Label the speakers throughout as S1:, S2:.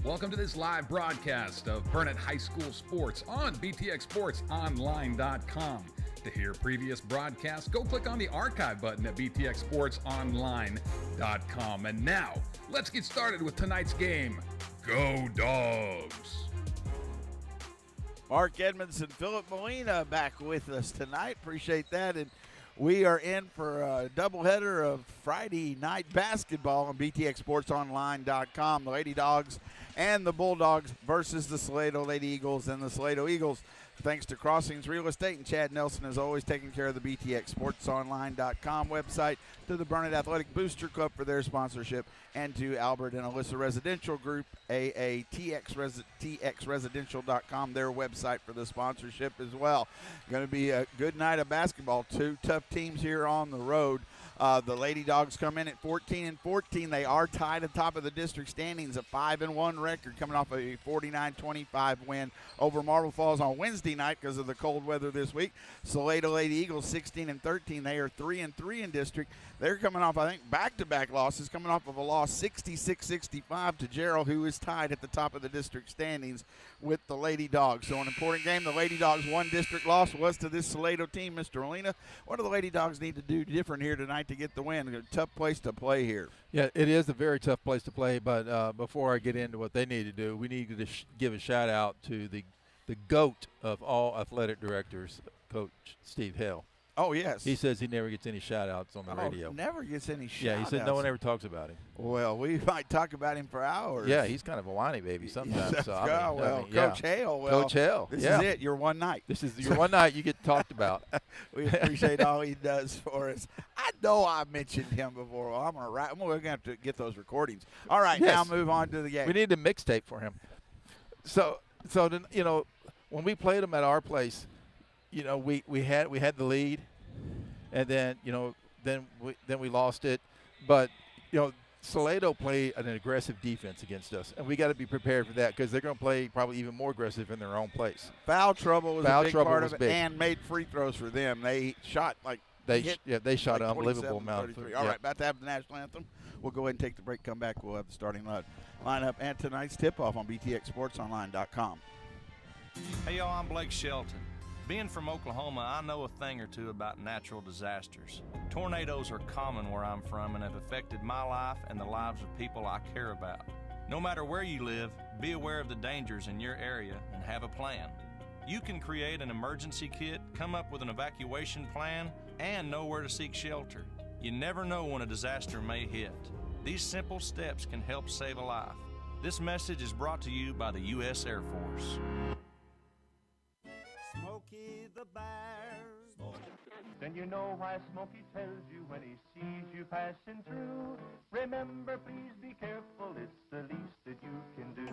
S1: Welcome to this live broadcast of Burnett High School Sports on BTXSportsOnline.com. To hear previous broadcasts, go click on the archive button at BTXSportsOnline.com. And now, let's get started with tonight's game. Go Dogs!
S2: Mark Edmondson, Philip Molina back with us tonight. Appreciate that. And we are in for a doubleheader of Friday night basketball on BTXSportsOnline.com. The Lady Dogs and the Bulldogs versus the Salado Lady Eagles, and the Salado Eagles, thanks to Crossings Real Estate and Chad Nelson, is always taking care of the BTXSportsOnline.com website, to the Burnett Athletic Booster Club for their sponsorship, and to Albert and Alyssa Residential Group, TXResidential.com, their website for the sponsorship as well. Going to be a good night of basketball. Two tough teams here on the road. The Lady Dogs come in at 14-14. They are tied at the top of the district standings, a 5-1 record, coming off a 49-25 win over Marble Falls on Wednesday night because of the cold weather this week. Salado Lady Eagles 16-13. They are 3-3 in district. They're coming off, I think, back-to-back losses, coming off of a loss 66-65 to Gerald, who is tied at the top of the district standings with the Lady Dogs. So an important game. The Lady Dogs' one district loss was to this Salado team. Mr. Molina, what do the Lady Dogs need to do different here tonight to get the win? A tough place to play here.
S3: Yeah, it is a very tough place to play, but before I get into what they need to do, we need to give a shout-out to the GOAT of all athletic directors, Coach Steve Hill.
S2: Oh, yes.
S3: He says he never gets any shout-outs on the radio.
S2: Never gets any shout-outs.
S3: Yeah, he said no one ever talks about him.
S2: Well, we might talk about him for hours.
S3: Yeah, he's kind of a whiny baby sometimes. So,
S2: Coach Hale.
S3: Coach Hale.
S2: This is it, your one night.
S3: This is your one night you get talked about.
S2: We appreciate all he does for us. I know I mentioned him before. Well, we're going to have to get those recordings. All right,
S3: yes.
S2: Now move on to the game.
S3: We need a mixtape for him. So then, when we played him at our place, we had the lead. And then, then we lost it. But, Salado played an aggressive defense against us, and we got to be prepared for that because they're going to play probably even more aggressive in their own place.
S2: Foul trouble was a big part of it, and made free throws for them. They shot
S3: they shot an unbelievable amount.
S2: All right, about to have the national anthem. We'll go ahead and take the break, come back. We'll have the starting lineup and tonight's tip-off on BTXSportsOnline.com.
S4: Hey, y'all, I'm Blake Shelton. Being from Oklahoma, I know a thing or two about natural disasters. Tornadoes are common where I'm from and have affected my life and the lives of people I care about. No matter where you live, be aware of the dangers in your area and have a plan. You can create an emergency kit, come up with an evacuation plan, and know where to seek shelter. You never know when a disaster may hit. These simple steps can help save a life. This message is brought to you by the U.S. Air Force.
S5: Smokey the Bear. Then you know why Smokey tells you when he sees you passing through. Remember, please be careful, it's the least that you can do.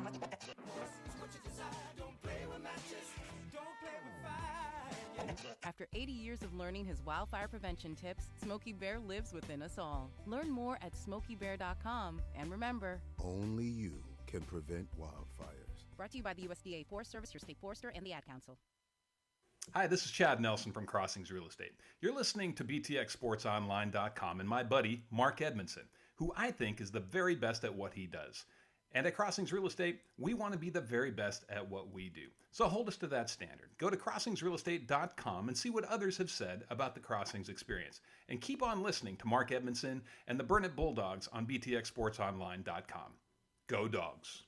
S6: After 80 years of learning his wildfire prevention tips, Smokey Bear lives within us all. Learn more at SmokeyBear.com, and remember,
S7: only you can prevent wildfires.
S6: Brought to you by the USDA Forest Service, your state forester, and the Ad Council.
S1: Hi, this is Chad Nelson from Crossings Real Estate. You're listening to BTXSportsOnline.com and my buddy, Mark Edmondson, who I think is the very best at what he does. And at Crossings Real Estate, we want to be the very best at what we do. So hold us to that standard. Go to CrossingsRealEstate.com and see what others have said about the Crossings experience. And keep on listening to Mark Edmondson and the Burnett Bulldogs on BTXSportsOnline.com. Go Dogs!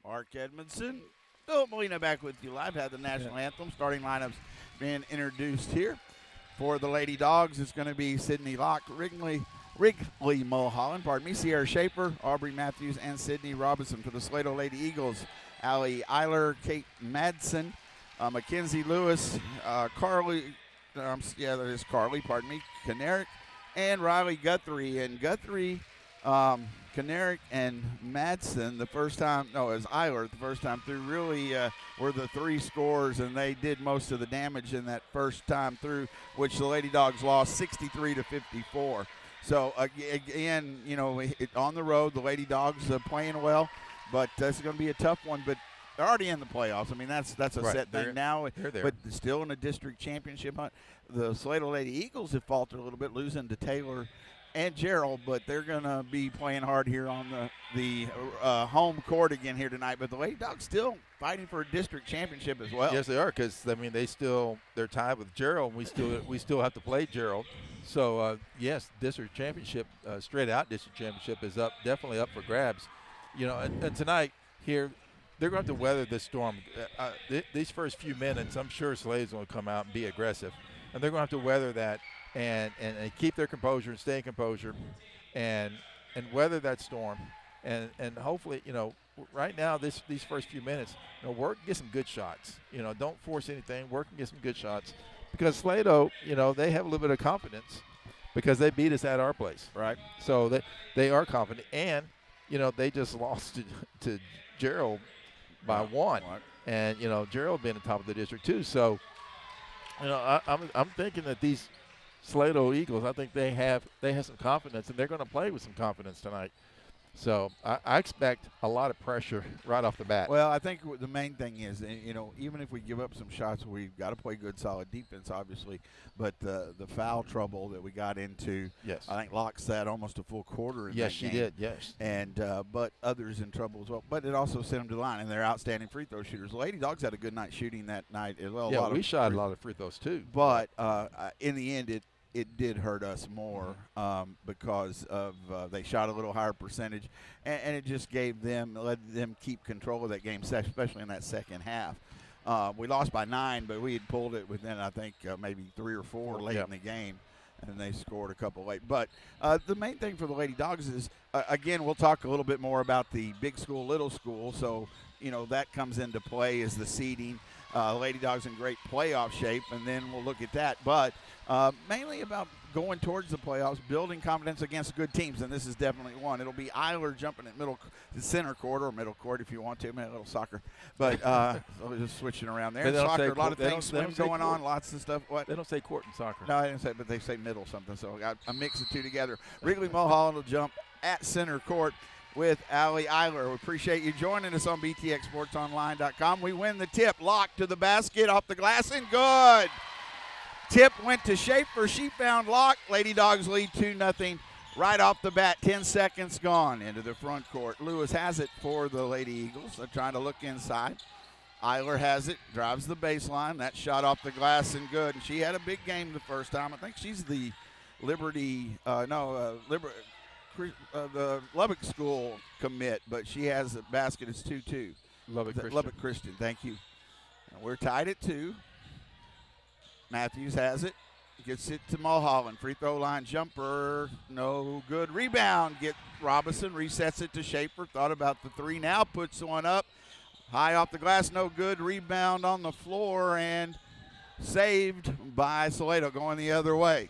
S2: Mark Edmondson. Philip Molina back with you live. Had the national anthem. Starting lineups being introduced here. For the Lady Dogs, it's going to be Sydney Locke, Wrigley Mulholland, Sierra Schaefer, Aubrey Matthews, and Sydney Robinson. For the Salado Lady Eagles, Allie Eiler, Kate Madsen, Mackenzie Lewis, Carly, Kanarick, and Riley Guthrie. And Guthrie, Kanarick and Madsen the first time through really were the three scorers, and they did most of the damage in that first time through, which the Lady Dogs lost 63-54. So again, on the road, the Lady Dogs playing well, but it's going to be a tough one. But they're already in the playoffs. I mean, that's a
S3: right.
S2: set thing now.
S3: They're there.
S2: But still in a district championship hunt. The Salado Lady Eagles have faltered a little bit, losing to Taylor and Gerald, but they're going to be playing hard here on the home court again here tonight. But the Lady Dogs still fighting for a district championship as well.
S3: Yes, they are, because I mean they're tied with Gerald. And we still have to play Gerald. So yes, district championship, straight out district championship is definitely up for grabs. You know, and tonight here they're going to have to weather this storm. These first few minutes, I'm sure Slade's going to come out and be aggressive, and they're going to have to weather that and keep their composure and stay in composure, and weather that storm, and hopefully, you know, right now these first few minutes, you know, work and get some good shots. You know, don't force anything. Work and get some good shots, because Sladeau, you know, they have a little bit of confidence because they beat us at our place.
S2: Right.
S3: So they are confident, and you know they just lost to Gerald by one. And you know Gerald being the top of the district too. So you know I'm thinking that these Sladeau Eagles, I think they have some confidence, and they're going to play with some confidence tonight. So I expect a lot of pressure right off the bat.
S2: Well, I think the main thing is, you know, even if we give up some shots, we've got to play good, solid defense, obviously. But the foul trouble that we got into,
S3: yes,
S2: I think Locke sat almost a full quarter in
S3: yes,
S2: that
S3: she
S2: game.
S3: did, yes.
S2: And but others in trouble as well. But it also sent them to the line, and they're outstanding free throw shooters. The Lady Dogs had a good night shooting that night as well.
S3: Yeah, we shot a lot of free throws too.
S2: But in the end, it did hurt us more because of they shot a little higher percentage, and it just led them keep control of that game, especially in that second half. We lost by 9, but we had pulled it within, I think, maybe 3 or 4 late in the game, and they scored a couple late. But the main thing for the Lady Dogs is, again, we'll talk a little bit more about the big school, little school. So, you know, that comes into play as the seeding. Lady Dogs in great playoff shape, and then we'll look at that. But mainly about going towards the playoffs, building confidence against good teams, and this is definitely one. It'll be Eiler jumping at center court or middle court if you want to, maybe a little soccer. But we're just switching around there. Soccer, a lot of things, swim going on, lots of stuff. What?
S3: They don't say court in soccer.
S2: No, I didn't say, but they say middle something, so I mix the two together. Wrigley Mulholland will jump at center court with Allie Eiler. We appreciate you joining us on BTXSportsOnline.com. We win the tip. Lock to the basket, off the glass, and good. Tip went to Schaefer. She found Locke. Lady Dogs lead 2-0 right off the bat. 10 seconds gone into the front court. Lewis has it for the Lady Eagles. They're trying to look inside. Eiler has it, drives the baseline. That shot off the glass and good. And she had a big game the first time. I think she's the the Lubbock School commit, but she has a basket. It's 2-2. Lubbock Christian, thank you. And we're tied at 2. Matthews has it, gets it to Mulholland. Free throw line jumper, no good. Rebound, Robinson resets it to Schaefer. Thought about the 3 now, puts one up. High off the glass, no good. Rebound on the floor and saved by Salado, going the other way.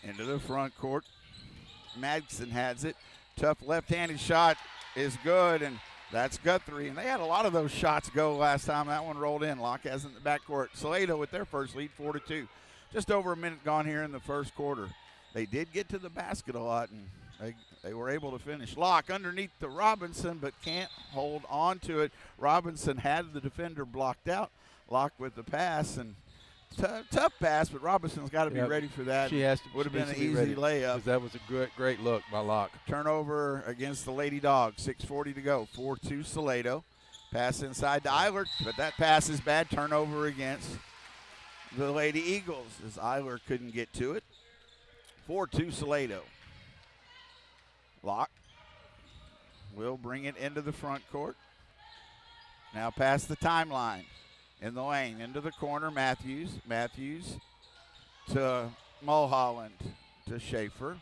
S2: Into the front court. Madsen has it. Tough left-handed shot is good, and that's Guthrie. And they had a lot of those shots go last time. That one rolled in. Locke has it in the backcourt. Salado with their first lead, 4-2. Just over a minute gone here in the first quarter. They did get to the basket a lot, and they were able to finish. Locke underneath the Robinson, but can't hold on to it. Robinson had the defender blocked out. Locke with the pass, and tough pass, but Robinson's got to be ready for that.
S3: She has to.
S2: Would have been an easy layup.
S3: That was a great look by Locke.
S2: Turnover against the Lady Dogs. 6:40 to go. 4-2 Salado. Pass inside to Eiler, but that pass is bad. Turnover against the Lady Eagles as Eiler couldn't get to it. 4-2 Salado. Locke will bring it into the front court. Now past the timeline. In the lane, into the corner, Matthews to Mulholland, to Schaefer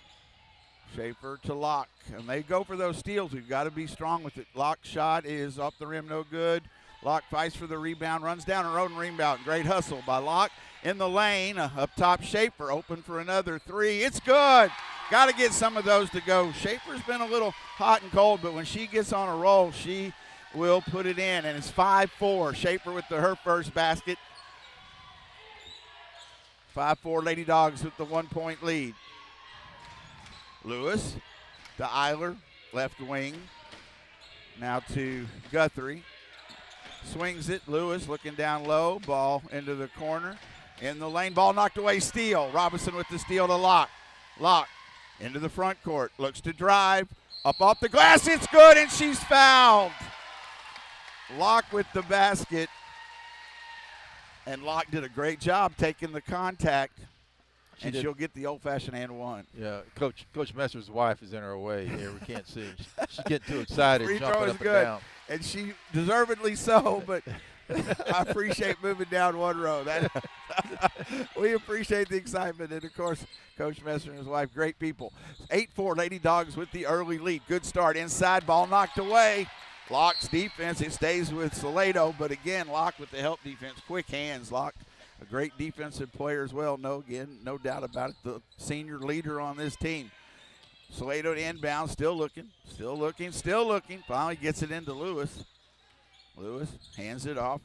S2: to Locke, and they go for those steals. We've got to be strong with it. Locke's shot is off the rim, no good. Locke fights for the rebound, runs down a road and rebound. Great hustle by Locke. In the lane, up top, Schaefer open for another 3. It's good. Got to get some of those to go. Schaefer's been a little hot and cold, but when she gets on a roll, she will put it in, and it's 5-4. Schaefer with her first basket. 5-4 Lady Dogs with the 1-point lead. Lewis to Eiler, left wing. Now to Guthrie. Swings it. Lewis looking down low. Ball into the corner. In the lane. Ball knocked away. Steal. Robinson with the steal to Locke. Locke Into the front court. Looks to drive. Up off the glass. It's good, and she's fouled. Locke with the basket. And Locke did a great job taking the contact. And she'll get the old-fashioned and one.
S3: Yeah, Coach Messer's wife is in her way here. We can't see. She's getting too excited,
S2: Free throw
S3: jumping
S2: is
S3: up
S2: good.
S3: and down.
S2: And she deservedly so, but I appreciate moving down one row. We appreciate the excitement. And, of course, Coach Messer and his wife, great people. 8-4 Lady Dogs with the early lead. Good start. Inside, ball knocked away. Locke's defense, it stays with Salado, but again, Locke with the help defense. Quick hands. Locke, a great defensive player as well. No doubt about it. The senior leader on this team. Salado to inbound, still looking. Finally gets it into Lewis. Lewis hands it off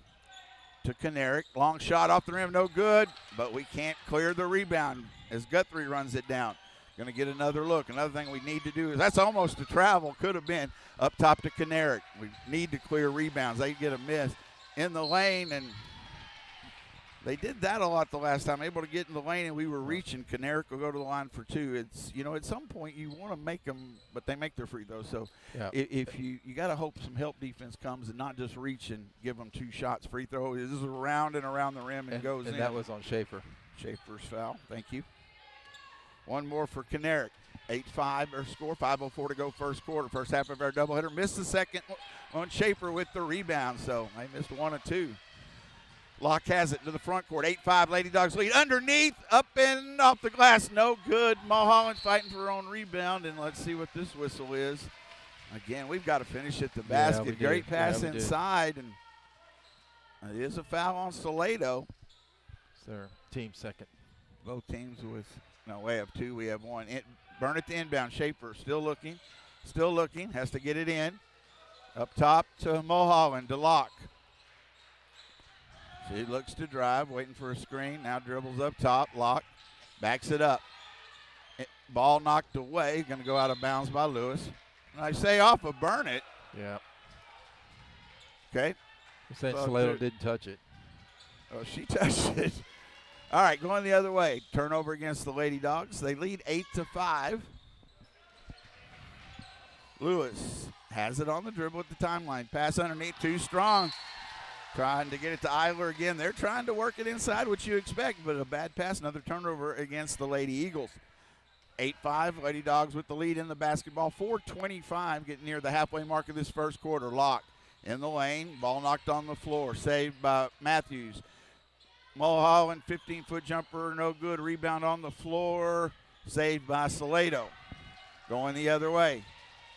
S2: to Kanarick. Long shot off the rim, no good, but we can't clear the rebound as Guthrie runs it down. Going to get another look. Another thing we need to do is, that's almost a travel, could have been, up top to Kanarick. We need to clear rebounds. They get a miss in the lane, and they did that a lot the last time, able to get in the lane, and we were reaching. Kanarick will go to the line for two. It's, at some point you want to make them, but they make their free throws. So
S3: Yeah.
S2: if you got to hope some help defense comes and not just reach and give them 2 shots. Free throw is around and around the rim and goes in.
S3: And that was on Schaefer.
S2: Schaefer's foul. Thank you. One more for Kanarick. 8-5 or score. 5:04 to go first quarter. First half of our doubleheader. Missed the second on Schaefer with the rebound, so they missed 1 of 2. Locke has it to the front court. 8-5 Lady Dogs lead. Underneath, up and off the glass. No good. Mulholland fighting for her own rebound, and let's see what this whistle is. Again, we've got to finish at the basket.
S3: we do.
S2: Great pass
S3: Yeah, we do.
S2: inside, and it is a foul on Salado.
S3: It's their team second.
S2: Both teams with, no, we have 2. We have 1. Burnett to inbound. Schaefer still looking. Has to get it in. Up top to Mulholland, to Locke. She looks to drive, waiting for a screen. Now dribbles up top. Locke backs it up. Ball knocked away. Going to go out of bounds by Lewis. And I say off of Burnett.
S3: Yeah.
S2: Okay.
S3: Saying
S2: So
S3: Salado
S2: two.
S3: didn't touch it.
S2: Oh, she touched it. All right, going the other way. Turnover against the Lady Dogs. They lead 8-5. Lewis has it on the dribble at the timeline. Pass underneath, too strong. Trying to get it to Eiler again. They're trying to work it inside, which you expect, but a bad pass. Another turnover against the Lady Eagles. 8-5, Lady Dogs with the lead in the basketball. 4:25, getting near the halfway mark of this first quarter. Locke in the lane. Ball knocked on the floor. Saved by Matthews. Mulholland, 15-foot jumper, no good. Rebound on the floor. Saved by Salado. Going the other way.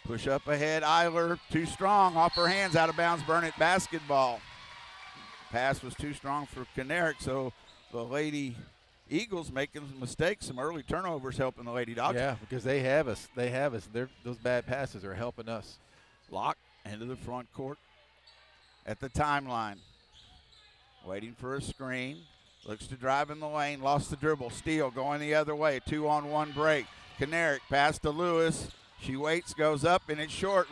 S2: Push up ahead. Eiler, too strong. Off her hands, out of bounds. Burnett basketball. Pass was too strong for Kanarick, so the Lady Eagles making some mistakes, some early turnovers helping the Lady Dogs.
S3: Yeah, because they have us. Those bad passes are helping us.
S2: Locke into the front court at the timeline. Waiting for a screen. Looks to drive in the lane. Lost the dribble. Steele going the other way. 2-on-1 break. Kanarick pass to Lewis. She waits, goes up, and it's short.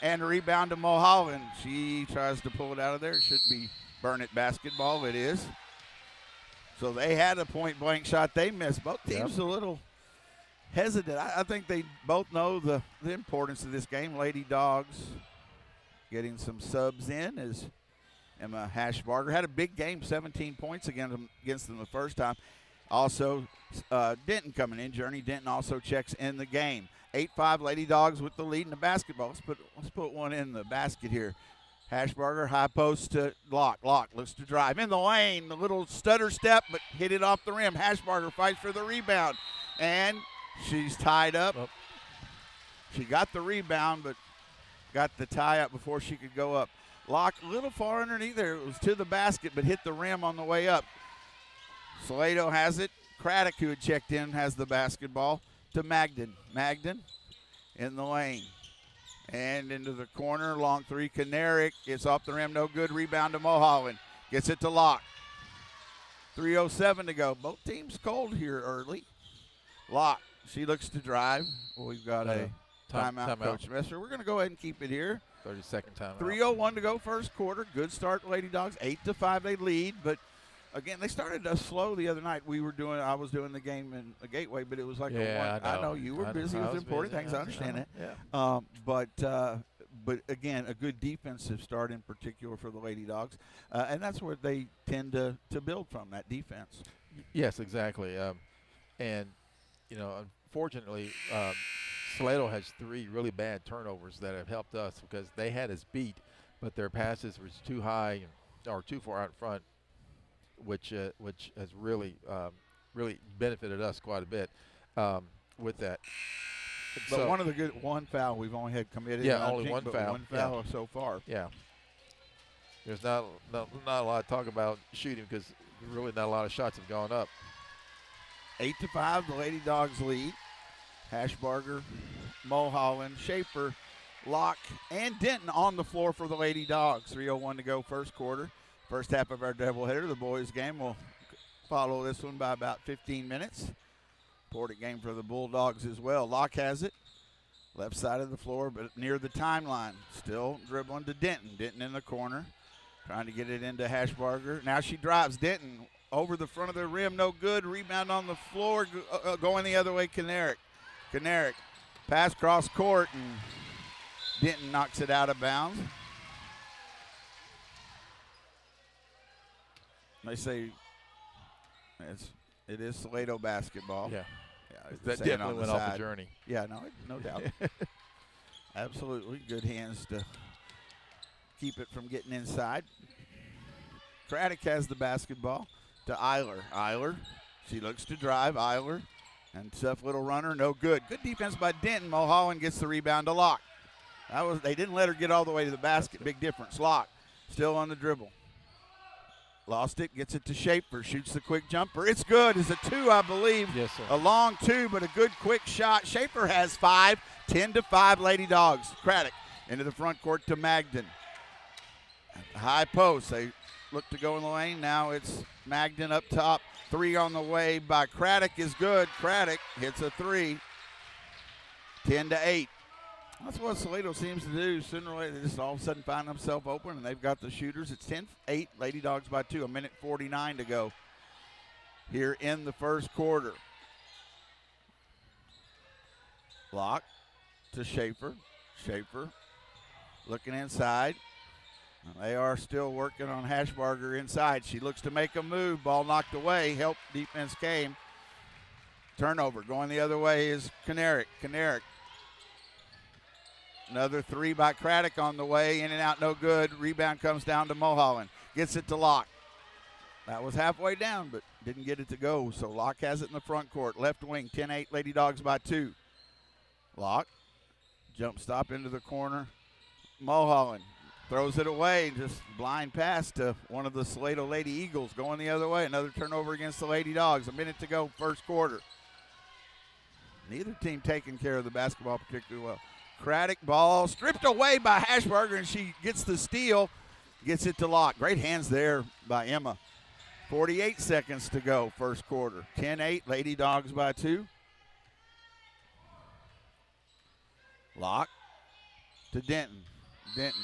S2: And a rebound to Mulholland. She tries to pull it out of there. It should be Burnett basketball. It is. So they had a point-blank shot. They missed. Both teams a little hesitant. I think they both know the importance of this game. Lady Dogs getting some subs in as Emma Hashbarger had a big game, 17 points against them the first time. Also, Denton coming in. Journey Denton also checks in the game. 8-5 Lady Dogs with the lead in the basketball. Let's put one in the basket here. Hashbarger, high post to Locke. Locke looks to drive in the lane. The little stutter step, but hit it off the rim. Hashbarger fights for the rebound, and she's tied up.
S3: Oh.
S2: She got the rebound, but got the tie up before she could go up. Locke a little far underneath there. It was to the basket, but hit the rim on the way up. Salado has it. Craddock, who had checked in, has the basketball to Magden. Magden in the lane. And into the corner, long three, Kanarick. It's off the rim, no good. Rebound to Mulholland. Gets it to Locke. 3:07 to go. Both teams cold here early. Locke, she looks to drive. Well, we've got a timeout, Coach Messer. We're going to go ahead and keep it here.
S3: 30-second timeout.
S2: 3:01 to go first quarter. Good start, Lady Dogs. 8-5 they lead, but Again, they started us slow the other night. I was doing the game in a Gateway, but it was like I know you were busy with important things. I understand that.
S3: Yeah.
S2: But again, a good defensive start in particular for the Lady Dogs, and that's where they tend to build from, that defense.
S3: Yes, exactly. And unfortunately, Salado has 3 really bad turnovers that have helped us because they had us beat, but their passes were too high or too far out in front, which has really benefited us quite a bit with that.
S2: But
S3: so,
S2: one foul we've only had committed.
S3: Yeah, only one foul.
S2: One foul so far.
S3: Yeah. There's not a lot of talk about shooting because really not a lot of shots have gone up.
S2: 8-5, the Lady Dogs lead. Hashbarger, Mulholland, Schaefer, Locke, and Denton on the floor for the Lady Dogs. 3:01 to go, first quarter. First half of our doubleheader. The boys' game will follow this one by about 15 minutes. Important game for the Bulldogs as well. Locke has it. Left side of the floor, but near the timeline. Still dribbling to Denton. Denton in the corner. Trying to get it into Hashbarger. Now she drives. Denton over the front of the rim. No good. Rebound on the floor. Going the other way, Kinerick. Kinerick. Pass cross court, and Denton knocks it out of bounds. They say it is Salado basketball.
S3: Yeah.
S2: That
S3: definitely went off the journey.
S2: Yeah, no doubt. Absolutely. Good hands to keep it from getting inside. Craddock has the basketball to Eiler. Eiler, she looks to drive. Eiler, and tough little runner, no good. Good defense by Denton. Mulholland gets the rebound to Locke. They didn't let her get all the way to the basket. Big difference. Locke still on the dribble. Lost it, gets it to Schaefer, shoots the quick jumper. It's good. It's a 2, I believe.
S3: Yes, sir.
S2: A long 2, but a good quick shot. Schaefer has 5, 10-5 Lady Dogs. Craddock into the front court to Magden. High post. They look to go in the lane. Now it's Magden up top. 3 on the way by Craddock is good. Craddock hits a 3. 10-8. That's what Salado seems to do. Sooner or later, they just all of a sudden find themselves open, and they've got the shooters. It's 10-8, Lady Dogs by 2. 1:49 to go here in the first quarter. Locke to Schaefer. Schaefer looking inside. They are still working on Hashbarger inside. She looks to make a move. Ball knocked away. Help defense came. Turnover. Going the other way is Kinerick. Kinerick. Another 3 by Craddock on the way. In and out, no good. Rebound comes down to Mulholland. Gets it to Locke. That was halfway down, but didn't get it to go. So Locke has it in the front court. Left wing, 10-8, Lady Dogs by 2. Locke. Jump stop into the corner. Mulholland throws it away. Just blind pass to one of the Salado Lady Eagles. Going the other way. Another turnover against the Lady Dogs. 1 minute to go, first quarter. Neither team taking care of the basketball particularly well. Craddock ball stripped away by Hashbarger, and she gets the steal, gets it to Locke. Great hands there by Emma. 48 seconds to go, first quarter. 10-8, Lady Dogs by 2. Locke to Denton. Denton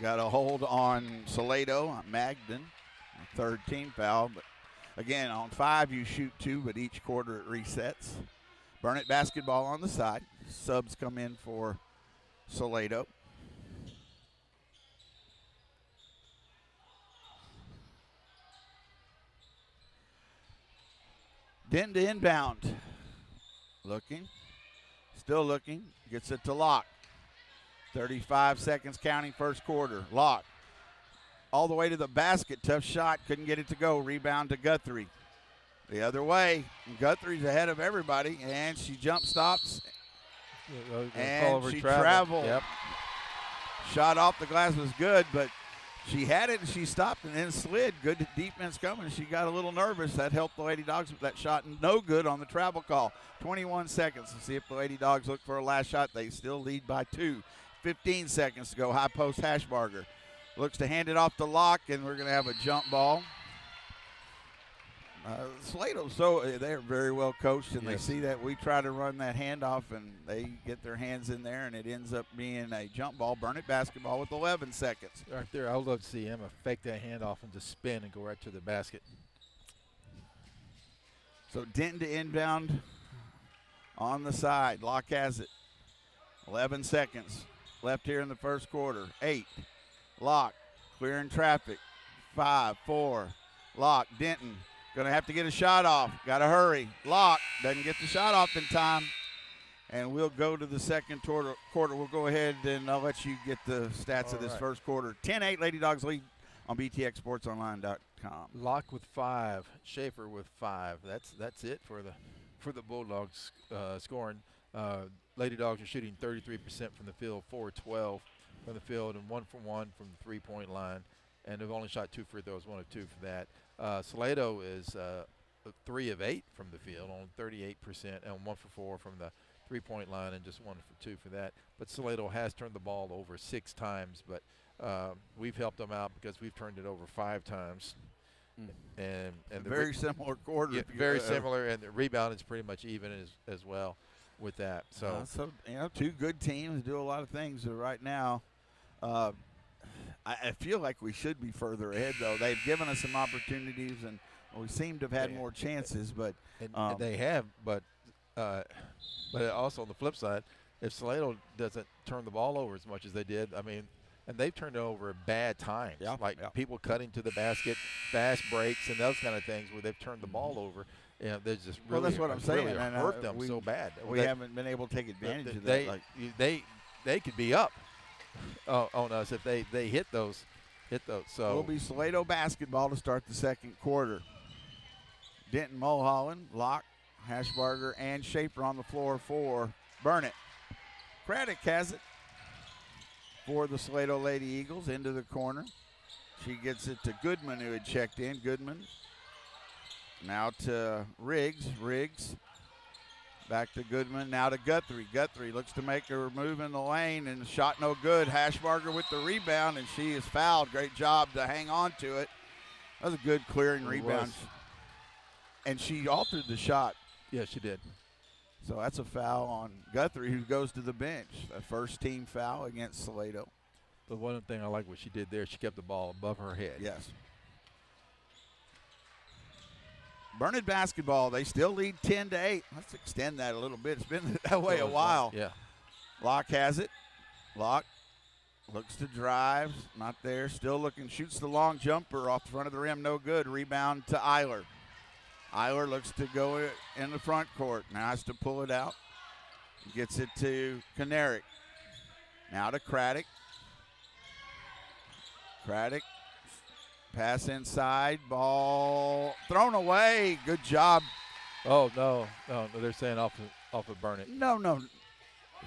S2: got a hold on Salado, on Magden. Third team foul, but again, on 5 you shoot 2, but each quarter it resets. Burnett basketball on the side. Subs come in for Salado. Denton to inbound. Looking. Still looking. Gets it to Locke. 35 seconds counting first quarter. Locke. All the way to the basket. Tough shot. Couldn't get it to go. Rebound to Guthrie. The other way. Guthrie's ahead of everybody. And she jump stops. And she traveled.
S3: Yep.
S2: Shot off the glass was good, but she had it and she stopped and then slid. Good defense coming. She got a little nervous. That helped the Lady Dogs with that shot. No good on the travel call. 21 seconds to see if the Lady Dogs look for a last shot. They still lead by 2. 15 seconds to go. High post Hashbarger. Looks to hand it off to Locke, and we're going to have a jump ball. Slato, they're very well coached, and they see that we try to run that handoff, and they get their hands in there, and it ends up being a jump ball. Burnett basketball with 11 seconds.
S3: Right there, I would love to see him fake that handoff and just spin and go right to the basket.
S2: So Denton to inbound on the side. Locke has it. 11 seconds left here in the first quarter. 8. Locke clearing traffic. 5, 4. Locke, Denton. Going to have to get a shot off. Got to hurry. Locke doesn't get the shot off in time. And we'll go to the second quarter. We'll go ahead and I'll let you get the stats of this first quarter. 10-8, Lady Dogs lead on BTXSportsOnline.com.
S3: Locke with 5, Schaefer with 5. That's it for the Bulldogs scoring. Lady Dogs are shooting 33% from the field, 4-12 from the field, and 1 for 1 from the three-point line. And they've only shot 2 free throws, 1 of 2 for that. Salado is 3 of 8 from the field, on 38%, and 1 for 4 from the three-point line, and just 1 for 2 for that. But Salado has turned the ball over 6 times, but we've helped them out because we've turned it over 5 times. And
S2: very similar quarter.
S3: Yeah, very similar, and the rebound is pretty much even as well with that. So,
S2: two good teams do a lot of things right now. I feel like we should be further ahead, though. They've given us some opportunities, and we seem to have had more chances. But
S3: and they have, but also on the flip side, if Salado doesn't turn the ball over as much as they did, I mean, and they've turned it over at bad times, people cutting to the basket, fast breaks, and those kind of things where they've turned the ball over. You know, they just really,
S2: that's what I'm saying.
S3: Really
S2: and
S3: hurt them so bad.
S2: We haven't been able to take advantage of that.
S3: They could be up on us if they hit those. So
S2: will be Salado basketball to start the second quarter. Denton, Mulholland, Locke, Hashbarger, and Schaefer on the floor for Burnett. Craddock has it for the Salado Lady Eagles into the corner. She gets it to Goodman, who had checked in. Goodman now to Riggs. Riggs back to Goodman. Now to Guthrie. Guthrie looks to make her move in the lane, and shot no good. Hashbarger with the rebound, and she is fouled. Great job to hang on to it. That was a good clearing rebound. And she altered the shot.
S3: Yeah, she did.
S2: So that's a foul on Guthrie, who goes to the bench. A first-team foul against Salado.
S3: The one thing I like what she did there, she kept the ball above her head.
S2: Yes. Burnett basketball, they still lead 10-8. Let's extend that a little bit. It's been that way a while.
S3: Yeah.
S2: Locke has it. Locke looks to drive. Not there. Still looking. Shoots the long jumper off the front of the rim. No good. Rebound to Eiler. Eiler looks to go in the front court. Now has to pull it out. Gets it to Kanarick. Now to Craddock. Craddock. Pass inside. Ball thrown away. Good job.
S3: Oh, no. They're saying off of Burnett.
S2: No.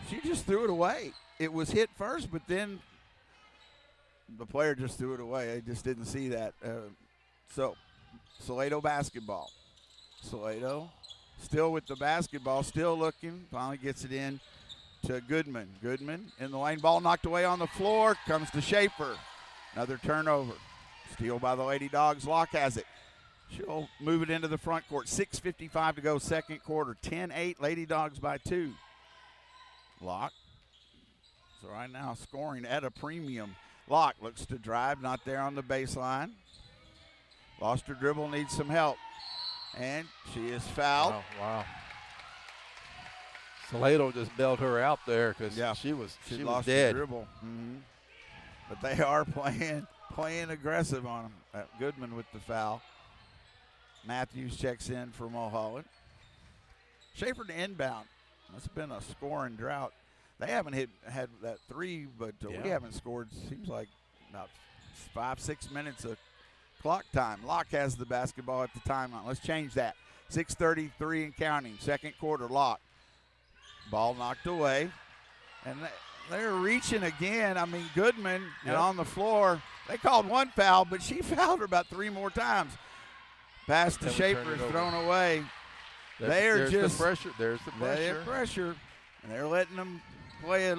S2: She just threw it away. It was hit first, but then the player just threw it away. I just didn't see that. So, Salado basketball. Salado still with the basketball, still looking. Finally gets it in to Goodman. Goodman in the lane. Ball knocked away on the floor. Comes to Schaefer. Another turnover. Steal by the Lady Dogs. Locke has it. She'll move it into the front court. 6:55 to go, second quarter. 10-8, Lady Dogs by 2. Locke. So right now scoring at a premium. Locke looks to drive, not there on the baseline. Lost her dribble, needs some help. And she is fouled.
S3: Wow. Salado just bailed her out there because she was
S2: lost
S3: dead.
S2: The dribble. Mm-hmm. But they are playing aggressive on them. Goodman with the foul. Matthews checks in for Mulholland. Schaefer to inbound. That's been a scoring drought. They haven't had that three, but we haven't scored, seems like, about 5-6 minutes of clock time. Locke has the basketball at the timeline. Let's change that. 6:33 and counting. Second quarter, Locke. Ball knocked away. And they're reaching again. I mean, Goodman and on the floor. They called one foul, but she fouled her about 3 more times. Pass to Schaefer is thrown away. There's the
S3: pressure. There's the pressure.
S2: They're pressure. And they're letting them play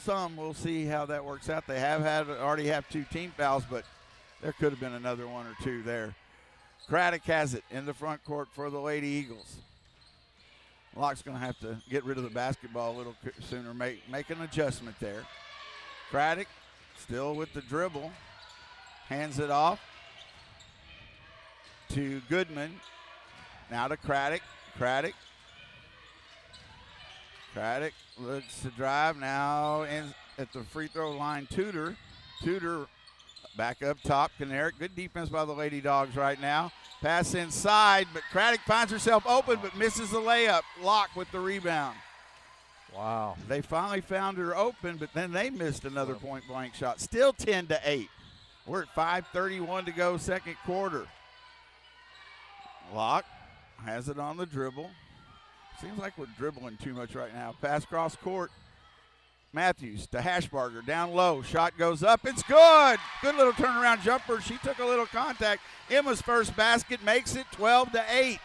S2: some. We'll see how that works out. They already have 2 team fouls, but there could have been another 1 or 2 there. Craddock has it in the front court for the Lady Eagles. Locke's going to have to get rid of the basketball a little sooner, make an adjustment there. Craddock still with the dribble. Hands it off to Goodman. Now to Craddock. Craddock looks to drive. Now in at the free throw line, Tudor. Tudor back up top. Canaric. Good defense by the Lady Dogs right now. Pass inside, but Craddock finds herself open but misses the layup. Locke with the rebound.
S3: Wow.
S2: They finally found her open, but then they missed another point-blank shot. Still 10-8. We're at 5:31 to go, second quarter. Locke has it on the dribble. Seems like we're dribbling too much right now. Pass cross court. Matthews to Hashbarger, down low. Shot goes up. It's good. Good little turnaround jumper. She took a little contact. Emma's first basket makes it 12-8.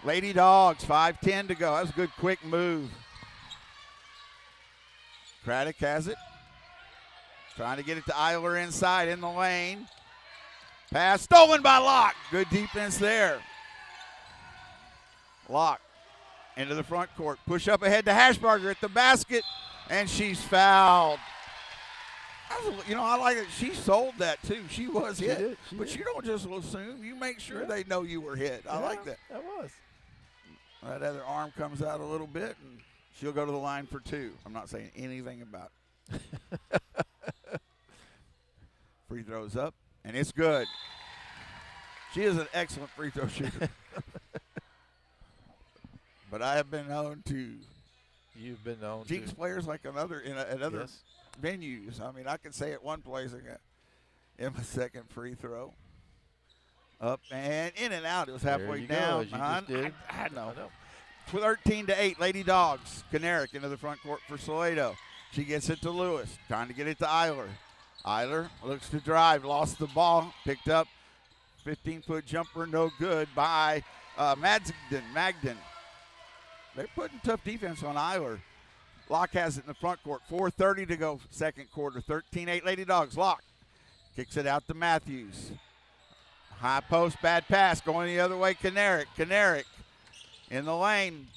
S2: Lady Dogs, 5:10 to go. That was a good quick move. Craddock has it. Trying to get it to Eiler inside in the lane. Pass stolen by Locke. Good defense there. Locke into the front court. Push up ahead to Hashbarger at the basket, and she's fouled. I like it. She sold that too. She was hit. But you don't just assume. You make sure they know you were hit. I like that.
S3: That was.
S2: That other arm comes out a little bit, and she'll go to the line for two. I'm not saying anything about it. Free throws up, and it's good. She is an excellent free throw shooter. But I have been known to.
S3: You've been known
S2: jinx
S3: to.
S2: players like at other
S3: Yes.
S2: venues. I mean, I can say at one place I got Emma's second free throw. Up and in and out. It was halfway down.
S3: You just did.
S2: I know. 13-8, Lady Dogs. Canaric into the front court for Salado. She gets it to Lewis. Trying to get it to Eiler. Eiler looks to drive. Lost the ball. Picked up. 15-foot jumper. No good by Magden. They're putting tough defense on Eiler. Locke has it in the front court. 4:30 to go, second quarter. 13-8 Lady Dogs. Locke kicks it out to Matthews. High post, bad pass. Going the other way, Canaric. Canaric in the lane.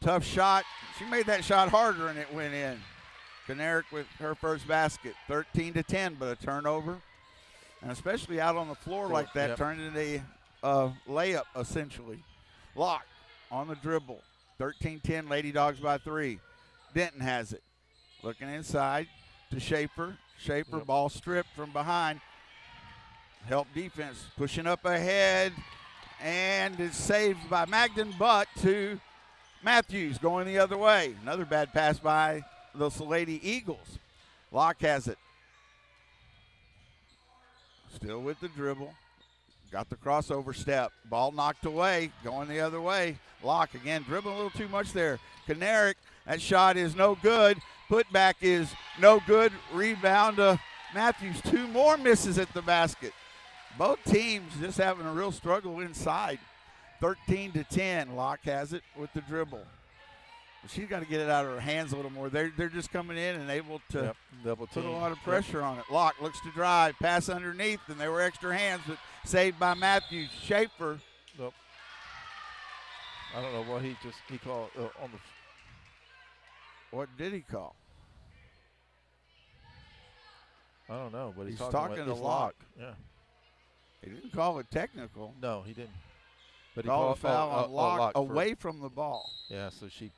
S2: Tough shot. She made that shot harder, and it went in. Canaric with her first basket. 13-10, but a turnover. And especially out on the floor like that, turned into a layup, essentially. Locke on the dribble. 13-10, Lady Dogs by 3. Denton has it. Looking inside to Schaefer. Schaefer, ball stripped from behind. Help defense. Pushing up ahead. And it's saved by Magden, but to Matthews going the other way. Another bad pass by the Lady Eagles. Locke has it. Still with the dribble. Got the crossover step. Ball knocked away. Going the other way. Locke again dribbling a little too much there. Canaric, that shot is no good. Putback is no good. Rebound to Matthews. Two more misses at the basket. Both teams just having a real struggle inside. 13-10. Locke has it with the dribble. She's got to get it out of her hands a little more. They're just coming in and able to put a lot of pressure on it. Locke looks to drive, pass underneath, and they were extra hands, but saved by Matthews. Schaefer.
S3: Nope. I don't know what he called on the.
S2: What did he call?
S3: I don't know, but
S2: he's talking to Locke.
S3: Yeah.
S2: He didn't call it technical.
S3: No, he didn't. But he
S2: called
S3: called
S2: a foul on Locke away
S3: for,
S2: from the ball.
S3: Yeah, so she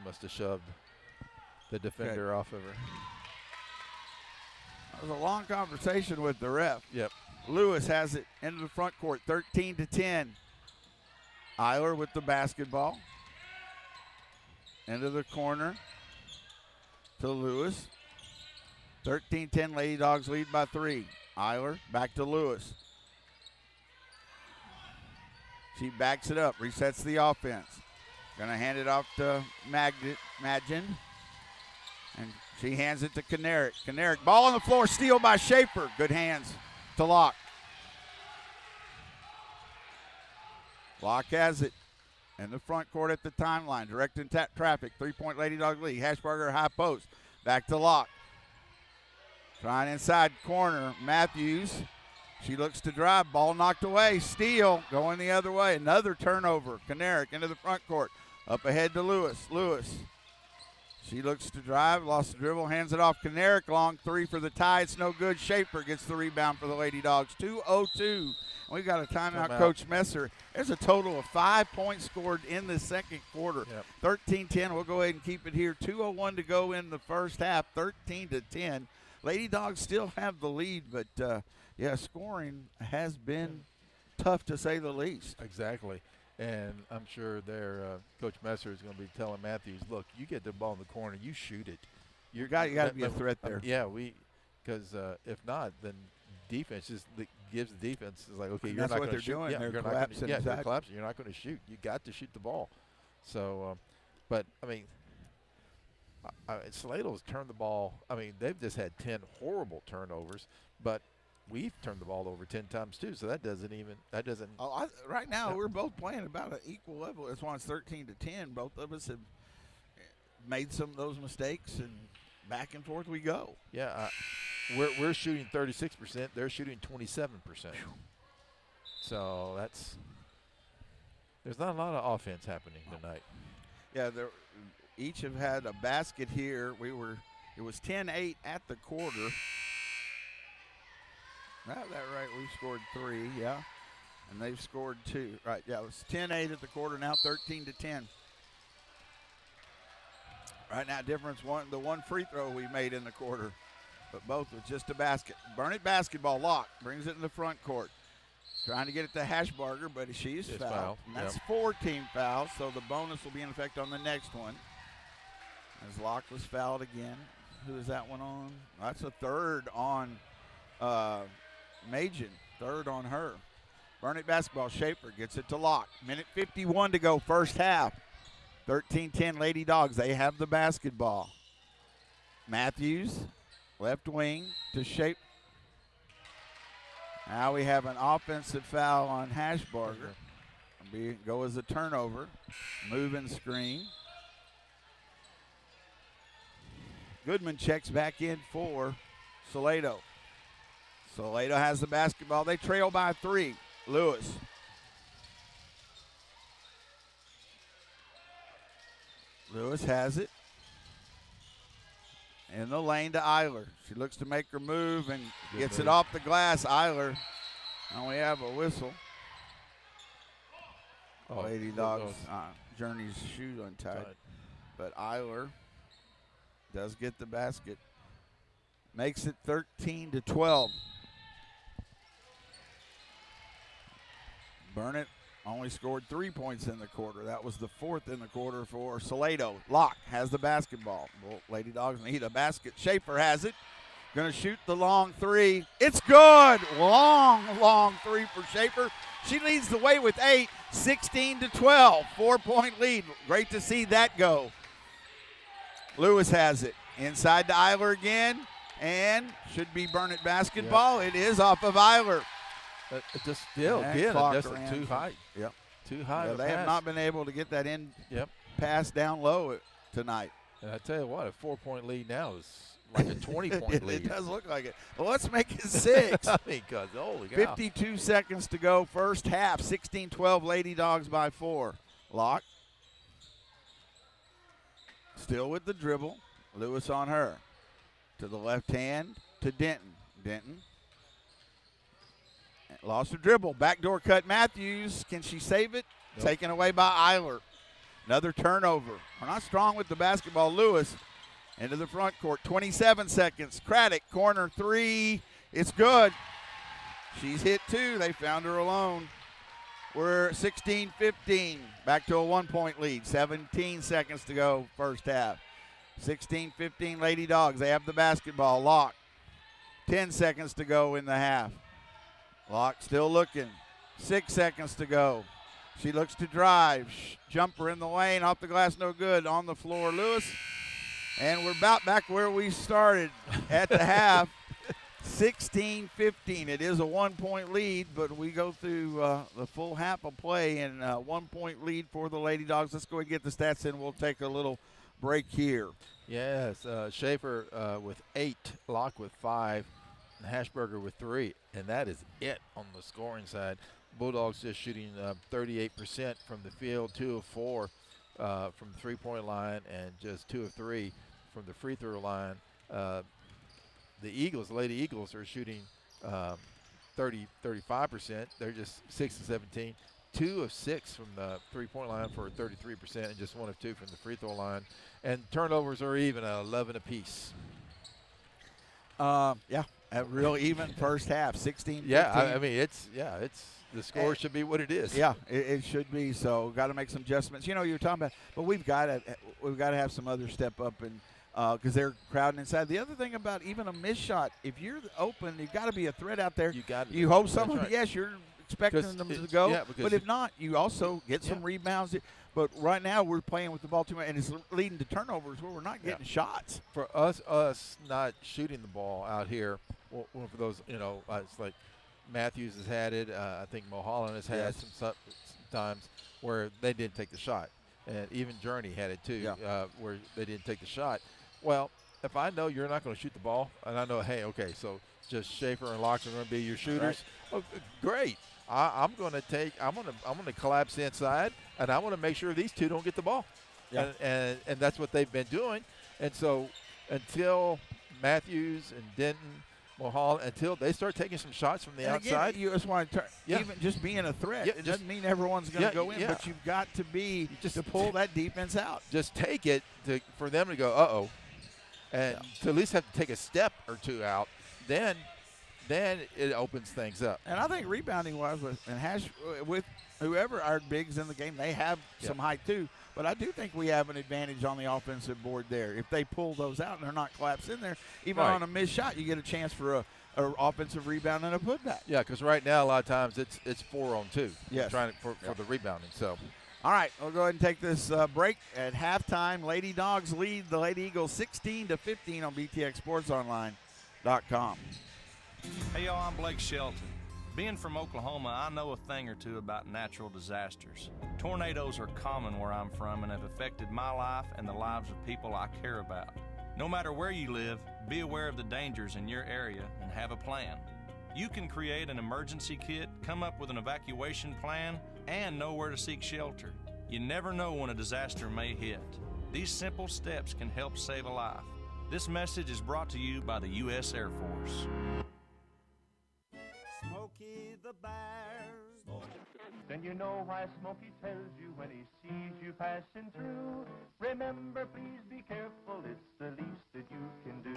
S3: must have shoved the defender off of her.
S2: That was a long conversation with the ref.
S3: Yep.
S2: Lewis has it into the front court, 13-10. Eiler with the basketball. Into the corner to Lewis. 13-10, Lady Dogs lead by 3. Eiler back to Lewis. She backs it up, resets the offense. Gonna hand it off to Magden. And she hands it to Canaric. Canaric, ball on the floor, steal by Schaefer. Good hands to Locke. Locke has it in the front court at the timeline, directing traffic. 3-point Lady Dog lead. Hashbarger high post. Back to Locke. Trying inside corner. Matthews She looks to drive. Ball knocked away. Steal going the other way. Another turnover. Kanarick into the front court. Up ahead to Lewis. Lewis. She looks to drive. Lost the dribble. Hands it off. Kanarick. Long three for the tie. It's no good. Schaefer gets the rebound for the Lady Dogs. 2:02. We've got a timeout, Coach Messer. There's a total of 5 points scored in the second quarter. 13-10. We'll go ahead and keep it here. 2:01 to go in the first half. 13-10. Lady Dogs still have the lead, but scoring has been tough to say the least.
S3: Exactly. And I'm sure their Coach Messer is going to be telling Matthews, look, you get the ball in the corner, you shoot it.
S2: You got to be a threat there.
S3: Because if not, then defense just gives the defense is like, okay,
S2: and
S3: you're
S2: that's
S3: not
S2: what
S3: going to shoot.
S2: doing.
S3: Yeah,
S2: they're
S3: you're
S2: collapsing.
S3: they're collapsing. You're not going to shoot. You got to shoot the ball. So, but I mean, Salato's turned the ball. I mean, they've just had 10 horrible turnovers, but we've turned the ball over 10 times too. So that doesn't.
S2: Right now, we're both playing about an equal level. That's why it's 13-10. Both of us have made some of those mistakes, and back and forth we go.
S3: Yeah, we're shooting 36%. They're shooting 27%. So there's not a lot of offense happening tonight.
S2: Yeah, each have had a basket here. It was 10-8 at the quarter. That right? We scored 3, yeah, and they've scored 2. Right? Yeah, it was 10-8 at the quarter. Now 13-10. Right now, difference the one free throw we made in the quarter, but both with just a basket. Burnett basketball. Lock brings it in the front court. Trying to get it to Hashbarger, but she's fouled. And that's 4 team fouls, so the bonus will be in effect on the next one. As Locke was fouled again. Who is that one on? That's a third on Majin. Third on her. Burnett basketball. Schaefer gets it to Locke. Minute 51 to go, first half. 13-10 Lady Dogs. They have the basketball. Matthews, left wing to Schaefer. Now we have an offensive foul on Hashbarger. Go as a turnover. Moving screen. Goodman checks back in for Salato. Salato has the basketball. They trail by 3. Lewis. Lewis has it. In the lane to Eiler. She looks to make her move and gets it off the glass. Eiler. And we have a whistle. Lady Dogs. Journey's shoe untied. But Eiler does get the basket. Makes it 13-12. Burnett only scored 3 points in the quarter. That was the 4th in the quarter for Salato. Locke has the basketball. Well, Lady Dogs need a basket. Schaefer has it. Going to shoot the long 3. It's good. Long 3 for Schaefer. She leads the way with 8. 16-12. 4-point lead. Great to see that go. Lewis has it. Inside to Eiler again. And should be Burnett basketball. Yep. It is off of Eiler.
S3: Just still, again, just too high.
S2: Yep.
S3: Too high.
S2: Yeah, they have not been able to get that in pass down low tonight.
S3: And I tell you what, a 4-point lead now is like a 20-point lead.
S2: It does look like it. Well, let's make it 6.
S3: I mean, because holy cow.
S2: 52 seconds to go, first half. 16-12 Lady Dogs by 4. Locke. Still with the dribble. Lewis on her. To the left hand to Denton. Denton. Lost her dribble. Backdoor cut Matthews. Can she save it? Nope. Taken away by Eiler. Another turnover. We're not strong with the basketball. Lewis into the front court. 27 seconds. Craddock, corner 3. It's good. She's hit 2. They found her alone. We're 16-15. Back to a 1-point lead. 17 seconds to go, first half. 16-15 Lady Dogs. They have the basketball. Locke. 10 seconds to go in the half. Locke still looking. 6 seconds to go. She looks to drive. Jumper in the lane. Off the glass, no good. On the floor, Lewis. And we're about back where we started at the half. 16-15. It is a 1-point lead, but we go through the full half of play, and 1-point lead for the Lady Dogs. Let's go and get the stats in. We'll take a little break here.
S3: Yes, Schaefer with 8, Locke with 5. Hashberger with 3, and that is it on the scoring side. Bulldogs just shooting 38% from the field, 2 of 4 from the three-point line, and just 2 of 3 from the free throw line. The Lady Eagles, are shooting 35%. They're just 6 of 17. 2 of 6 from the three-point line for 33%, and just 1 of 2 from the free throw line. And turnovers are even at 11 apiece.
S2: A real even first half, 16-15.
S3: Yeah, I mean, it's the score should be what it is.
S2: Yeah, it should be. So got to make some adjustments. You know, you're talking about, but we've got to have some other step up, and because they're crowding inside. The other thing about even a missed shot, if you're open, you've got to be a threat out there. You hope someone. Right. Yes, you're expecting them to go, but if not, you also get some rebounds. But right now we're playing with the ball too much, and it's leading to turnovers where we're not getting shots.
S3: For us not shooting the ball out here, well, for those, it's like Matthews has had it. I think Mulholland has had some times where they didn't take the shot, and even Journey had it too, where they didn't take the shot. Well, if I know you're not going to shoot the ball, and I know, hey, okay, so just Schaefer and Locke are going to be your shooters. Right. Oh, great. I'm going to collapse inside, and I want to make sure these two don't get the ball. Yeah. And that's what they've been doing. And so until Matthews and Denton, Mulholland, until they start taking some shots from the outside.
S2: You just want to even just being a threat. It doesn't mean everyone's going to go in, but you've got to be to pull that defense out.
S3: Just take it for them to go, uh-oh, and to at least have to take a step or two out. Then it opens things up.
S2: And I think rebounding-wise, with whoever our bigs in the game, they have some height too. But I do think we have an advantage on the offensive board there. If they pull those out and they're not collapsed in there, even on a missed shot, you get a chance for a offensive rebound and a putback.
S3: Yeah, because right now a lot of times it's 4-on-2.
S2: Yes.
S3: Trying for the rebounding. So.
S2: All right, we'll go ahead and take this break. At halftime, Lady Dogs lead the Lady Eagles 16-15 on BTXSportsOnline.com.
S4: Hey y'all, I'm Blake Shelton. Being from Oklahoma, I know a thing or two about natural disasters. Tornadoes are common where I'm from and have affected my life and the lives of people I care about. No matter where you live, be aware of the dangers in your area and have a plan. You can create an emergency kit, come up with an evacuation plan, and know where to seek shelter. You never know when a disaster may hit. These simple steps can help save a life. This message is brought to you by the U.S. Air Force.
S5: Smokey the Bear. Then you know why Smokey tells you when he sees you passing through. Remember, please be careful, it's the least that you can do.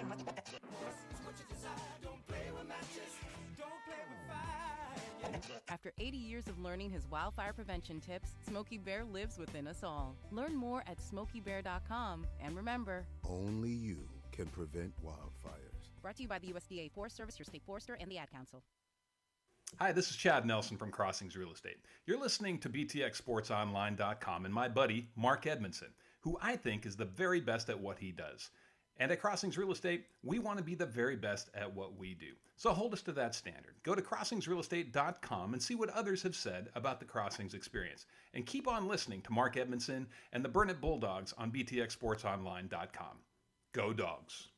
S5: Don't play with matches, don't play with fire.
S6: After 80 years of learning his wildfire prevention tips, Smokey Bear lives within us all. Learn more at SmokeyBear.com, and remember,
S7: only you can prevent wildfires.
S6: Brought to you by the USDA Forest Service, your state forester, and the Ad Council.
S1: Hi, this is Chad Nelson from Crossings Real Estate. You're listening to BTXSportsOnline.com and my buddy, Mark Edmondson, who I think is the very best at what he does. And at Crossings Real Estate, we want to be the very best at what we do. So hold us to that standard. Go to CrossingsRealEstate.com and see what others have said about the Crossings experience. And keep on listening to Mark Edmondson and the Burnett Bulldogs on BTXSportsOnline.com. Go Dogs!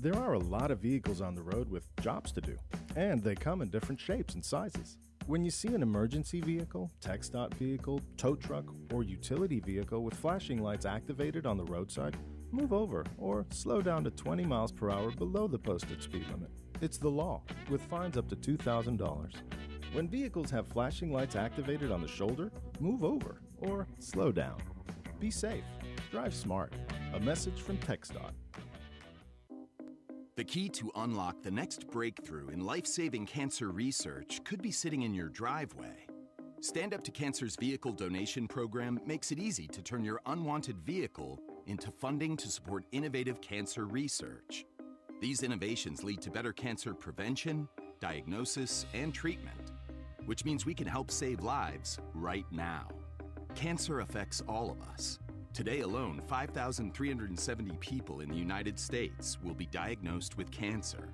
S8: There are a lot of vehicles on the road with jobs to do, and they come in different shapes and sizes. When you see an emergency vehicle, TxDOT vehicle, tow truck, or utility vehicle with flashing lights activated on the roadside, move over or slow down to 20 miles per hour below the posted speed limit. It's the law, with fines up to $2,000. When vehicles have flashing lights activated on the shoulder, move over or slow down. Be safe. Drive smart. A message from TxDOT.
S9: The key to unlock the next breakthrough in life-saving cancer research could be sitting in your driveway. Stand Up to Cancer's vehicle donation program makes it easy to turn your unwanted vehicle into funding to support innovative cancer research. These innovations lead to better cancer prevention, diagnosis, and treatment, which means we can help save lives right now. Cancer affects all of us. Today alone, 5,370 people in the United States will be diagnosed with cancer.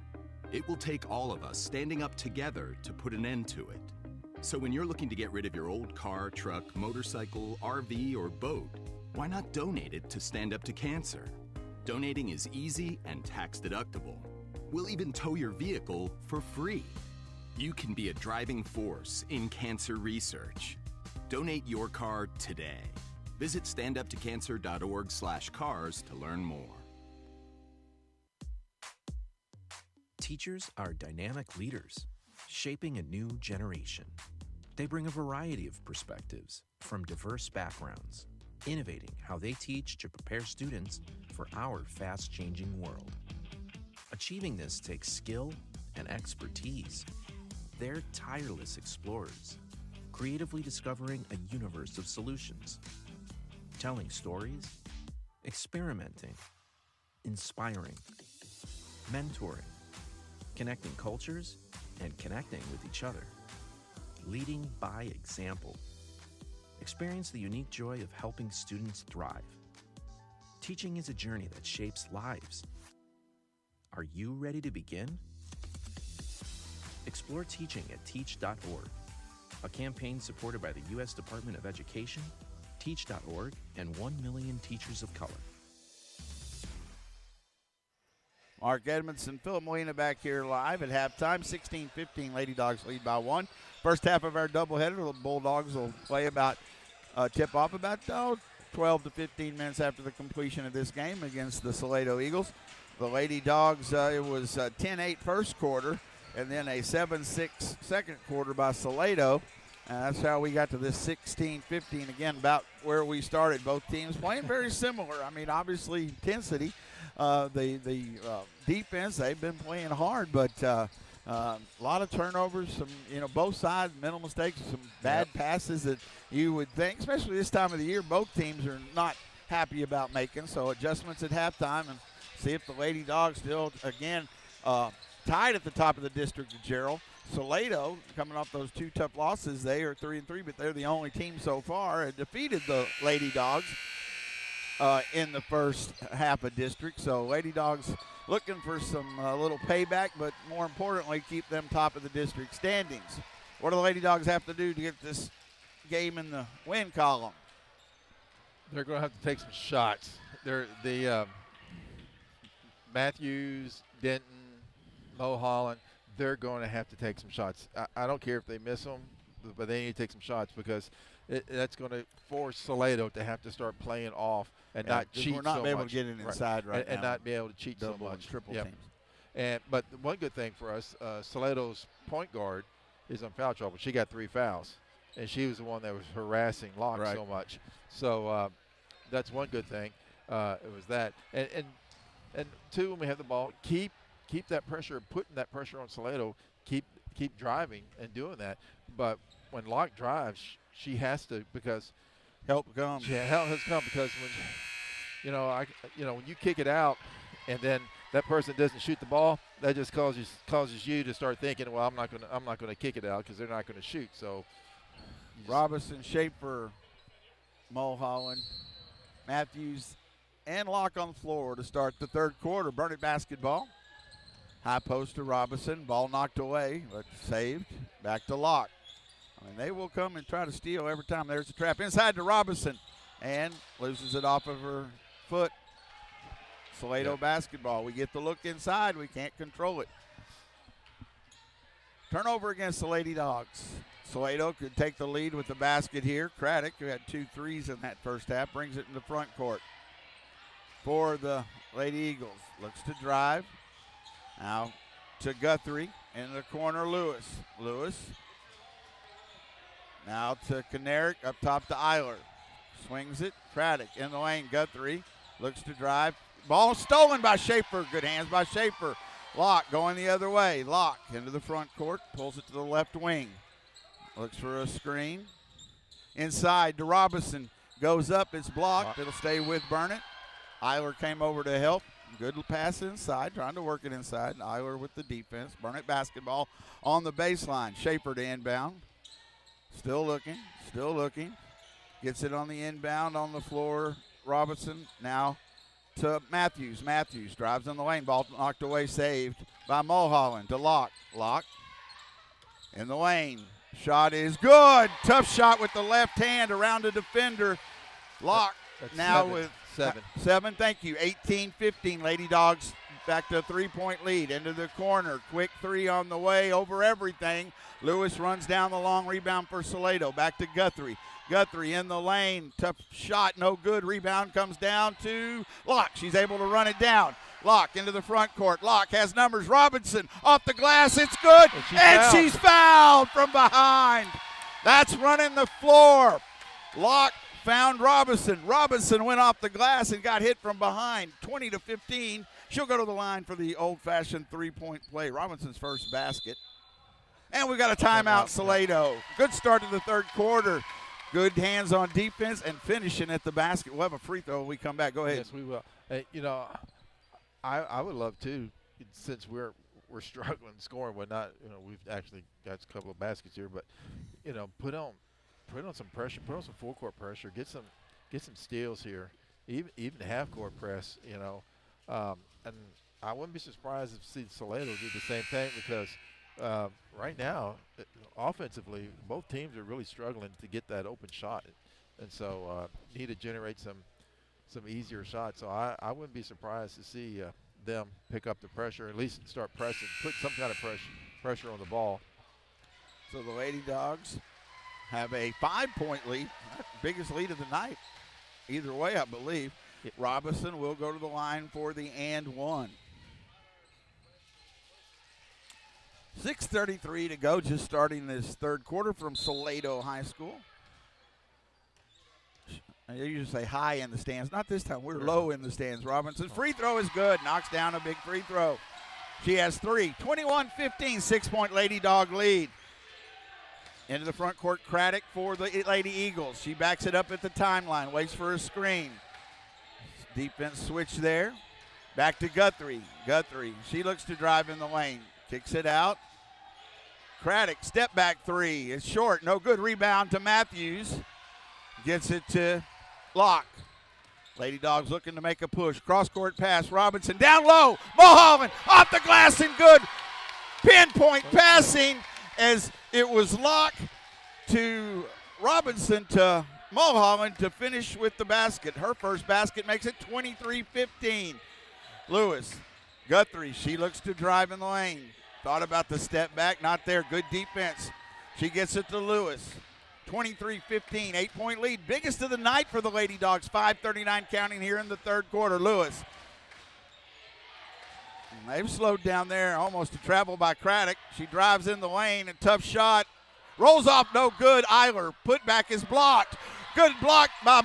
S9: It will take all of us standing up together to put an end to it. So when you're looking to get rid of your old car, truck, motorcycle, RV, or boat, why not donate it to Stand Up to Cancer? Donating is easy and tax deductible. We'll even tow your vehicle for free. You can be a driving force in cancer research. Donate your car today. Visit standuptocancer.org/cars to learn more.
S10: Teachers are dynamic leaders, shaping a new generation. They bring a variety of perspectives from diverse backgrounds, innovating how they teach to prepare students for our fast-changing world. Achieving this takes skill and expertise. They're tireless explorers, creatively discovering a universe of solutions, telling stories, experimenting, inspiring, mentoring, connecting cultures, and connecting with each other, leading by example. Experience the unique joy of helping students thrive. Teaching is a journey that shapes lives. Are you ready to begin? Explore teaching at teach.org, a campaign supported by the U.S. Department of Education, Teach.org, and 1 million teachers of color.
S2: Mark Edmondson, Philip Molina back here live at halftime. 16-15, Lady Dogs lead by 1. First half of our doubleheader, the Bulldogs will play about tip-off about 12 to 15 minutes after the completion of this game against the Salado Eagles. The Lady Dogs, it was 10-8 first quarter, and then a 7-6 second quarter by Salado. And that's how we got to this 16-15, again, about where we started. Both teams playing very similar. I mean, obviously, intensity. The defense, they've been playing hard, but a lot of turnovers, some, both sides, mental mistakes, some bad passes that you would think, especially this time of the year, both teams are not happy about making. So adjustments at halftime, and see if the Lady Dogs still, again, tied at the top of the district of Gerald. Salado, coming off those 2 tough losses, they are 3-3, but they're the only team so far and defeated the Lady Dogs in the first half of district. So Lady Dogs looking for some little payback, but more importantly, keep them top of the district standings. What do the Lady Dogs have to do to get this game in the win column?
S3: They're going to have to take some shots. The Matthews, Denton, Mulholland, they're going to have to take some shots. I don't care if they miss them, but they need to take some shots because that's going to force Salado to have to start playing off and not cheat so much.
S2: We're not able to get it inside right now.
S3: And not be able to cheat so much.
S2: Triple teams.
S3: But one good thing for us, Salado's point guard is on foul trouble. She got 3 fouls, and she was the one that was harassing Locke so much. So that's one good thing. It was that. And 2, when we have the ball, keep that pressure, putting that pressure on Salado, keep driving and doing that. But when Locke drives, she has to, because
S2: help comes.
S3: Yeah, help has come, because when when you kick it out and then that person doesn't shoot the ball, that just causes you to start thinking, well, I'm not gonna kick it out because they're not gonna shoot. So
S2: Robinson, Schaefer, Mulholland, Matthews, and Locke on the floor to start the third quarter. Burnett basketball. High post to Robinson. Ball knocked away, but saved. Back to Locke. I mean, they will come and try to steal every time there's a trap. Inside to Robinson, and loses it off of her foot. Salado basketball. We get the look inside. We can't control it. Turnover against the Lady Dogs. Salado could take the lead with the basket here. Craddock, who had 2 threes in that first half, brings it in the front court for the Lady Eagles. Looks to drive. Now to Guthrie. In the corner, Lewis. Now to Kanarick, up top to Eiler. Swings it. Craddock in the lane. Guthrie looks to drive. Ball stolen by Schaefer. Good hands by Schaefer. Locke going the other way. Locke into the front court. Pulls it to the left wing. Looks for a screen. Inside to Robinson. Goes up. It's blocked. It'll stay with Burnett. Eiler came over to help. Good pass inside. Trying to work it inside. Eiler with the defense. Burnett basketball on the baseline. Schaefer to inbound. Still looking. Gets it on the inbound on the floor. Robinson now to Matthews. Matthews drives in the lane. Ball knocked away. Saved by Mulholland to Locke. Locke in the lane. Shot is good. Tough shot with the left hand around the defender. Locke
S3: That's
S2: now
S3: seven.
S2: with
S3: Seven.
S2: 7. Thank you. 18-15. Lady Dogs back to a 3-point lead. Into the corner. Quick three on the way over everything. Lewis runs down the long rebound for Salado. Back to Guthrie. Guthrie in the lane. Tough shot, no good. Rebound comes down to Locke. She's able to run it down. Locke into the front court. Locke has numbers. Robinson off the glass. It's good. And she's fouled from behind. That's running the floor. Locke found Robinson. Robinson went off the glass and got hit from behind. 20-15. She'll go to the line for the old-fashioned three-point play. Robinson's first basket. And we've got a timeout, Salado. Good start to the third quarter. Good hands on defense and finishing at the basket. We'll have a free throw when we come back. Go ahead.
S3: Yes, we will. I would love to, since we're struggling scoring. We're not, we've actually got a couple of baskets here, but put on some pressure, put on some full court pressure, get some steals here, even half court press. And I wouldn't be surprised if see Salado do the same thing because right now, offensively, both teams are really struggling to get that open shot, and so need to generate some easier shots. So I wouldn't be surprised to see them pick up the pressure, at least start pressing, put some kind of pressure on the ball.
S2: So the Lady Dogs have a 5-point lead, biggest lead of the night. Either way, I believe. Robinson will go to the line for the and one. 6:33 to go, just starting this third quarter from Salado High School. I usually say high in the stands. Not this time. We're low in the stands. Robinson's free throw is good. Knocks down a big free throw. She has three. 21-15, 6-point Lady Dog lead. Into the front court, Craddock for the Lady Eagles. She backs it up at the timeline, waits for a screen. Defense switch there. Back to Guthrie. Guthrie, she looks to drive in the lane. Kicks it out. Craddock, step back three. It's short, no good. Rebound to Matthews. Gets it to Locke. Lady Dogs looking to make a push. Cross-court pass. Robinson down low. Mulholland off the glass and good. Pinpoint passing as it was Locke to Robinson to Mulholland to finish with the basket. Her first basket makes it 23-15. Lewis. Guthrie, she looks to drive in the lane. Thought about the step back, not there. Good defense. She gets it to Lewis. 23-15, 8-point lead. Biggest of the night for the Lady Dogs. 5:39 counting here in the third quarter. Lewis. They've slowed down there almost to travel by Craddock. She drives in the lane, a tough shot. Rolls off, no good. Eiler, put back is blocked. Good block by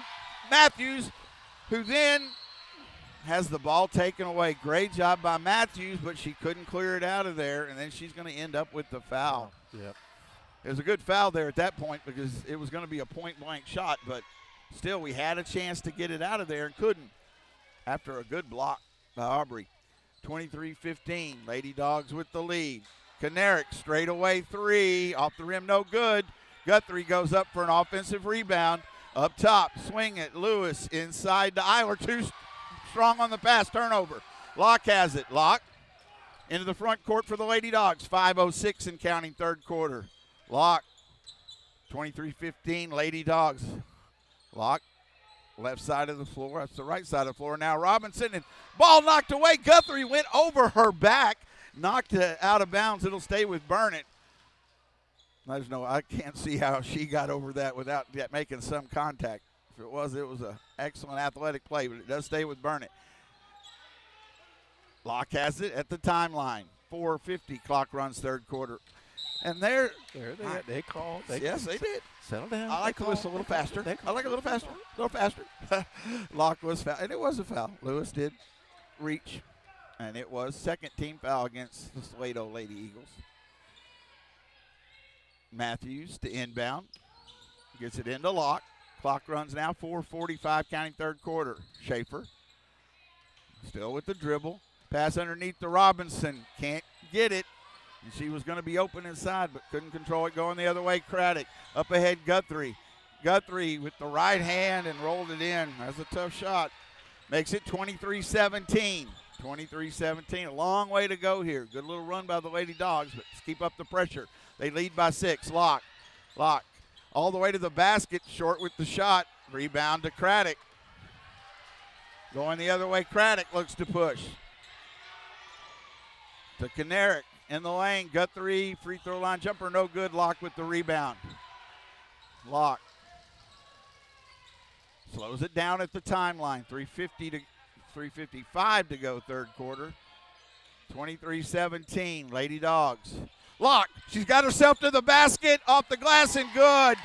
S2: Matthews, who then has the ball taken away. Great job by Matthews, but she couldn't clear it out of there, and then she's going to end up with the foul.
S3: Yep.
S2: It was a good foul there at that point because it was going to be a point-blank shot, but still we had a chance to get it out of there and couldn't after a good block by Aubrey. 23-15, Lady Dogs with the lead. Kanarick, straightaway three, off the rim, no good. Guthrie goes up for an offensive rebound. Up top, swing it, Lewis inside to Eiler, too strong on the pass, turnover. Locke has it, Locke into the front court for the Lady Dogs. 5:06 and counting third quarter. Locke, 23-15, Lady Dogs. Locke, left side of the floor. That's the right side of the floor. Now Robinson, and ball knocked away. Guthrie went over her back, knocked it out of bounds. It'll stay with Burnett. I can't see how she got over that without making some contact. If it was an excellent athletic play, but it does stay with Burnett. Locke has it at the timeline. 4:50 clock runs third quarter. And there
S3: they called.
S2: Yes, they did.
S3: Settle down.
S2: I like the whistle a little faster. I like it a little faster. A little faster. Locke was foul, and it was a foul. Lewis did reach, and it was second team foul against the Salado Lady Eagles. Matthews to inbound. Gets it into Locke. Clock runs now, 4:45 counting third quarter. Schaefer still with the dribble. Pass underneath to Robinson. Can't get it. And she was going to be open inside, but couldn't control it going the other way. Craddock up ahead, Guthrie. Guthrie with the right hand and rolled it in. That's a tough shot. Makes it 23-17. 23-17. A long way to go here. Good little run by the Lady Dogs, but let's keep up the pressure. They lead by 6. Locke. All the way to the basket. Short with the shot. Rebound to Craddock. Going the other way, Craddock looks to push. to Kanarick in the lane. Guthrie, free throw line jumper, no good. Locke with the rebound. Locke slows it down at the timeline. 3:55 to go third quarter. 23-17, Lady Dogs. Locke, she's got herself to the basket, off the glass and good.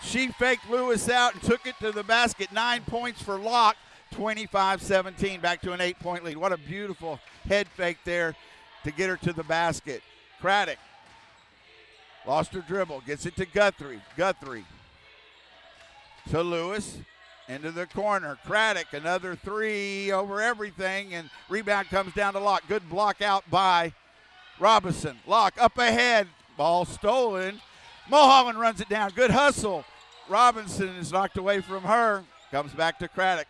S2: She faked Lewis out and took it to the basket. 9 points for Locke, 25-17, back to an 8-point lead. What a beautiful head fake there to get her to the basket. Craddock lost her dribble, gets it to Guthrie. Guthrie to Lewis, into the corner. Craddock, another three over everything, and rebound comes down to Locke. Good block out by Robinson. Locke up ahead, ball stolen. Mulholland runs it down. Good hustle. Robinson is knocked away from her. Comes back to Craddock.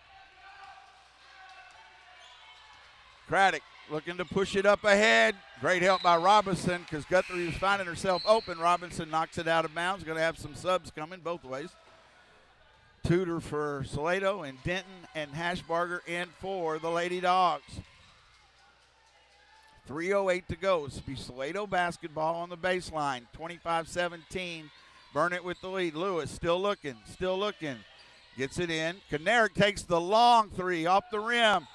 S2: Craddock looking to push it up ahead. Great help by Robinson because Guthrie was finding herself open. Robinson knocks it out of bounds. Going to have some subs coming both ways. Tudor for Salado and Denton and Hashbarger in for the Lady Dogs. 3:08 to go. It's be Salado basketball on the baseline. 25-17. Burn it with the lead. Lewis still looking. Gets it in. Kanarick takes the long three off the rim.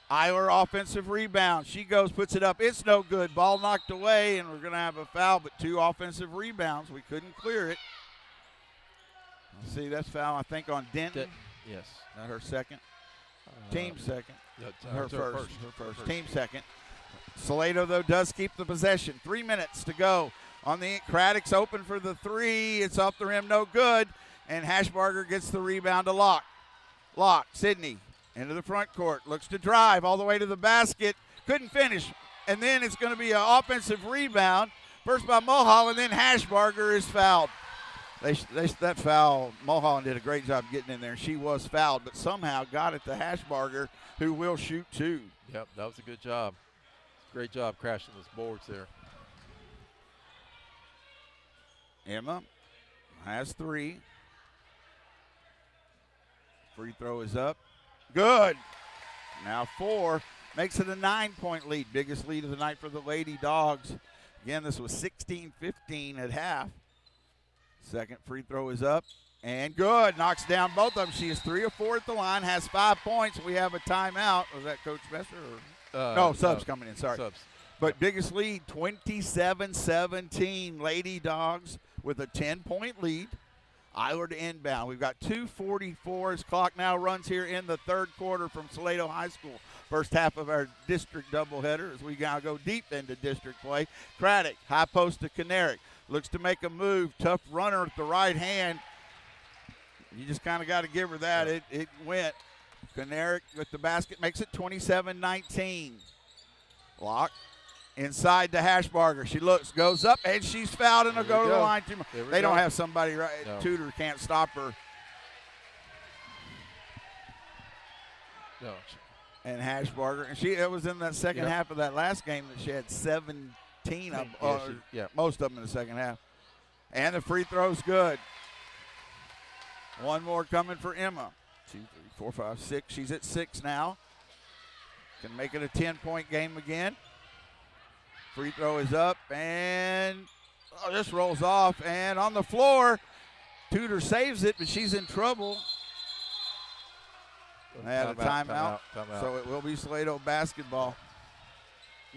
S2: Eiler offensive rebound. She goes, puts it up. It's no good. Ball knocked away, and we're going to have a foul, but 2 offensive rebounds. We couldn't clear it. See, that's foul, I think, on Denton.
S3: Yes.
S2: Not her second. Team second.
S3: Her
S2: first. Team second. Salado, though, does keep the possession. 3 minutes to go. On the Craddock's open for the three. It's off the rim, no good. And Hashbarger gets the rebound to Locke. Locke, Sydney, into the front court. Looks to drive all the way to the basket. Couldn't finish. And then it's going to be an offensive rebound. First by Mulholland, and then Hashbarger is fouled. That foul, Mulholland did a great job getting in there. She was fouled, but somehow got it to Hashbarger, who will shoot 2.
S3: Yep, that was a good job. Great job crashing those boards there.
S2: Emma has 3. Free throw is up. Good. Now 4. Makes it a 9-point lead. Biggest lead of the night for the Lady Dogs. Again, this was 16-15 at half. Second free throw is up and good. Knocks down both of them. She is 3 of 4 at the line, has 5 points. We have a timeout. Was that Coach Messer? No, subs coming in. Sorry.
S3: Subs.
S2: But biggest lead, 27-17. Lady Dogs with a 10-point lead. Eiler to inbound. We've got 2:44 as clock now runs here in the third quarter from Salado High School. First half of our district doubleheader as we now go deep into district play. Craddock, high post to Kanarick. Looks to make a move. Tough runner at the right hand. You just kind of got to give her that. It went. Kanarick with the basket makes it 27-19. Locke inside to Hashbarger. She looks, goes up, and she's fouled, and will go to the line. They don't have somebody right. No. Tudor can't stop her.
S3: No.
S2: And Hashbarger. And it was in that second half of that last game that she had 17 of most of them in the second half. And the free throw's good. One more coming for Emma. 2, 3, 4, 5, 6. She's at 6 now. Can make it a 10-point game again. Free throw is up, and this rolls off. And on the floor, Tudor saves it, but she's in trouble. They had a timeout, so it will be Salado basketball.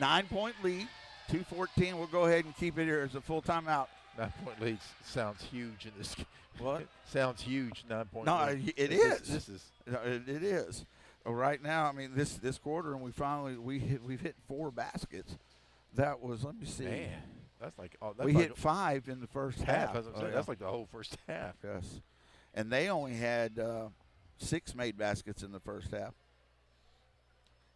S2: 9-point lead, 2:14. We'll go ahead and keep it here as a full timeout.
S3: 9-point lead sounds huge in this.
S2: What?
S3: Sounds huge, 9-point
S2: no,
S3: lead.
S2: It is. It is. Right now, I mean, this quarter, and we've hit 4 baskets. That was, let me see.
S3: Man, that's like
S2: we hit 5 in the first half.
S3: That's like the whole first half.
S2: Yes, and they only had 6 made baskets in the first half.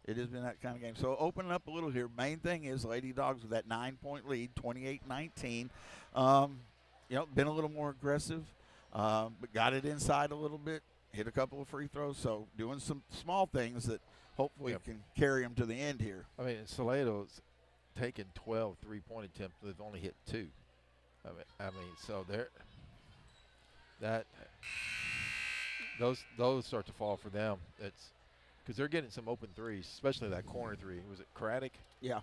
S2: It has been that kind of game. So opening up a little here. Main thing is Lady Dogs with that 9-point lead, 28-19. Been a little more aggressive, but got it inside a little bit. Hit a couple of free throws. So doing some small things that hopefully can carry them to the end here.
S3: I mean, Salado's taken 12 3-point attempts. They've only hit 2. I mean, so those start to fall for them. It's because they're getting some open threes, especially that corner three. Was it Craddock?
S2: Yeah.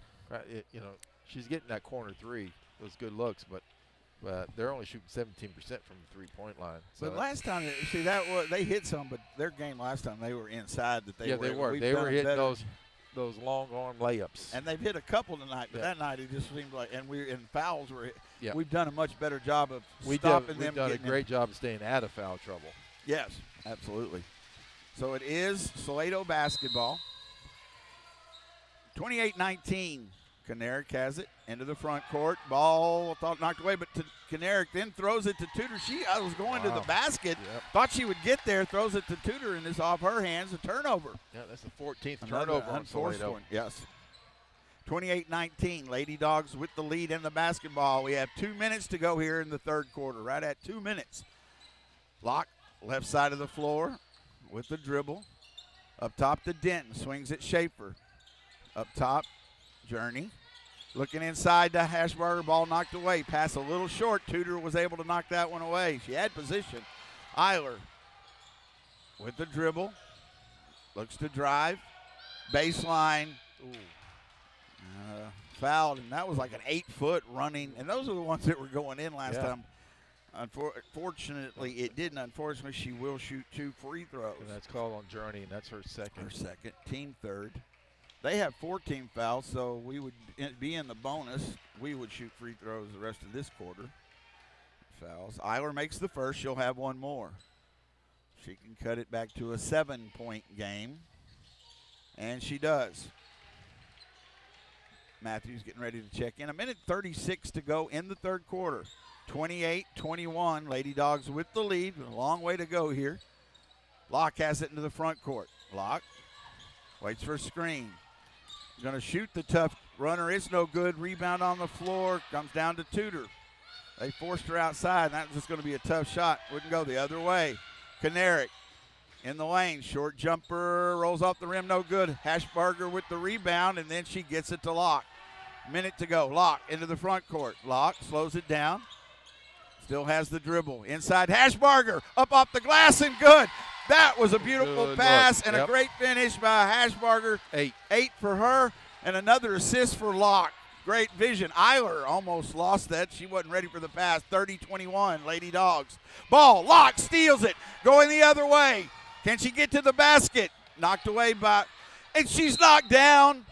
S3: She's getting that corner three, those good looks, but they're only shooting 17% from the three-point line. So
S2: But last time, they hit some, but their game last time they were inside.
S3: They were hitting those long arm layups,
S2: and they've hit a couple tonight. But that night it just seemed like, and fouls were. We've done a much better job of stopping them.
S3: We've done a great job of staying out of foul trouble.
S2: Yes, absolutely. So it is Salado basketball. 28-19. Kanarick has it into the front court. Ball knocked away, but Kanarick then throws it to Tudor. She was going to the basket.
S3: Yep.
S2: Thought she would get there. Throws it to Tudor, and it's off her hands. A turnover.
S3: Yeah, that's the 14th turnover on Salado.
S2: Yes. 28-19. Lady Dogs with the lead in the basketball. We have 2 minutes to go here in the third quarter. Right at 2 minutes. Locke, left side of the floor with the dribble. Up top to Denton. Swings it Schaefer. Up top, Journey. Looking inside to Hashbarger. Ball knocked away. Pass a little short. Tudor was able to knock that one away. She had position. Eiler with the dribble. Looks to drive. Baseline. Fouled, and that was like an 8-foot running. And those are the ones that were going in last time. Unfortunately, it didn't. Unfortunately, she will shoot 2 free throws.
S3: And that's called on Journey, and that's her second.
S2: Team third. They have 14 fouls, so we would be in the bonus. We would shoot free throws the rest of this quarter. Fouls. Eiler makes the first. She'll have one more. She can cut it back to a 7-point game, and she does. Matthews getting ready to check in. 1:36 to go in the third quarter. 28-21. Lady Dogs with the lead. A long way to go here. Locke has it into the front court. Locke waits for a screen. Going to shoot the tough runner. It's no good. Rebound on the floor. Comes down to Tudor. They forced her outside, and that was just going to be a tough shot. Wouldn't go the other way. Kanarick in the lane. Short jumper. Rolls off the rim. No good. Hashbarger with the rebound, and then she gets it to Locke. Minute to go. Locke into the front court. Locke slows it down. Still has the dribble. Inside Hashbarger. Up off the glass and good. That was a beautiful pass and a great finish by Hashbarger. 8 for her, and another assist for Locke. Great vision. Eiler almost lost that. She wasn't ready for the pass. 30-21, Lady Dogs. Ball. Locke steals it. Going the other way. Can she get to the basket? Knocked away by, and she's knocked down.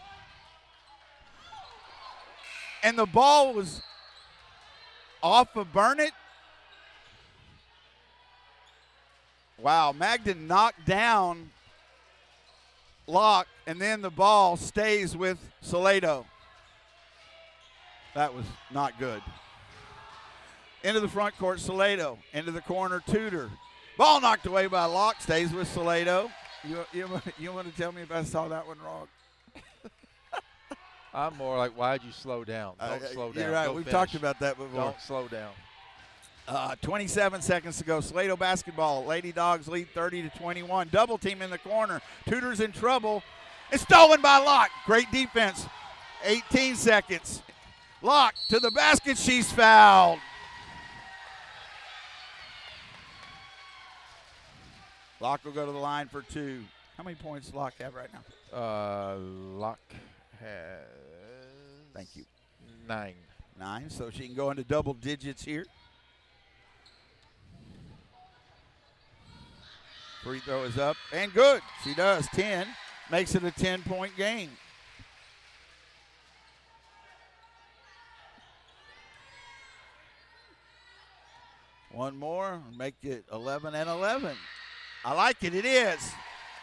S2: And the ball was off of Burnett. Wow, Magden knocked down Locke, and then the ball stays with Salado. That was not good. Into the front court, Salado. Into the corner, Tudor. Ball knocked away by Locke, stays with Salado. You want to tell me if I saw that one wrong?
S3: I'm more like, why'd you slow down? Don't slow down.
S2: You're right.
S3: Go
S2: We've
S3: finish.
S2: talked about that before.
S3: Don't slow down.
S2: 27 seconds to go. Salado basketball. Lady Dogs lead 30-21. Double team in the corner. Tudor's in trouble. It's stolen by Locke. Great defense. 18 seconds. Locke to the basket. She's fouled. Locke will go to the line for 2. How many points does Locke have right now?
S3: Locke has.
S2: Thank you.
S3: 9.
S2: 9, so she can go into double digits here. Free throw is up and good. She does. 10. Makes it a 10-point game. One more. Make it 11-11. I like it. It is.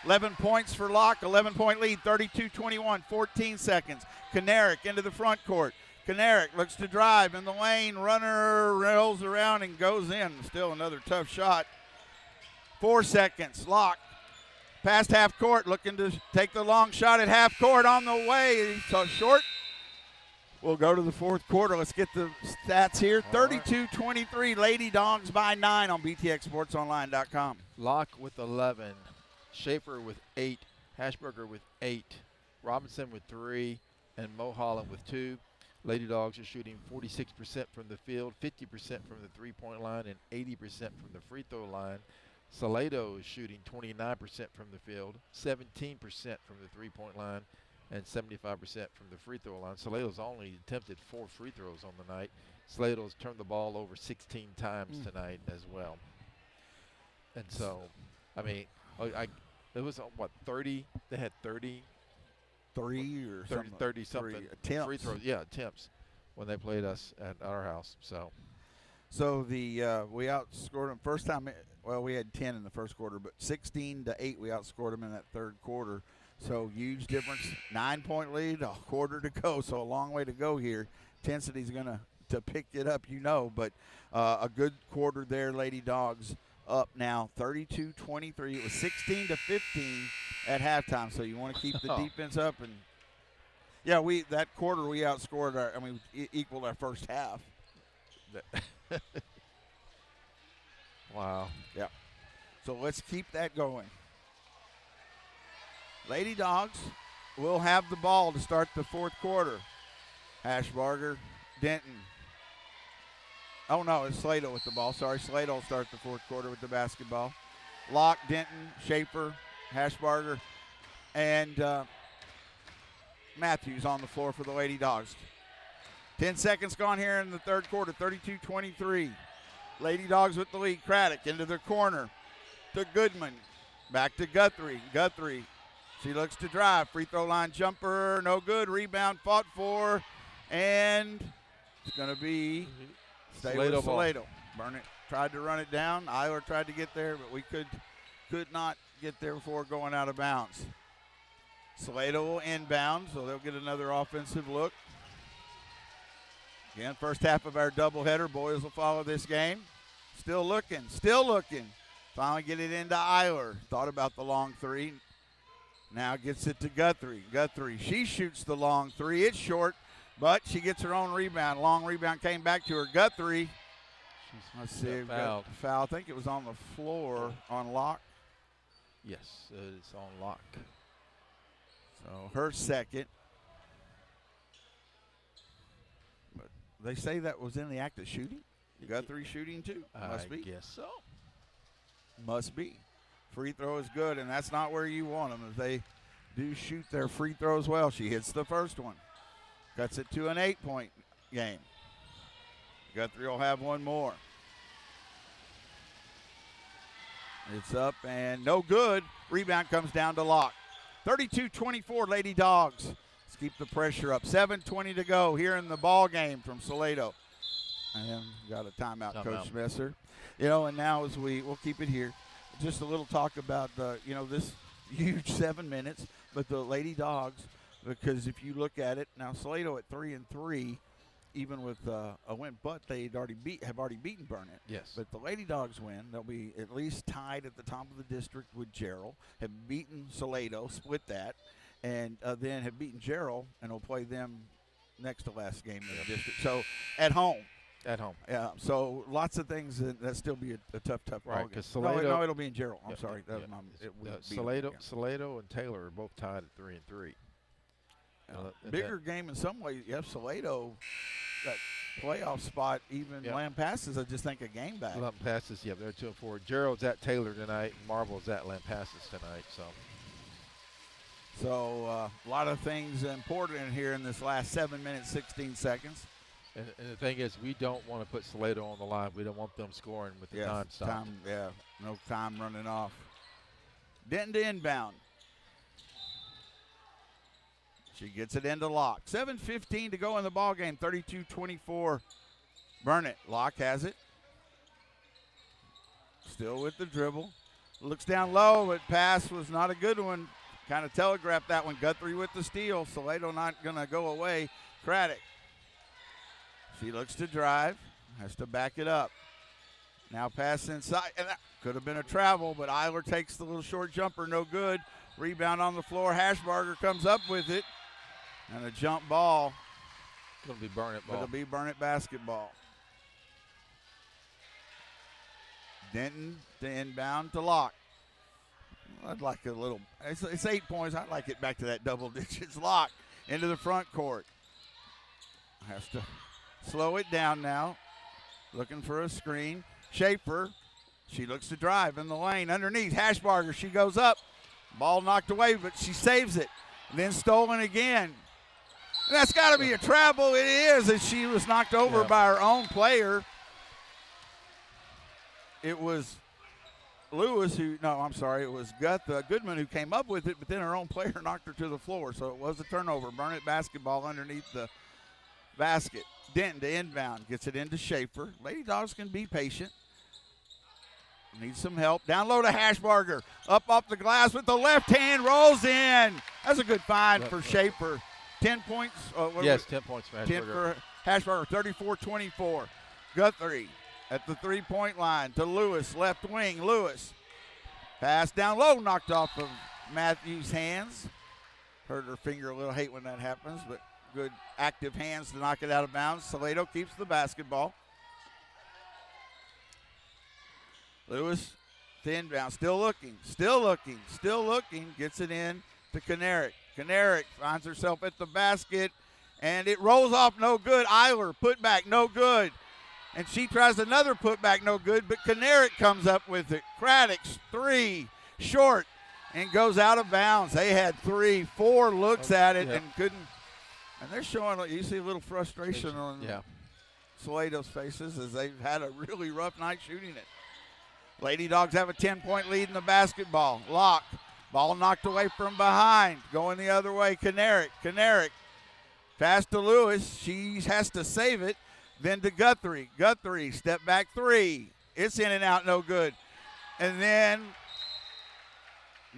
S2: 11 points for Locke. 11-point lead. 32-21. 14 seconds. Kanarick into the front court. Kanarick looks to drive in the lane. Runner rolls around and goes in. Still another tough shot. 4 seconds. Locke past half court, looking to take the long shot at half court on the way. So short. We'll go to the fourth quarter. Let's get the stats here. 32-23, Lady Dogs by 9 on BTXSportsOnline.com.
S3: Locke with 11. Schaefer with 8. Hashberger with 8. Robinson with 3. And Mulholland with 2. Lady Dogs are shooting 46% from the field, 50% from the three-point line, and 80% from the free throw line. Salado is shooting 29% from the field, 17% from the three-point line, and 75% from the free throw line. Salato's only attempted 4 free throws on the night. Salato's turned the ball over 16 times tonight as well. And so, I mean, it was, 30? They had 30? 30 something
S2: attempts.
S3: Free throws. Yeah, attempts when they played us at our house. So
S2: we outscored them first time. Well, we had 10 in the first quarter, but 16-8 we outscored them in that third quarter. So huge difference. 9-point lead, a quarter to go. So a long way to go here. Intensity's going to pick it up, but a good quarter there. Lady Dogs up now 32-23. It was 16-15 at halftime. So you want to keep the defense up, and that quarter we outscored equaled our first half.
S3: Wow.
S2: Yeah. So let's keep that going. Lady Dogs will have the ball to start the fourth quarter. Hashbarger, Denton. Oh, no, it's Slato with the ball. Sorry, Slato will start the fourth quarter with the basketball. Locke, Denton, Schaefer, Hashbarger, and Matthews on the floor for the Lady Dogs. 10 seconds gone here in the third quarter, 32-23. Lady Dogs with the lead. Craddock into their corner to Goodman. Back to Guthrie. Guthrie, she looks to drive. Free throw line jumper, no good. Rebound fought for, and it's going to be stay with Salato. Burnett tried to run it down. Eiler tried to get there, but we could not get there before going out of bounds. Salato will inbound, so they'll get another offensive look. Again, first half of our doubleheader. Boys will follow this game. Still looking. Finally get it into Eiler. Thought about the long three. Now gets it to Guthrie. Guthrie, she shoots the long three. It's short, but she gets her own rebound. Long rebound came back to her. Guthrie. Let's see. Foul. I think it was on the floor on Locke.
S3: Yes, it's on Locke.
S2: So her second. But they say that was in the act of shooting. Guthrie shooting too. Must be.
S3: I guess so.
S2: Must be. Free throw is good, and that's not where you want them. If they do shoot their free throws well, she hits the first one. Cuts it to an 8-point game. Guthrie will have one more. It's up and no good. Rebound comes down to Locke. 32-24 Lady Dogs. Let's keep the pressure up. 7:20 to go here in the ball game from Salato. And got a timeout, Coach Messer. And now as we'll keep it here. Just a little talk about this huge 7 minutes, but the Lady Dogs, because if you look at it now, Salato at 3-3, even with a win, but they've already beaten Burnett.
S3: Yes.
S2: But the Lady Dogs win. They'll be at least tied at the top of the district with Gerald. Have beaten Salato, split that, and then have beaten Gerald, and will play them next to last game in the district. So at home.
S3: At home.
S2: Yeah, so lots of things that still be a tough
S3: right,
S2: ball game.
S3: Salato,
S2: no, it'll be in Gerald. I'm sorry.
S3: Salato and Taylor are both tied at 3-3.
S2: Bigger game in some ways. You have Salato, that playoff spot, even Lampasas, I just think a game back.
S3: Lampasas, they're 2-4. Gerald's at Taylor tonight, and Marvel's at Lampasas tonight.
S2: So a lot of things important in here in this last 7 minutes, 16 seconds.
S3: And the thing is, we don't want to put Salato on the line. We don't want them scoring with the time stop.
S2: No time running off. Denton to inbound. She gets it into Locke. 7:15 to go in the ball game. 32-24. Burnett. Locke has it. Still with the dribble. Looks down low, but pass was not a good one. Kind of telegraphed that one. Guthrie with the steal. Salato not going to go away. Craddock. She looks to drive, has to back it up. Now pass inside, and that could have been a travel, but Eiler takes the little short jumper, no good. Rebound on the floor, Hashbarger comes up with it, and a jump ball.
S3: It'll be Burnett ball.
S2: It'll be Burnett basketball. Denton to inbound to Locke. I'd like a little, it's 8 points. I'd like it back to that double digits. Locke into the front court. Has to slow it down now. Looking for a screen. Schaefer, she looks to drive in the lane. Underneath, Hashbarger, she goes up. Ball knocked away, but she saves it. Then stolen again. And that's got to be a travel. It is, as she was knocked over by her own player. It was Lewis it was Goodman who came up with it, but then her own player knocked her to the floor. So it was a turnover. Burnett basketball underneath the basket. Denton to inbound. Gets it into Schaefer. Lady Dogs can be patient. Needs some help. Down low to Hashbarger. Up off the glass with the left hand. Rolls in. That's a good find for Schaefer. 10 points.
S3: 10 points for Hashbarger.
S2: 10 for Hashbarger, 34-24. Guthrie at the three-point line to Lewis, left wing. Lewis. Pass down low, knocked off of Matthews' hands. Hurt her finger a little. Hate when that happens, but good active hands to knock it out of bounds. Salado keeps the basketball. Lewis to inbound. Still looking. Gets it in to Kanarick. Kanarick finds herself at the basket, and it rolls off no good. Eiler, put back, no good. And she tries another putback, no good, but Kanarick comes up with it. Craddock's three, short, and goes out of bounds. They had 4 looks at it and couldn't. And they're showing, you see a little frustration on Salado's faces as they've had a really rough night shooting it. Lady Dogs have a 10-point lead in the basketball. Lock. Ball knocked away from behind. Going the other way, Kanarick. Pass to Lewis. She has to save it. Then to Guthrie. Guthrie, step back three. It's in and out, no good. And then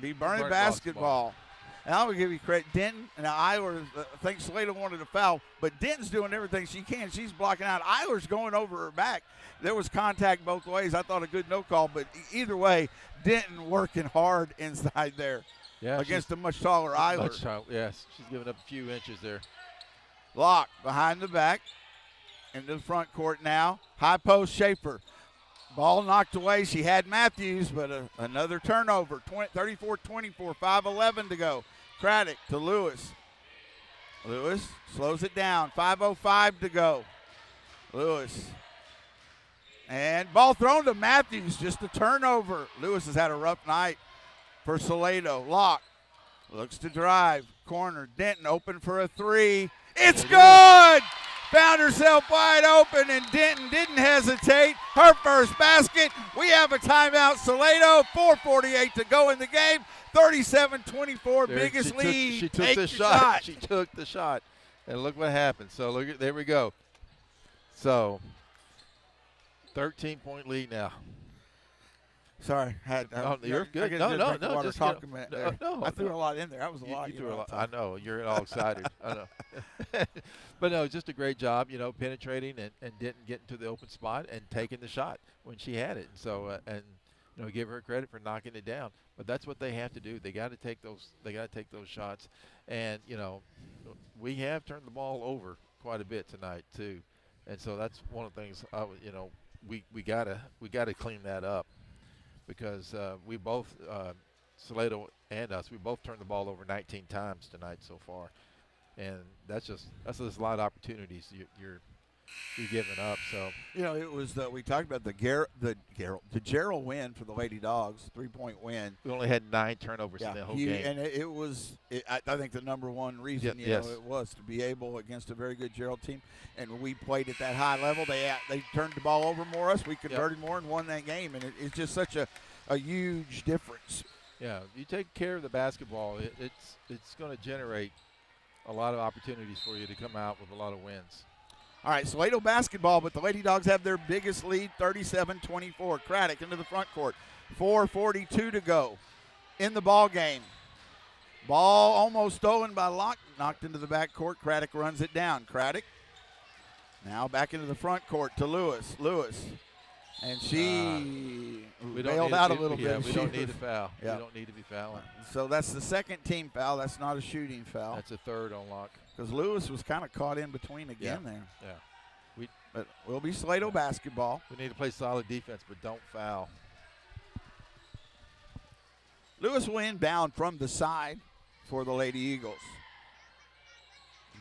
S2: be Burnett basketball. And I will give you credit. Denton and Eiler, I think Salado wanted a foul, but Denton's doing everything she can. She's blocking out. Eiler's going over her back. There was contact both ways. I thought a good no call, but either way, Denton working hard inside there against a much taller Eiler.
S3: Yes, she's giving up a few inches there.
S2: Lock behind the back. Into the front court now. High post, Schaefer. Ball knocked away. She had Matthews, but another turnover. 34-24, 5:11 to go. Craddock to Lewis. Lewis slows it down. 5:05 to go. Lewis. And ball thrown to Matthews. Just a turnover. Lewis has had a rough night for Salado. Lock. Looks to drive. Corner. Denton open for a three. It's good! Found herself wide open, and Denton didn't hesitate. Her first basket. We have a timeout. Salado, 4:48 to go in the game. 37-24, biggest lead.
S3: She took the shot. She took the shot, and look what happened. So there we go. So 13-point lead now.
S2: Sorry,
S3: you're good. No, just
S2: talk a minute there. I threw a lot in there. That was a lot.
S3: You threw a lot. I know. You're all excited. I know. But no, just a great job, penetrating and didn't get into the open spot and taking the shot when she had it. And so, give her credit for knocking it down. But that's what they have to do. They got to take those. They got to take those shots. And we have turned the ball over quite a bit tonight too. And so that's one of the things. We gotta clean that up. Because we both, Salado and us, we both turned the ball over 19 times tonight so far, and that's just a lot of opportunities you're giving up. So
S2: it was we talked about the Gerald win for the Lady Dogs, 3-point win.
S3: We only had 9 turnovers in the whole game,
S2: and it was I think the number one reason it was to be able against a very good Gerald team, and we played at that high level. They turned the ball over more. Us we converted more and won that game, and it's just such a huge difference.
S3: Yeah, you take care of the basketball, it's going to generate a lot of opportunities for you to come out with a lot of wins.
S2: All right, Salado basketball, but the Lady Dogs have their biggest lead, 37-24. Craddock into the front court, 4:42 to go in the ball game. Ball almost stolen by Locke, knocked into the back court. Craddock runs it down. Craddock now back into the front court to Lewis. And she bailed out a little bit.
S3: We don't need a foul.
S2: Yeah.
S3: We don't need to be fouling.
S2: So that's the second team foul. That's not a shooting foul.
S3: That's a third on Locke.
S2: Because Lewis was kind of caught in between again there.
S3: Yeah.
S2: But we'll be Salado basketball.
S3: We need to play solid defense, but don't foul.
S2: Lewis will inbound from the side for the Lady Eagles.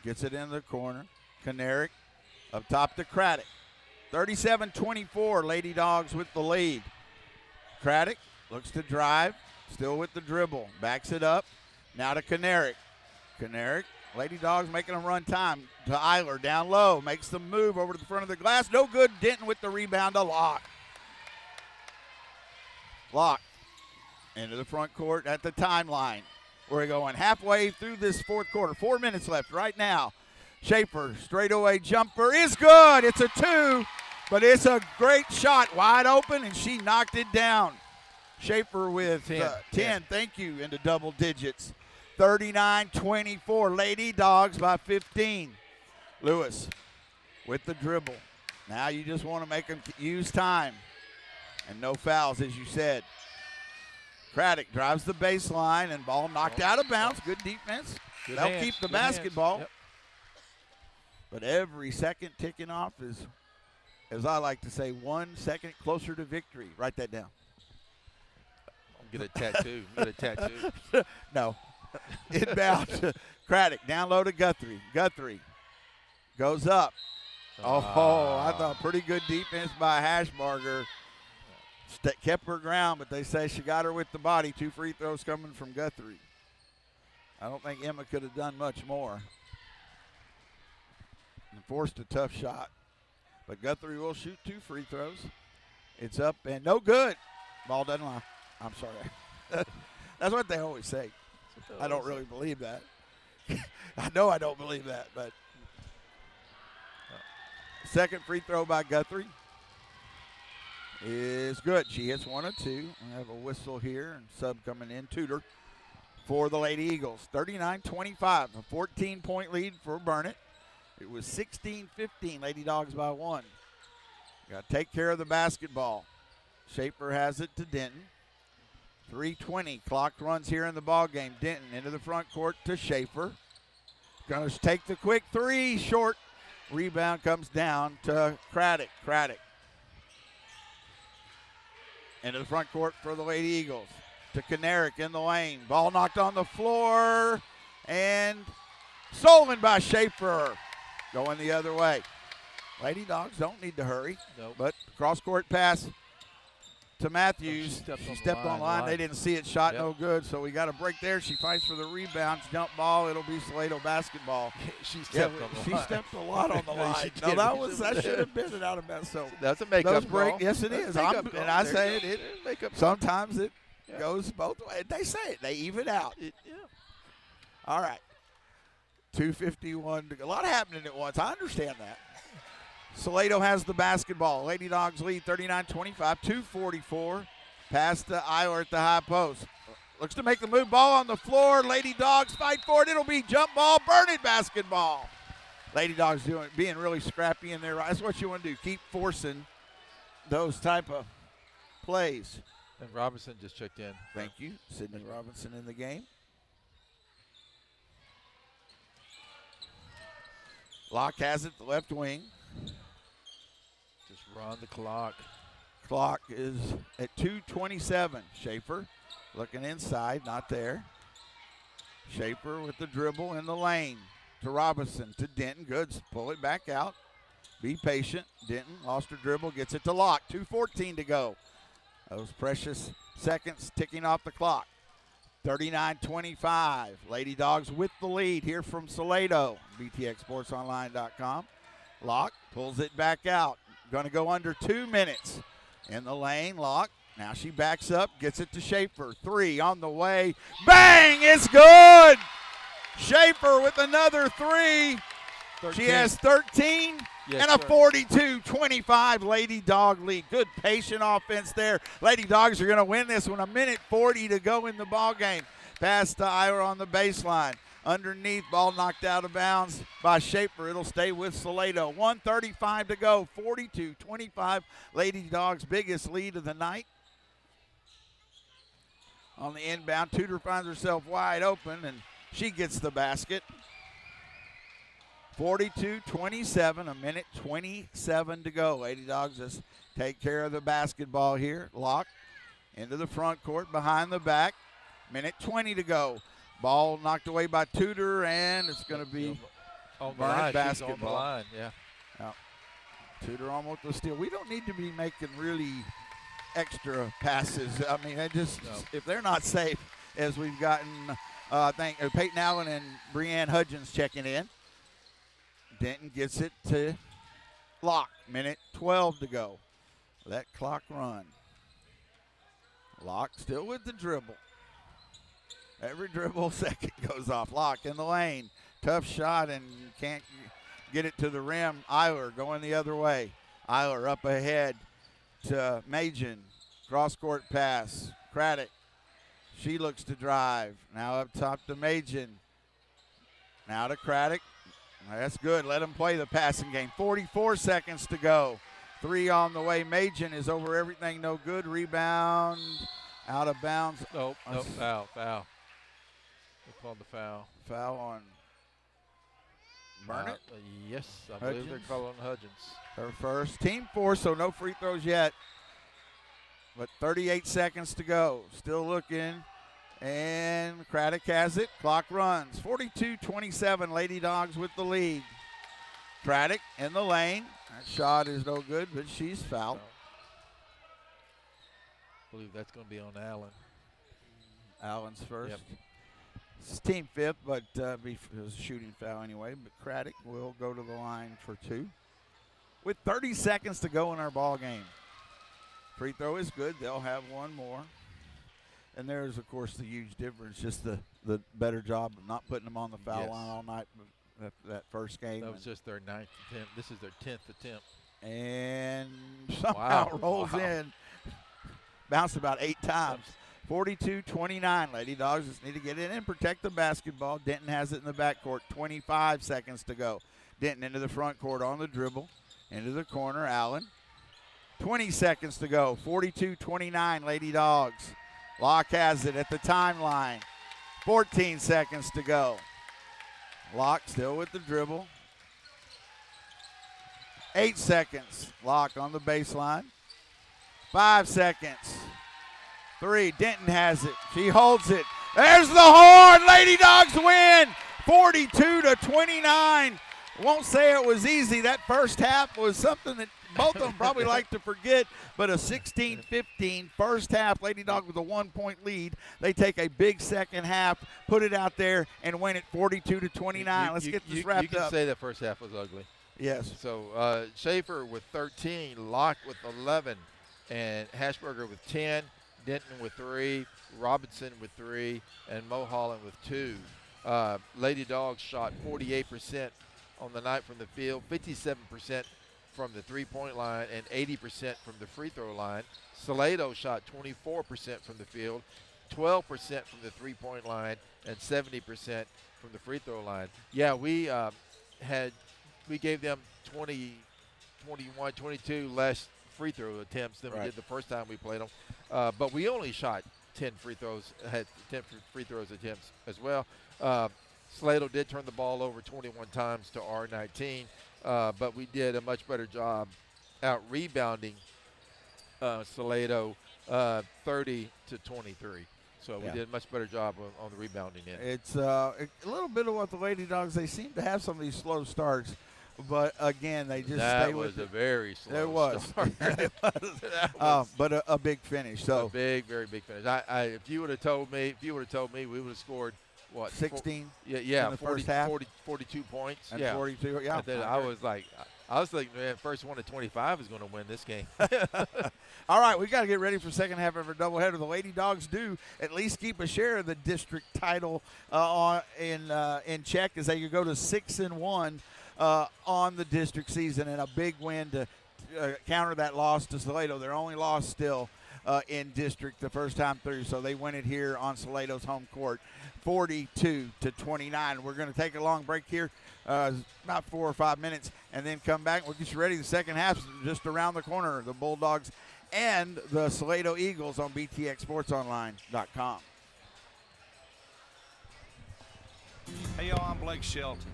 S2: Gets it in the corner. Kanarick up top to Craddock. 37-24, Lady Dogs with the lead. Craddock looks to drive, still with the dribble. Backs it up. Now to Kanarick. Kinerick. Lady Dogs making them run time to Eiler down low. Makes the move over to the front of the glass. No good. Denton with the rebound to Locke. Locke into the front court at the timeline. We're going halfway through this fourth quarter. 4 minutes left right now. Schaefer, straightaway jumper is good. It's a 2, but it's a great shot. Wide open, and she knocked it down. Schaefer with 10, thank you, into double digits. 39-24, Lady Dogs by 15. Lewis with the dribble. Now you just want to make them use time. And no fouls, as you said. Craddock drives the baseline, and ball knocked out of bounds. Good defense. They'll keep the basketball.
S3: Yep.
S2: But every second ticking off is, as I like to say, 1 second closer to victory. Write that down.
S3: Get a tattoo. Get a tattoo.
S2: No. Inbound. Craddock down low to Guthrie. Guthrie goes up. I thought pretty good defense by Hashbarger. Kept her ground, but they say she got her with the body. 2 free throws coming from Guthrie. I don't think Emma could have done much more. And forced a tough shot. But Guthrie will shoot 2 free throws. It's up and no good. Ball doesn't lie. I'm sorry. That's what they always say. I don't really believe that. I know I don't believe that, but second free throw by Guthrie is good. She hits 1 of 2. We have a whistle here and sub coming in. Tudor for the Lady Eagles. 39-25, a 14-point lead for Burnett. It was 16-15, Lady Dogs by 1. Got to take care of the basketball. Schaefer has it to Denton. 3:20, clock runs here in the ball game. Denton into the front court to Schaefer. Going to take the quick 3, short. Rebound comes down to Craddock. Craddock into the front court for the Lady Eagles. To Kinerick in the lane. Ball knocked on the floor and stolen by Schaefer. Going the other way. Lady Dogs don't need to hurry.
S3: Nope.
S2: But cross-court pass to Matthews.
S3: She
S2: stepped on the line. They didn't see it. Shot no good. So we got a break there. She fights for the rebounds. Jump ball. It'll be Salado basketball.
S3: She stepped on the line.
S2: She stepped a lot on the line.
S3: No,
S2: that should have been it out of bounds. So
S3: that's a makeup call.
S2: Yes, it is. And I say it. Sometimes it goes both ways. They say it. They even out. All right. 2:51. A lot happening at once. I understand that. Salado has the basketball. Lady Dogs lead 39-25, 2:44. Pass to Eiler at the high post. Looks to make the move. Ball on the floor. Lady Dogs fight for it. It'll be jump ball. Burnett basketball. Lady Dogs being really scrappy in there. That's what you want to do. Keep forcing those type of plays.
S3: And Robinson just checked in.
S2: Thank you. Sydney Robinson in the game. Locke has it, the left wing.
S3: Just run the clock.
S2: Clock is at 2:27. Schaefer looking inside, not there. Schaefer with the dribble in the lane to Robinson, to Denton. Good, pull it back out. Be patient. Denton lost her dribble, gets it to Locke. 2:14 to go. Those precious seconds ticking off the clock. 39-25. Lady Dogs with the lead here from Salado. BTXSportsOnline.com. Locke pulls it back out. Going to go under 2 minutes. In the lane, Locke. Now she backs up, gets it to Schaefer. 3 on the way. Bang! It's good! Schaefer with another 3.
S3: 13.
S2: She has 13
S3: Yes,
S2: and a
S3: sir.
S2: 42-25 Lady Dog lead. Good patient offense there. Lady Dogs are going to win this one. 1:40 to go in the ball game. Pass to Ira on the baseline. Underneath, ball knocked out of bounds by Schaefer. It'll stay with Salado. 1:35 to go. 42-25. Lady Dogs' biggest lead of the night. On the inbound, Tudor finds herself wide open, and she gets the basket. 42-27, 1:27 to go. Lady Dogs just take care of the basketball here. Locke into the front court, behind the back. 1:20 to go. Ball knocked away by Tudor, and it's going to be
S3: on the
S2: Burnett
S3: line.
S2: basketball.
S3: She's on the line, yeah.
S2: Tudor almost a steal. We don't need to be making really extra passes. I mean, if they're not safe, as we've gotten I think Peyton Allen and Breanne Hudgens checking in. Denton gets it to Locke. Minute 12 to go. Let clock run. Locke still with the dribble. Every dribble second goes off. Locke in the lane. Tough shot and can't get it to the rim. Eiler going the other way. Eiler up ahead to Majin. Cross-court pass. Craddock. She looks to drive. Now up top to Majin. Now to Craddock. That's good. Let him play the passing game. 44 seconds to go. 3 on the way. Majin is over everything. No good. Rebound. Out of bounds.
S3: Nope, foul. They called the foul.
S2: Foul on Burnett.
S3: Yes, I believe they're
S2: Hudgens.
S3: calling Hudgens.
S2: Her first. Team 4, so no free throws yet. But 38 seconds to go. Still looking. And Craddock has it. Clock runs. 42-27. Lady Dogs with the lead. Craddock in the lane. That shot is no good, but she's fouled.
S3: I believe that's going to be on Allen.
S2: Allen's first.
S3: Yep.
S2: It's team 5th, but it was a shooting foul anyway. But Craddock will go to the line for 2. With 30 seconds to go in our ball game. Free throw is good. They'll have one more. And there's, of course, the huge difference, just the better job of not putting them on the foul line all night that first game.
S3: That was just their 9th attempt. This is their 10th attempt.
S2: And somehow rolls in. Bounced about 8 times. 42-29. Lady Dogs just need to get in and protect the basketball. Denton has it in the backcourt. 25 seconds to go. Denton into the front court on the dribble. Into the corner. Allen. 20 seconds to go. 42-29. Lady Dogs. Locke has it at the timeline. 14 seconds to go. Locke still with the dribble. 8 seconds. Locke on the baseline. 5 seconds. 3. Denton has it. She holds it. There's the horn. Lady Dogs win. 42-29. Won't say it was easy. That first half was something that both of them probably like to forget, but a 16-15 first half. Lady Dog with a 1-point lead. They take a big second half, put it out there, and win it 42-29. Let's get this wrapped up.
S3: You can say that first half was ugly.
S2: Yes.
S3: So Schaefer with 13, Locke with 11, and Hashberger with 10, Denton with 3, Robinson with 3, and Mulholland with 2. Lady Dogs shot 48% on the night from the field, 57% from the three-point line, and 80% from the free throw line. Salado shot 24% from the field, 12% from the three-point line, and 70% from the free throw line. Yeah, we gave them 20, 21, 22 less free throw attempts than we did the first time we played them. But we only shot 10 free throws, had 10 free throws attempts as well. Salado did turn the ball over 21 times to our 19, but we did a much better job out rebounding Salado 30-23. So we did a much better job on the rebounding end.
S2: It's a little bit of what the Lady Dogs, they seem to have some of these slow starts, but again, they just stay with it.
S3: That was a very slow
S2: It was.
S3: start.
S2: It was. But a big finish. So
S3: a big, very big finish. If you would have told me, we would have scored what
S2: 16?
S3: Yeah,
S2: in the
S3: 40,
S2: first half?
S3: 42 points.
S2: And
S3: yeah,
S2: 42. Yeah.
S3: And then I was thinking, man, first one to 25 is going to win this game.
S2: All right, we got to get ready for second half of our doubleheader. The Lady Dogs do at least keep a share of the district title in check as they go to 6-1 on the district season, and a big win to counter that loss to Salado. Their only loss still in district the first time through, so they win it here on Salado's home court, 42-29. We're going to take a long break here, about 4 or 5 minutes, and then come back. We'll get you ready. The second half just around the corner. The Bulldogs and the Salado Eagles on BTXSportsOnline.com.
S4: Hey, y'all, I'm Blake Shelton.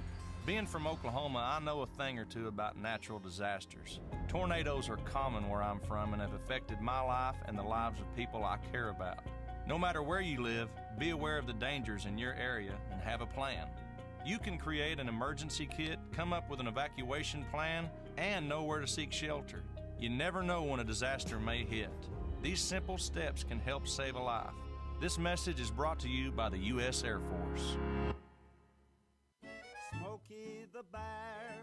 S4: Being from Oklahoma, I know a thing or two about natural disasters. Tornadoes are common where I'm from and have affected my life and the lives of people I care about. No matter where you live, be aware of the dangers in your area and have a plan. You can create an emergency kit, come up with an evacuation plan, and know where to seek shelter. You never know when a disaster may hit. These simple steps can help save a life. This message is brought to you by the U.S. Air Force.
S5: Smokey the Bear.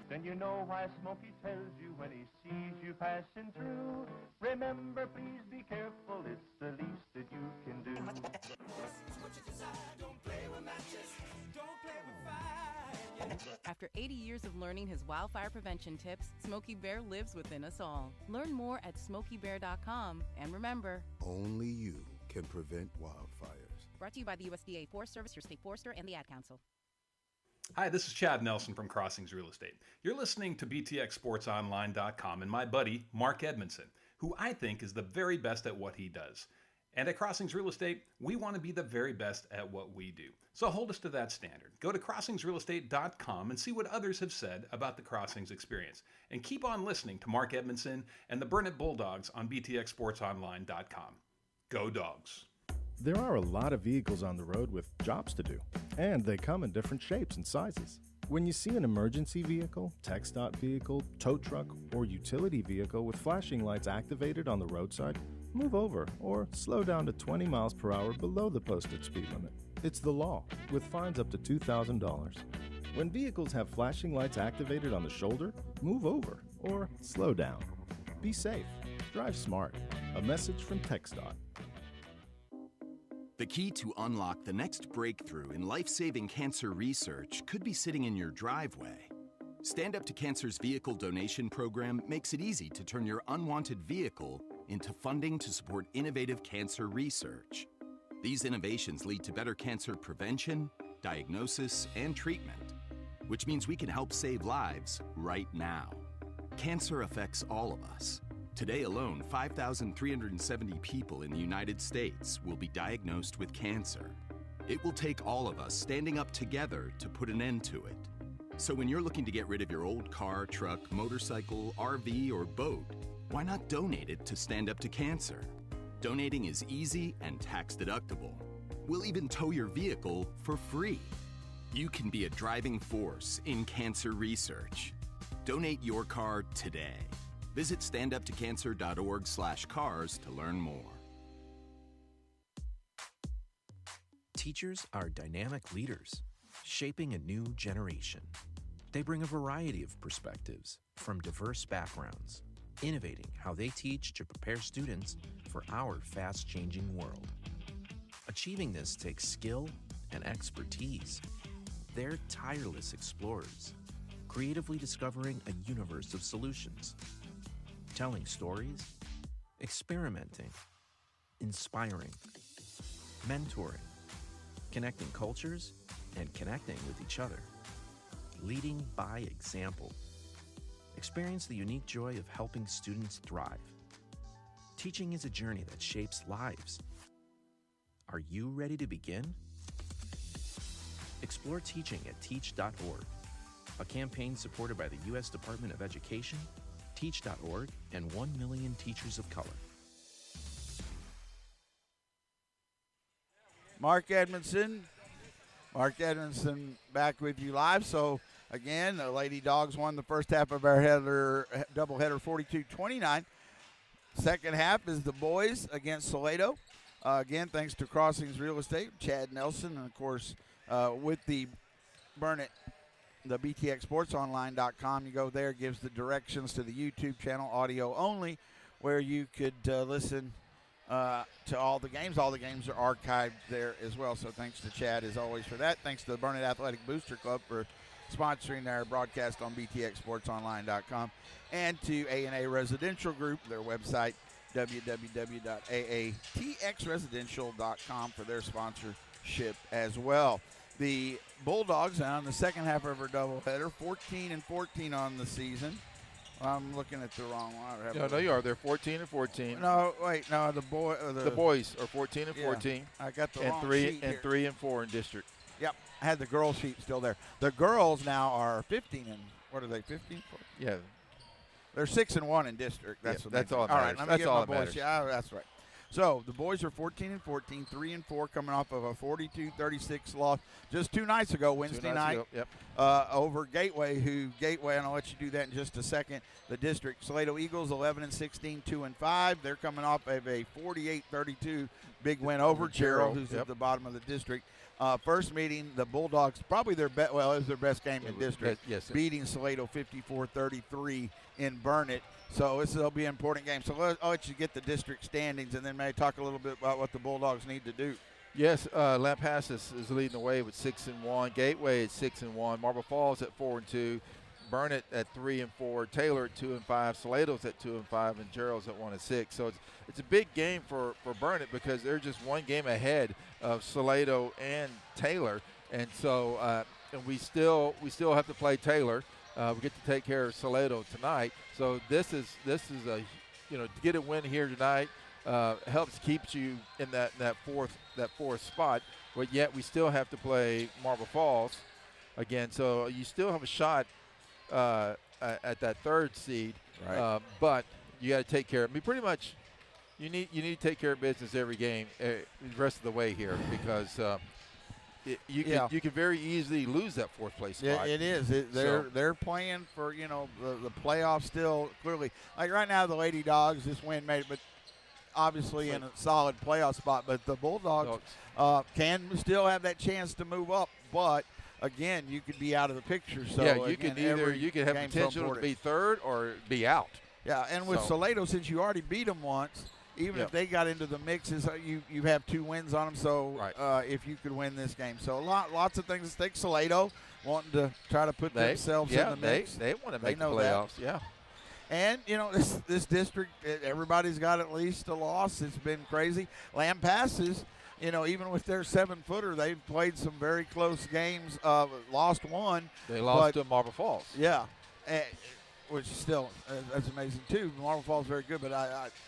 S5: Then you know why Smokey tells you when he sees you passing through. Remember, please be careful, it's the least that you can do.
S6: After 80 years of learning his wildfire prevention tips, Smokey Bear lives within us all. Learn more at SmokeyBear.com. And remember,
S7: Only you can prevent wildfires.
S6: brought to you by the USDA Forest Service, your state forester, and the Ad Council.
S1: Hi, this is Chad Nelson from Crossings Real Estate. You're listening to BTXSportsOnline.com and my buddy, Mark Edmondson, who I think is the very best at what he does. And at Crossings Real Estate, we want to be the very best at what we do. So hold us to that standard. Go to CrossingsRealEstate.com and see what others have said about the Crossings experience. And keep on listening to Mark Edmondson and the Burnett Bulldogs on BTXSportsOnline.com. Go Dogs!
S8: There are a lot of vehicles on the road with jobs to do, and they come in different shapes and sizes. When you see an emergency vehicle, TxDOT vehicle, tow truck, or utility vehicle with flashing lights activated on the roadside, move over or slow down to 20 miles per hour below the posted speed limit. It's the law, with fines up to $2,000. When vehicles have flashing lights activated on the shoulder, move over or slow down. Be safe. Drive smart. A message from TxDOT.
S9: The key to unlock the next breakthrough in life-saving cancer research could be sitting in your driveway. Stand Up to Cancer's vehicle donation program makes it easy to turn your unwanted vehicle into funding to support innovative cancer research. These innovations lead to better cancer prevention, diagnosis, and treatment, which means we can help save lives right now. Cancer affects all of us. Today alone, 5,370 people in the United States will be diagnosed with cancer. It will take all of us standing up together to put an end to it. So when you're looking to get rid of your old car, truck, motorcycle, RV, or boat, why not donate it to Stand Up to Cancer? Donating is easy and tax deductible. We'll even tow your vehicle for free. You can be a driving force in cancer research. Donate your car today. Visit standuptocancer.org/cars to learn more.
S10: Teachers are dynamic leaders, shaping a new generation. They bring a variety of perspectives from diverse backgrounds, innovating how they teach to prepare students for our fast-changing world. Achieving this takes skill and expertise. They're tireless explorers, creatively discovering a universe of solutions, telling stories, experimenting, inspiring, mentoring, connecting cultures, and connecting with each other, leading by example. Experience the unique joy of helping students thrive. Teaching is a journey that shapes lives. Are you ready to begin? Explore teaching at teach.org, a campaign supported by the U.S. Department of Education, Teach.org, and 1 million teachers of color.
S2: Mark Edmondson back with you live. So, again, the Lady Dogs won the first half of our doubleheader 42-29. Second half is the boys against Salado. Again, thanks to Crossings Real Estate, Chad Nelson, and, of course, with the Burnett, the BTXSportsOnline.com. You go there, gives the directions to the YouTube channel, audio only, where you could listen to all the games. All the games are archived there as well. So thanks to Chad, as always, for that. Thanks to the Burnett Athletic Booster Club for sponsoring our broadcast on BTXSportsOnline.com, and to A&A Residential Group, their website, www.aatxresidential.com, for their sponsorship as well. The Bulldogs on the second half of our doubleheader, 14-14 on the season. I'm looking at the wrong one.
S3: No, you are. They're 14-14.
S2: No, wait, no, the
S3: boys are 14-14.
S2: Yeah, I got the
S3: and
S2: wrong
S3: three
S2: sheet
S3: and
S2: here.
S3: 3 and 4 in district.
S2: Yep, I had the girls sheet still there. The girls now are 15 and what are they? 15?
S3: Yeah,
S2: they're 6-1 in district. That's
S3: Yeah,
S2: what
S3: that's
S2: they
S3: all
S2: do.
S3: that
S2: All
S3: matters.
S2: right, let me
S3: That's
S2: get
S3: all
S2: my
S3: that
S2: boys.
S3: matters.
S2: Yeah, that's right. So the boys are 14-14, 3-4, coming off of a 42-36 loss just 2 nights ago, Wednesday night.
S3: Yep.
S2: Over Gateway, and I'll let you do that in just a second. The district Salado Eagles 11-16, 2-5. They're coming off of a 48-32 big win over Gerald, who's at the bottom of the district. First meeting, the Bulldogs, probably it was their best game in district, beating Salado 54-33 in Burnett. So this will be an important game. So I'll let you get the district standings and then maybe talk a little bit about what the Bulldogs need to do.
S3: Yes, Lampasas is leading the way with 6-1. Gateway at 6-1. Marble Falls at 4-2. Burnett at 3-4. Taylor at 2-5. Salado's at 2-5, and Gerald's at 1-6. So it's a big game for Burnett because they're just one game ahead of Salado and Taylor, and so and we still have to play Taylor. We get to take care of Salado tonight. So this is a to get a win here tonight helps keeps you in that fourth spot. But yet we still have to play Marble Falls again. So you still have a shot at that third seed.
S2: Right.
S3: But you got to take care of. I mean, pretty much you need to take care of business every game the rest of the way here because. You can very easily lose that fourth place spot.
S2: Yeah, it is. They're playing for the playoffs still. Clearly, like right now, the Lady Dogs this win made it, but obviously in a solid playoff spot. But the Bulldogs can still have that chance to move up. But again, you could be out of the picture. So
S3: yeah, you can have potential to be third or be out.
S2: Yeah, and with Salado, since you already beat them once. Even if they got into the mixes, you have 2 wins on them. So if you could win this game, so lots of things at stake. Salado wanting to try to put themselves in the mix.
S3: They want to make the playoffs.
S2: That. Yeah. And this district, everybody's got at least a loss. It's been crazy. Lampasas, even with their 7-footer, they've played some very close games. Lost one.
S3: They lost to Marble Falls.
S2: Yeah. Which still, that's amazing, too. Marble Falls is very good, but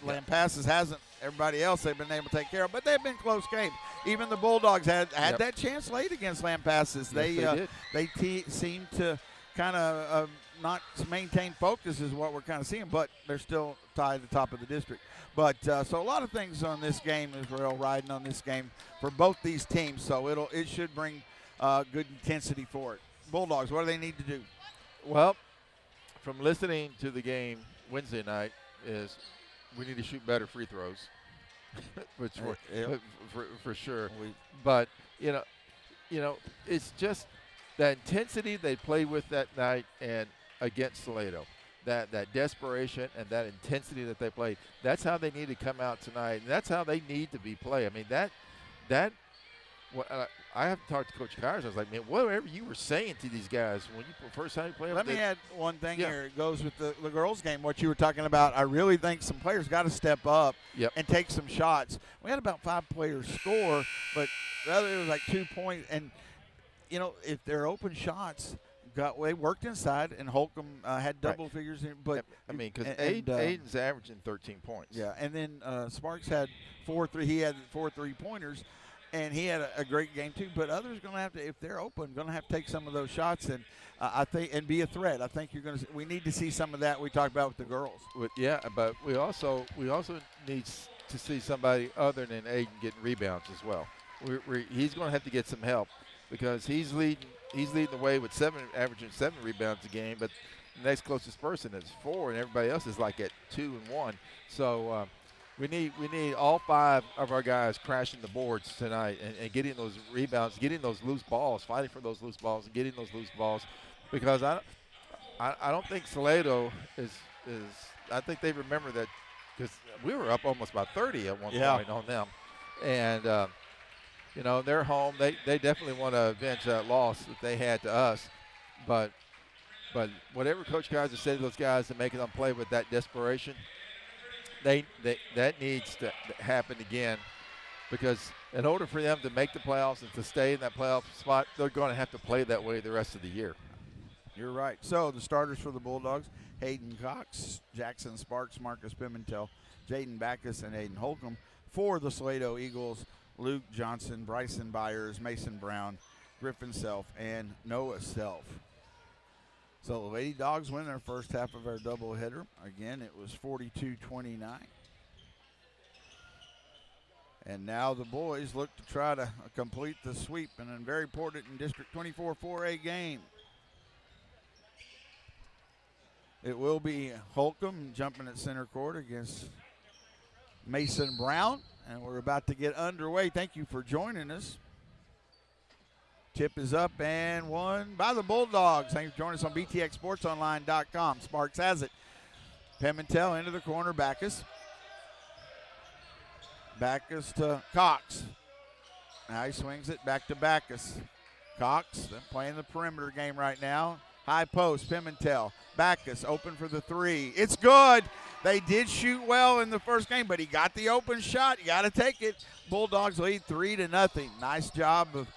S2: Lampasas hasn't. Everybody else they've been able to take care of. But they've been close games. Even the Bulldogs had that chance late against Lampasas.
S3: Yes,
S2: they seem to kind of not maintain focus is what we're kind of seeing, but they're still tied at the top of the district. But so a lot of things on this game, Israel, riding on this game for both these teams. So it should bring good intensity for it. Bulldogs, what do they need to do?
S3: Well, from listening to the game Wednesday night is we need to shoot better free throws, which for sure. But it's just that intensity they played with that night and against Salado, that desperation and that intensity that they played. That's how they need to come out tonight, and that's how they need to be played. I mean that. I have to talk to Coach Kyers. I was like, man, whatever you were saying to these guys when you first time you play them.
S2: Let me add one thing here. It goes with the girls' game, what you were talking about. I really think some players got to step up and take some shots. We had about 5 players score, but the other was like 2 points. And, if they're open shots, they worked inside, and Holcomb had double figures. But
S3: because Aiden's averaging 13 points.
S2: Yeah, and then Sparks had 4 3. He had 4 3-pointers. And he had a great game too, but others are going to have to, if they're open, going to have to take some of those shots and I think and be a threat. I think we need to see some of that we talked about with the girls.
S3: But we also need to see somebody other than Aiden getting rebounds as well. He's going to have to get some help because he's leading the way with averaging 7 rebounds a game, but the next closest person is 4, and everybody else is like at 2 and 1. So. We need all 5 of our guys crashing the boards tonight and getting those rebounds, getting those loose balls, fighting for those loose balls, and getting those loose balls, because I don't think Salado is. I think they remember that because we were up almost by 30 at one point on them, and they're home. They definitely want to avenge that loss that they had to us, but whatever Coach Kyers has said to those guys and making them play with that desperation. That needs to happen again because in order for them to make the playoffs and to stay in that playoff spot, they're going to have to play that way the rest of the year.
S2: You're right. So the starters for the Bulldogs, Hayden Cox, Jackson Sparks, Marcus Pimentel, Jaden Backus, and Aiden Holcomb. For the Salado Eagles, Luke Johnson, Bryson Byers, Mason Brown, Griffin Self, and Noah Self. So the Lady Dogs win their first half of our doubleheader. Again, it was 42-29. And now the boys look to try to complete the sweep in a very important in District 24 4A game. It will be Holcomb jumping at center court against Mason Brown. And we're about to get underway. Thank you for joining us. Tip is up and won by the Bulldogs. Thanks for joining us on BTXSportsOnline.com. Sparks has it. Pimentel into the corner. Backus. Backus to Cox. Now he swings it back to Backus. Cox playing the perimeter game right now. High post. Pimentel. Backus open for the three. It's good. They did shoot well in the first game, but he got the open shot. You got to take it. Bulldogs lead 3-0. Nice job of.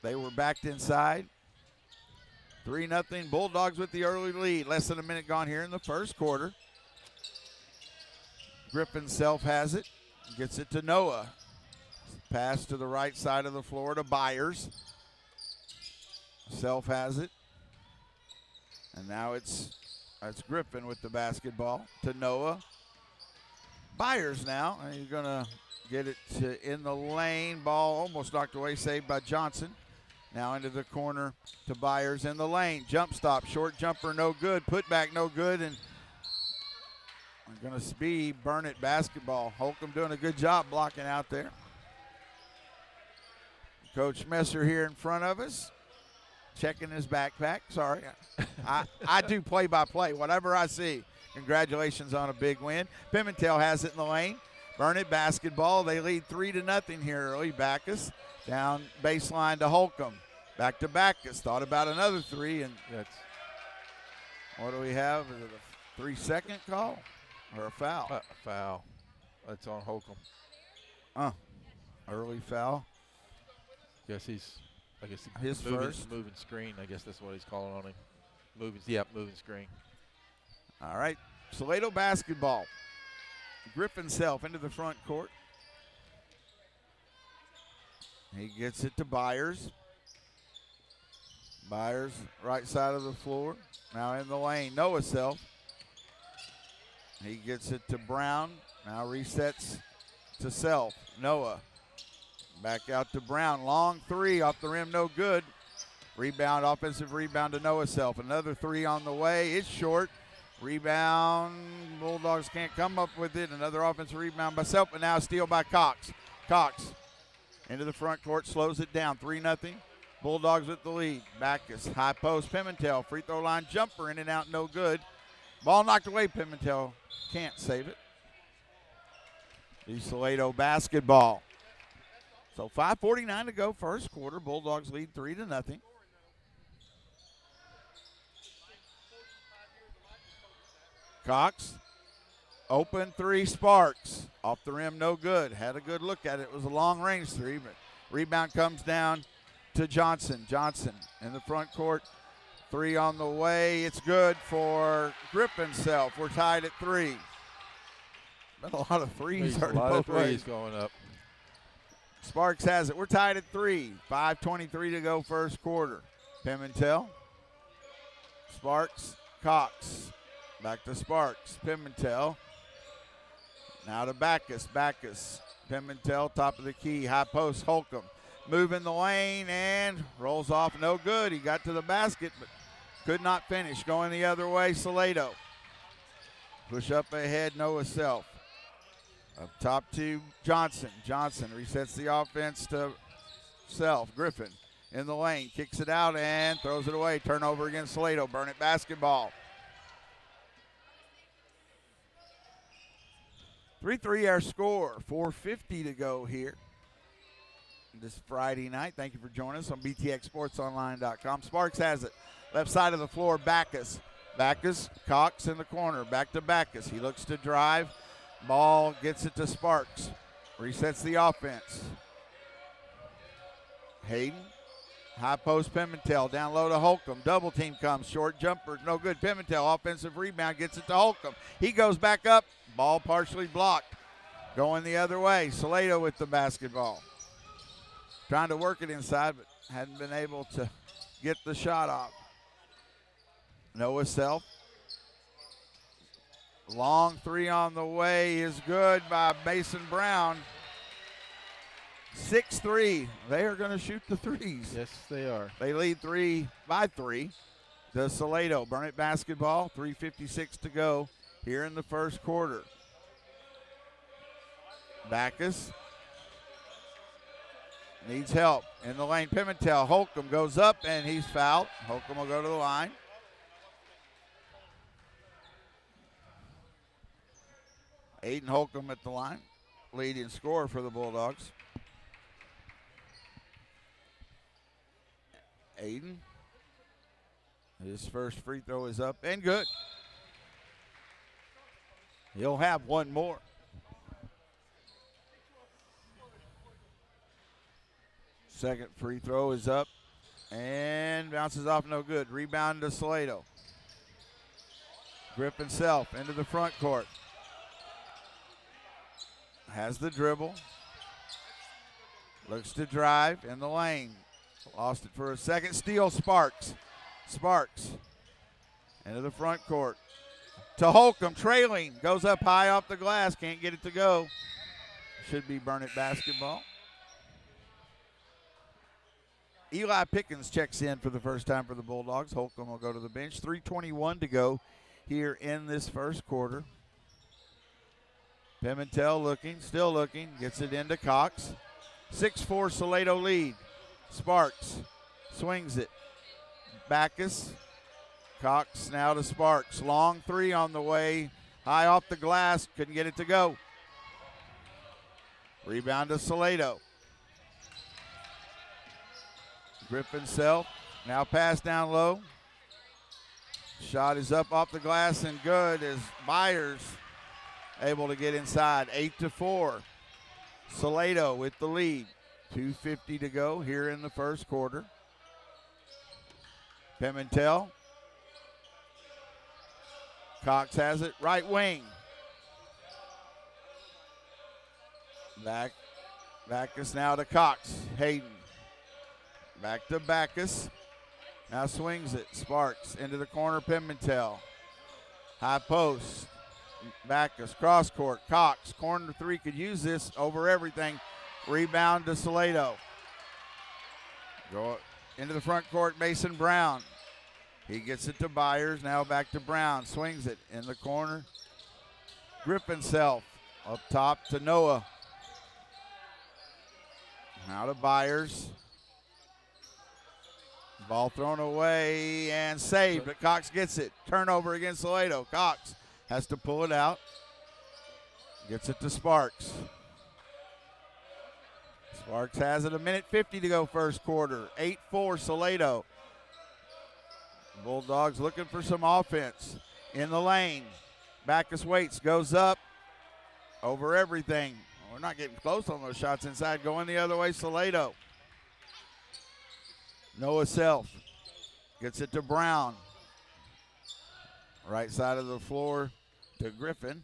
S2: They were backed inside. 3-0. Bulldogs with the early lead. Less than a minute gone here in the first quarter. Griffin Self has it. Gets it to Noah. Pass to the right side of the floor to Byers. Self has it. And now it's Griffin with the basketball to Noah. Byers now. And he's going to get it in the lane. Ball almost knocked away. Saved by Johnson. Now into the corner to Byers in the lane. Jump stop. Short jumper no good. Put back no good. And we're going to be Burnett basketball. Holcomb doing a good job blocking out there. Coach Messer here in front of us. Checking his backpack. Sorry. I do play-by-play. Whatever I see. Congratulations on a big win. Pimentel has it in the lane. Burnett basketball. They lead 3-0 here early. Backus down baseline to Holcomb. Back to Backus. Thought about another three. And what do we have? Is it a 3-second call or a foul?
S3: A foul. That's on Holcomb.
S2: Early foul.
S3: I guess
S2: his first.
S3: Moving screen. I guess that's what he's calling on him. Moving screen.
S2: All right. Salado basketball. Griffin Self into the front court. He gets it to Byers. Byers, right side of the floor. Now in the lane. Noah Self. He gets it to Brown. Now resets to Self. Noah. Back out to Brown. Long three off the rim, no good. Rebound, offensive rebound to Noah Self. Another three on the way. It's short. Rebound. Bulldogs can't come up with it. Another offensive rebound by Self, but now a steal by Cox. Cox into the front court, slows it down. 3-0. Bulldogs with the lead. Backus, high post. Pimentel, free throw line jumper, in and out, no good. Ball knocked away. Pimentel can't save it. The Salado basketball. So 5:49 to go, first quarter. Bulldogs lead 3-0. Cox, open three, Sparks. Off the rim, no good. Had a good look at it. It was a long-range three, but rebound comes down to Johnson. Johnson in the front court. Three on the way. It's good for Griffin Self. We're tied at 3. Been a lot of threes.
S3: A lot of threes going up.
S2: Sparks has it. We're tied at 3. 5:23 to go, first quarter. Pimentel. Sparks. Cox. Back to Sparks. Pimentel. Now to Backus. Backus. Pimentel, top of the key. High post, Holcomb. Moving the lane and rolls off. No good. He got to the basket, but could not finish. Going the other way, Salado. Push up ahead, Noah Self. Up top to Johnson. Johnson resets the offense to Self. Griffin in the lane. Kicks it out and throws it away. Turnover against Salado. Burnett basketball. 3-3 our score. 4:50 to go here this Friday night. Thank you for joining us on BTXSportsOnline.com. Sparks has it. Left side of the floor, Backus. Backus, Cox in the corner. Back to Backus. He looks to drive. Ball gets it to Sparks. Resets the offense. Hayden. High post Pimentel. Down low to Holcomb. Double team comes. Short jumper. No good. Pimentel. Offensive rebound. Gets it to Holcomb. He goes back up. Ball partially blocked. Going the other way. Salado with the basketball. Trying to work it inside, but hadn't been able to get the shot off. Noah Self. Long three on the way is good by Mason Brown. 6-3. They are going to shoot the threes.
S3: Yes, they are.
S2: They lead 3 by 3. The Salado Burnett basketball, 3:56 to go here in the first quarter. Backus needs help in the lane. Pimentel, Holcomb goes up and he's fouled. Holcomb will go to the line. Aiden Holcomb at the line, leading scorer for the Bulldogs. Aiden, his first free throw is up and good. He'll have one more. Second free throw is up and bounces off, no good. Rebound to Salado. Griffin Self into the front court. Has the dribble. Looks to drive in the lane. Lost it for a second. Steal, Sparks. Sparks into the front court. To Holcomb, trailing. Goes up high off the glass. Can't get it to go. Should be Burnett basketball. Eli Pickens checks in for the first time for the Bulldogs. Holcomb will go to the bench. 3:21 to go here in this first quarter. Pimentel looking, still looking, gets it into Cox. 6-4 Salado lead. Sparks swings it. Backus. Cox now to Sparks. Long three on the way. High off the glass. Couldn't get it to go. Rebound to Salado. Griffin Self. Now pass down low. Shot is up off the glass and good as Byers able to get inside. 8-4. Salado with the lead. 2:50 to go here in the first quarter. Pimentel. Cox has it. Right wing. Backus now to Cox. Hayden. Back to Backus. Now swings it. Sparks into the corner. Pimentel. High post. Backus. Cross court. Cox. Corner three. Could use this over everything. Rebound to Salado. Go into the front court. Mason Brown. He gets it to Byers. Now back to Brown. Swings it in the corner. Griffin Self. Up top to Noah. Now to Byers. Ball thrown away and saved, but Cox gets it. Turnover against Salado. Cox has to pull it out. Gets it to Sparks. Sparks has it. 1:50 to go first quarter. 8-4 Salado. Bulldogs looking for some offense in the lane. Backus waits, goes up over everything. We're not getting close on those shots inside. Going the other way, Salado. Noah Self gets it to Brown. Right side of the floor to Griffin.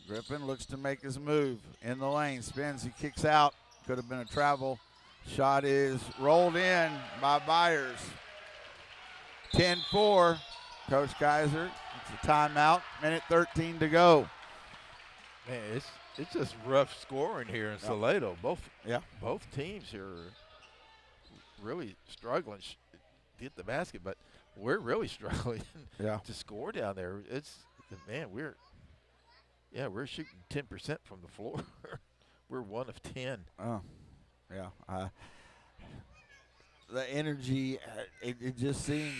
S2: Griffin looks to make his move in the lane. Spins, he kicks out. Could have been a travel. Shot is rolled in by Byers. 10-4. Coach Kaiser, it's a timeout. 1:13 to go.
S3: Man, it's just rough scoring here in Salado. Both teams here are really struggling to get the basket, but we're really struggling to score down there. We're shooting 10% from the floor. We're 1 of 10.
S2: Oh, yeah. The energy, it just seems,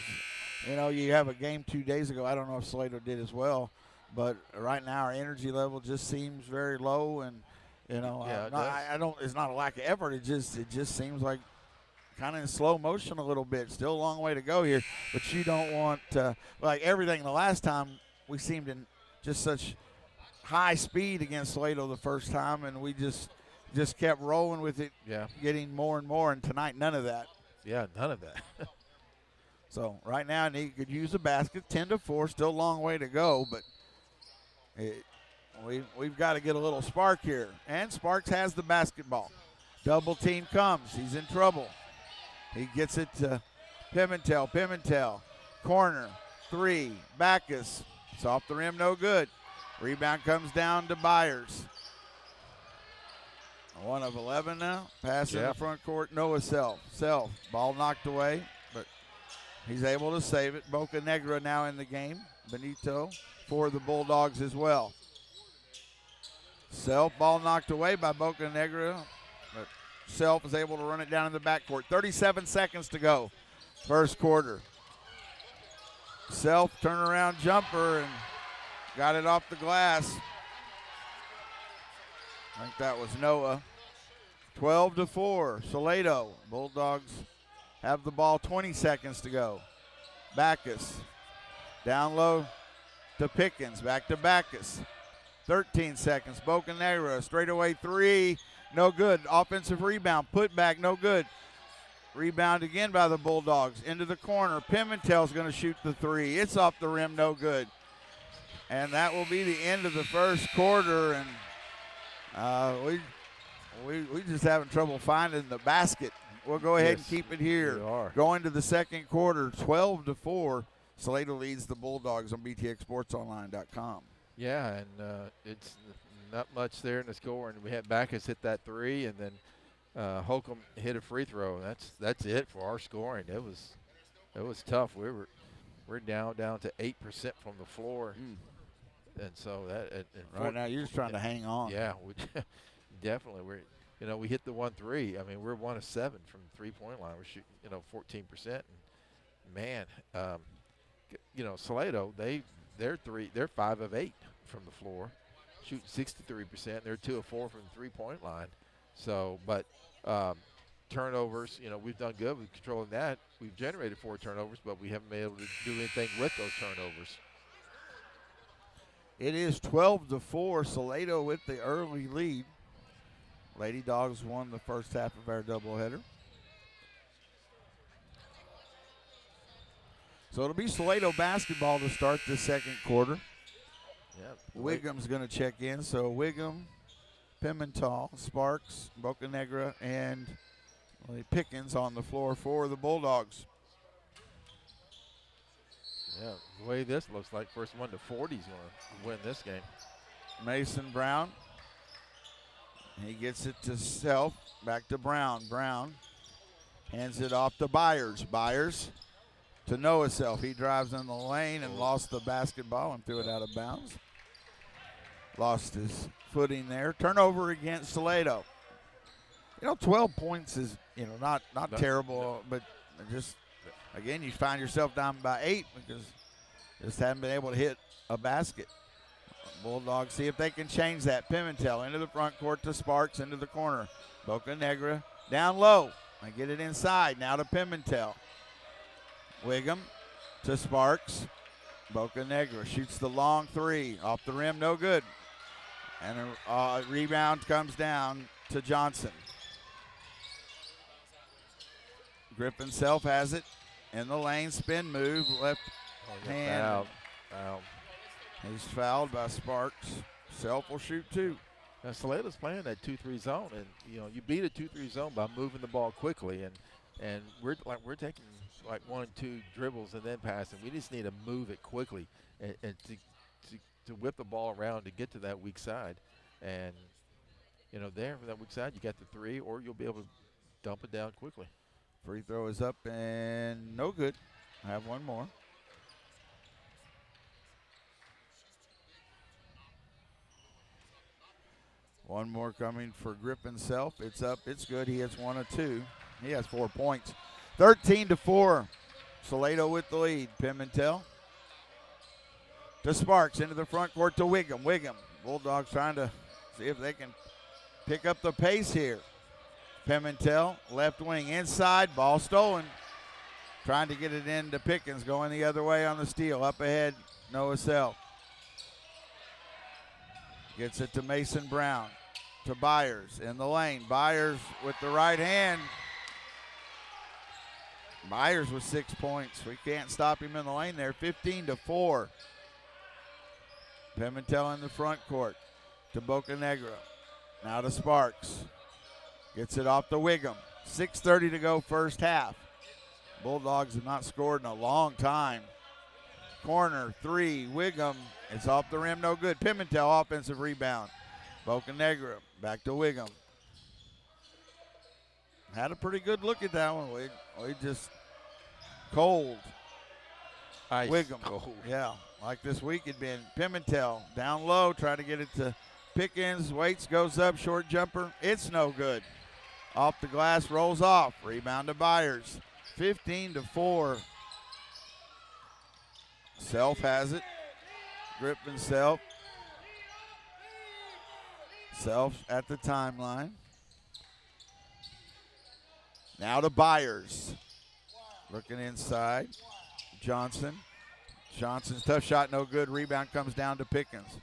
S2: you have a game 2 days ago. I don't know if Salado did as well, but right now our energy level just seems very low, and it's not a lack of effort. It just seems like kind of in slow motion a little bit. Still a long way to go here, but you don't want like everything the last time we seemed in just such high speed against Salado the first time, and we just kept rolling with it, getting more and more, and tonight none of that.
S3: Yeah, none of that.
S2: So right now he could use a basket. 10-4, still a long way to go, but we've got to get a little spark here. And Sparks has the basketball. Double team comes. He's in trouble. He gets it to Pimentel. Pimentel, corner, three. Backus, it's off the rim, no good. Rebound comes down to Byers. 1 of 11 now. Pass in
S3: Yeah.
S2: the front court. Noah Self. Self. Ball knocked away, but he's able to save it. Boca Negra now in the game. Benito for the Bulldogs as well. Self. Ball knocked away by Boca Negra, but Self is able to run it down in the backcourt. 37 seconds to go. First quarter. Self turnaround jumper and got it off the glass. I think that was Noah. 12-4, Salado. Bulldogs have the ball, 20 seconds to go. Backus down low to Pickens, back to Backus. 13 seconds, Boca Negra, straightaway three, no good. Offensive rebound, put back, no good. Rebound again by the Bulldogs, into the corner. Pimentel's gonna shoot the three. It's off the rim, no good. And that will be the end of the first quarter, and we just having trouble finding the basket. We'll go ahead and keep it here.
S3: We are.
S2: Going to the second quarter, 12-4. Salado leads the Bulldogs on BTXSportsOnline.com.
S3: Yeah, and it's not much there in the score. And we had Backus hit that three, and then Holcomb hit a free throw. That's it for our scoring. It was tough. We're down to 8% from the floor, and so that
S2: right now you're just trying to hang on.
S3: Yeah, we definitely we hit the 1-3. I mean, we're 1 of 7 from the 3-point line. We're shooting 14%. And man, Salado they're 5 of 8 from the floor, shooting 63%. They're 2 of 4 from the 3-point line. So, but turnovers, we've done good with controlling that. We've generated 4 turnovers, but we haven't been able to do anything with those turnovers.
S2: It is 12-4, Salado with the early lead. Lady Dogs won the first half of our doubleheader. So it'll be Salado basketball to start the second quarter.
S3: Yeah,
S2: Wigham's going to check in. So Wigham, Pimentel, Sparks, Boca Negra, and Pickens on the floor for the Bulldogs.
S3: Yeah, the way this looks like, first one to 40 is going to win this game.
S2: Mason Brown. He gets it to Self. Back to Brown. Brown hands it off to Byers. Byers to Noah Self. He drives in the lane and lost the basketball and threw it out of bounds. Lost his footing there. Turnover against Salado. 12 points is, not terrible, but just, again, you find yourself down by 8 because just haven't been able to hit a basket. Bulldogs see if they can change that. Pimentel into the front court to Sparks, into the corner. Boca Negra down low. And get it inside. Now to Pimentel. Wigham to Sparks. Boca Negra shoots the long three. Off the rim, no good. And a rebound comes down to Johnson. Griffin Self has it. In the lane, spin move, left hand.
S3: Foul.
S2: He's fouled by Sparks. Self will shoot 2.
S3: Now Salado's playing that 2-3 zone, and you beat a 2-3 zone by moving the ball quickly, and we're taking like 1 or 2 dribbles and then passing. We just need to move it quickly and to whip the ball around to get to that weak side, and there for that weak side you got the 3, or you'll be able to dump it down quickly.
S2: Free throw is up and no good. I have one more. One more coming for Griffin Self. It's up. It's good. He has 1 of 2. He has 4 points. 13-4. Salado with the lead. Pimentel to Sparks into the front court to Wigham. Wigham. Bulldogs trying to see if they can pick up the pace here. Pimentel, left wing inside. Ball stolen. Trying to get it into Pickens. Going the other way on the steal. Up ahead, Noah Self. Gets it to Mason Brown. To Byers in the lane. Byers with the right hand. Byers with 6 points. We can't stop him in the lane there. 15-4. Pimentel in the front court to Boca Negra. Now to Sparks. Gets it off to Wigham. 6:30 to go first half. Bulldogs have not scored in a long time. Corner 3. Wigham. It's off the rim. No good. Pimentel offensive rebound. Boca Negra back to Wigham. Had a pretty good look at that one. We just cold.
S3: Ice
S2: Wiggum.
S3: cold.
S2: Yeah, like this week had been. Pimentel down low, trying to get it to Pickens. Waits, goes up, short jumper. It's no good. Off the glass, rolls off. Rebound to Byers. 15-4. Self has it. Gripping Self. Self at the timeline. Now to Byers. Looking inside. Johnson. Johnson's tough shot, no good. Rebound comes down to Pickens.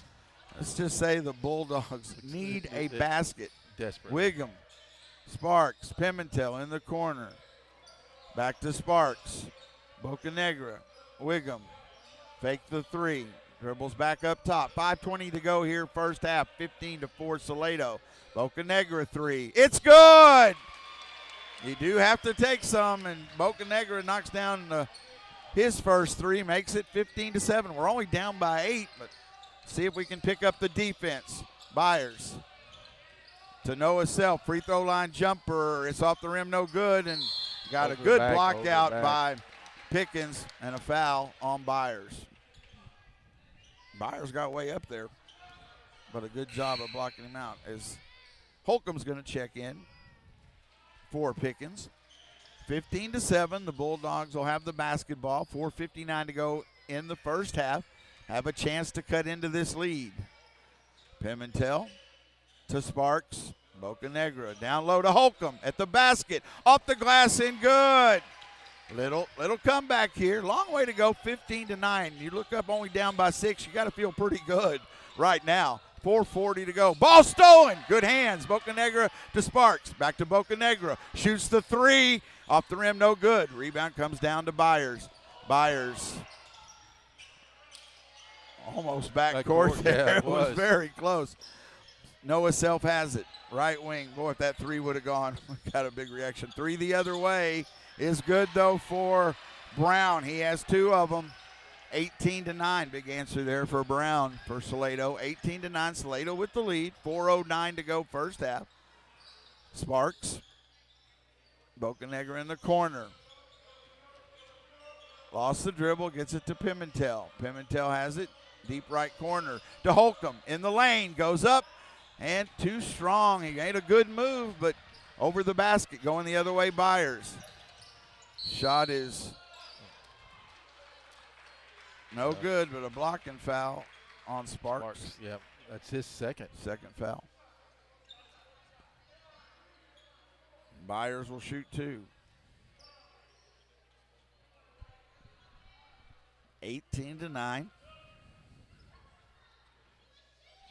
S2: Let's just say the Bulldogs need a basket.
S3: Desperate.
S2: Wiggum. Sparks. Pimentel in the corner. Back to Sparks. Bocanegra. Wiggum. Fake the three. Dribbles back up top. 5:20 to go here, first half. 15-4 Salado. Bocanegra three. It's good! You do have to take some, and Bocanegra knocks down his first three, makes it 15-7. We're only down by 8, but see if we can pick up the defense. Byers to Noah Self. Free throw line jumper. It's off the rim, no good, and got
S3: Over
S2: a good
S3: back,
S2: block
S3: over
S2: out
S3: back.
S2: by Pickens and a foul on Byers. Byers got way up there, but a good job of blocking him out as Holcomb's going to check in for Pickens. 15-7, the Bulldogs will have the basketball. 4:59 to go in the first half. Have a chance to cut into this lead. Pimentel to Sparks. Bocanegra down low to Holcomb at the basket. Off the glass and good. Little comeback here. Long way to go, 15-9. You look up only down by 6. You got to feel pretty good right now. 4:40 to go. Ball stolen. Good hands. Bocanegra to Sparks. Back to Bocanegra. Shoots the three. Off the rim, no good. Rebound comes down to Byers. Byers almost backcourt there.
S3: Yeah,
S2: it was very close. Noah Self has it. Right wing. Boy, if that three would have gone, got a big reaction. Three the other way is good, though, for Brown. He has 2 of them. 18-9. Big answer there for Brown for Salado. 18-9. Salado with the lead. 4:09 to go first half. Sparks. Bocanegra in the corner. Lost the dribble. Gets it to Pimentel. Pimentel has it. Deep right corner to Holcomb. In the lane. Goes up. And too strong. He made a good move, but over the basket. Going the other way, Byers. Shot is no good, but a blocking foul on Sparks.
S3: Yep, that's his second.
S2: Second foul. Byers will shoot 2. 18-9.